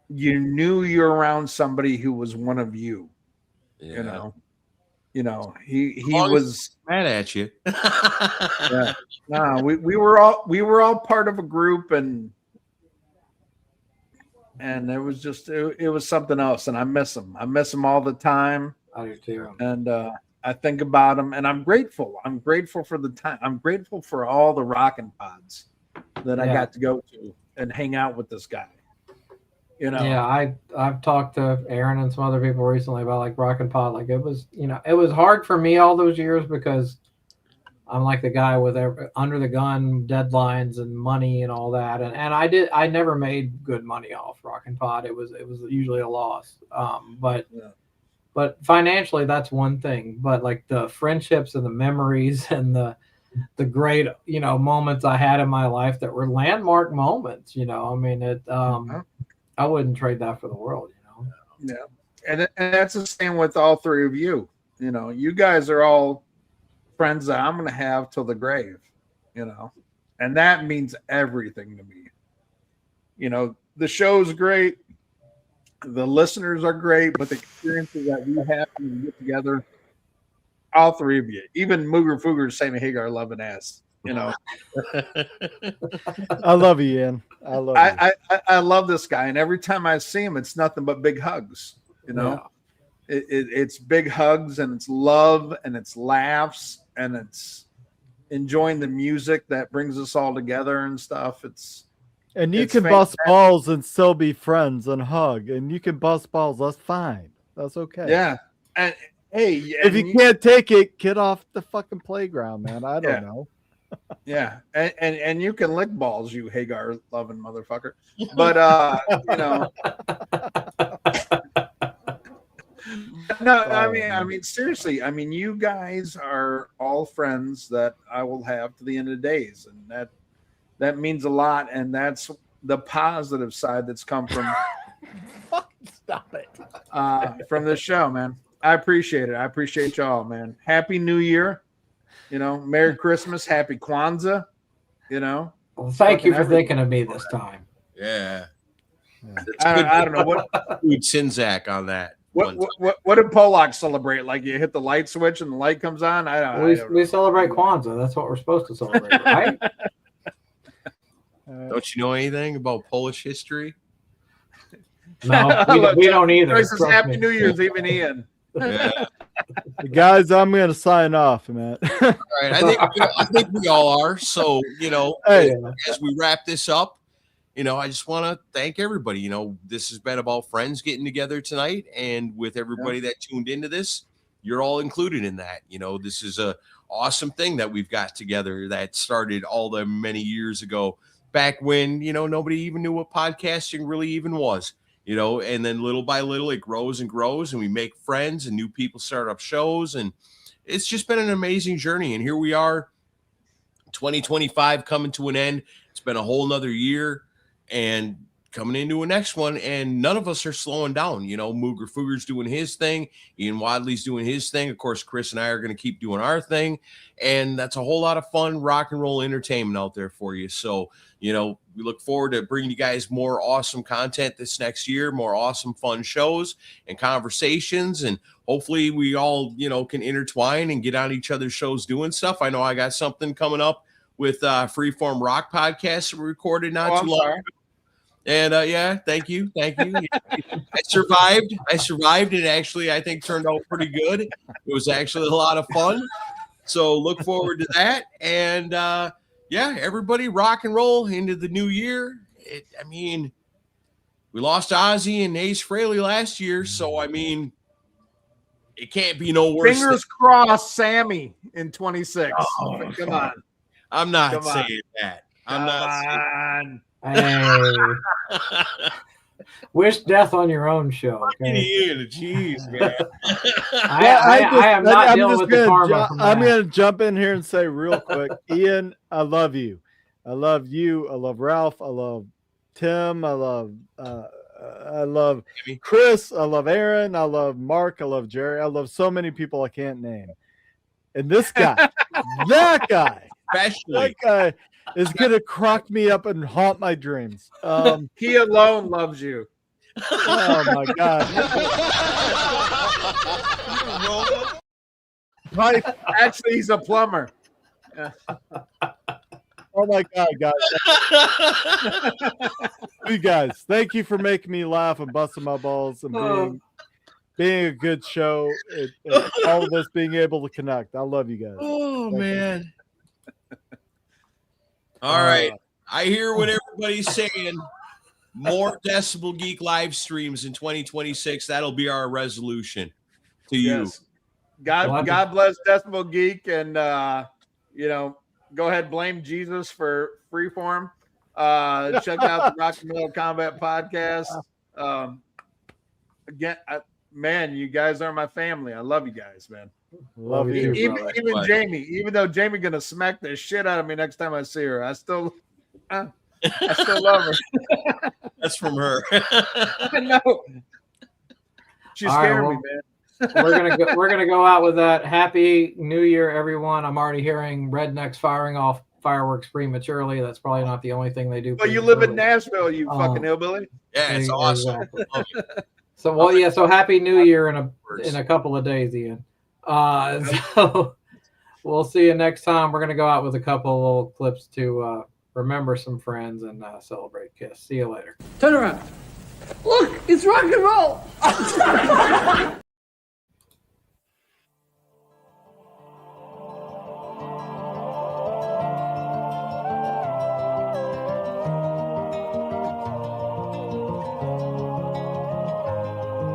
you knew you're around somebody who was one of you, he was mad at you. Yeah. No, we were all part of a group and it was just, it was something else. And I miss him. I miss him all the time. I do too. And, I think about him and I'm grateful. I'm grateful for the time. I'm grateful for all the rockin' pods that I got to go to and hang out with this guy. Yeah, I've talked to Aaron and some other people recently about like Rockin' Pod. Like it was, it was hard for me all those years because I'm like the guy with under the gun deadlines and money and all that. And I never made good money off Rockin' Pod. It was usually a loss. But financially, that's one thing. But like the friendships and the memories and the great, moments I had in my life that were landmark moments, I mean, I wouldn't trade that for the world, Yeah. And that's the same with all three of you. You guys are all friends that I'm going to have till the grave, and that means everything to me. The show's great. The listeners are great, but the experiences that we have when we get together, all three of you, even Mooger Fooger, Sammy Hagar, loving ass, I love you, Ian. I love you. I love this guy, and every time I see him, it's nothing but big hugs. It's big hugs, and it's love, and it's laughs, and it's enjoying the music that brings us all together and stuff. And you It's can bust fantastic. balls and still be friends and hug. And you can bust balls. That's fine. That's okay. Yeah. And hey, If you can't take it, get off the fucking playground, man. I don't Yeah. know. yeah, and you can lick balls, you Hagar loving motherfucker. But you know, no, I mean, seriously, I mean, you guys are all friends that I will have to the end of the days, and that means a lot, and that's the positive side that's come from Stop it. from this show, man. I appreciate it. I appreciate y'all, man. Happy New Year. You know, Merry Christmas, Happy Kwanzaa. You know, Well, thank you for thinking of me this time. Yeah. I don't know what Sinzak on that. what did Pollock celebrate? Like you hit the light switch and the light comes on? I don't know. We celebrate Kwanzaa. That's what we're supposed to celebrate, right? Don't you know anything about Polish history? No, we don't either. Chris says Trust Happy me. New Year's, even Ian. Yeah. Guys, I'm going to sign off, man. All right. I think we all are. So, you know, Hey. as we wrap this up, you know, I just want to thank everybody. You know, this has been about friends getting together tonight, and with everybody that tuned into this, you're all included in that. You know, this is a awesome thing that we've got together that started all the many years ago, back when, you know, nobody even knew what podcasting really even was. You know, and then little by little it grows and grows, and we make friends and new people start up shows, and it's just been an amazing journey. And here we are, 2025 coming to an end. It's been a whole nother year and coming into a next one, and none of us are slowing down. You know, Mooger Fooger's doing his thing, Ian Wadley's doing his thing. Of course, Chris and I are going to keep doing our thing, and that's a whole lot of fun rock and roll entertainment out there for you. So, you know, we look forward to bringing you guys more awesome content this next year, more awesome fun shows and conversations, and hopefully we all, you know, can intertwine and get on each other's shows doing stuff. I know I got something coming up with Freeform Rock Podcast we recorded not too long ago. And yeah, thank you. I survived. It actually, I think, turned out pretty good. It was actually a lot of fun. So look forward to that. And yeah, everybody rock and roll into the new year. I mean, we lost Ozzy and Ace Frehley last year, so I mean, it can't be no worse. Fingers crossed, Sammy in 26. Oh, come on. I'm not saying that. I'm not saying Hey. Wish death on your own show. Okay? Jeez, man. I am not dealing with the karma. I'm going to jump in here and say real quick, Ian, I love you. I love you. I love Ralph. I love Tim. I love Chris. I love Aaron. I love Mark. I love Jerry. I love so many people I can't name. And this guy, that guy is going to crock me up and haunt my dreams. He alone loves you. Oh, my God. Right. Actually, he's a plumber. Yeah. Oh, my God, guys. You guys, thank you for making me laugh and busting my balls and being a good show. And all of us being able to connect. I love you guys. Oh, man. All right. I hear what everybody's saying. More Decibel Geek live streams in 2026. That'll be our resolution to you. Yes. God bless Decibel Geek, and you know, go ahead, blame Jesus for Freeform. Check out the Rock and Roll Combat Podcast. Again, man, you guys are my family. I love you guys, man. Love you, even Jamie. Even though Jamie gonna smack the shit out of me next time I see her, I still love her. That's from her. I know. She's scaring me, man. We're gonna go out with that. Happy New Year, everyone. I'm already hearing rednecks firing off fireworks prematurely. That's probably not the only thing they do. But you live in Nashville, you fucking hillbilly. Yeah, it's awesome. So so Happy New Year in a couple of days, Ian. So we'll see you next time. We're gonna go out with a couple of little clips to remember some friends and celebrate Kiss. See you later. Turn around. Look, it's rock and roll.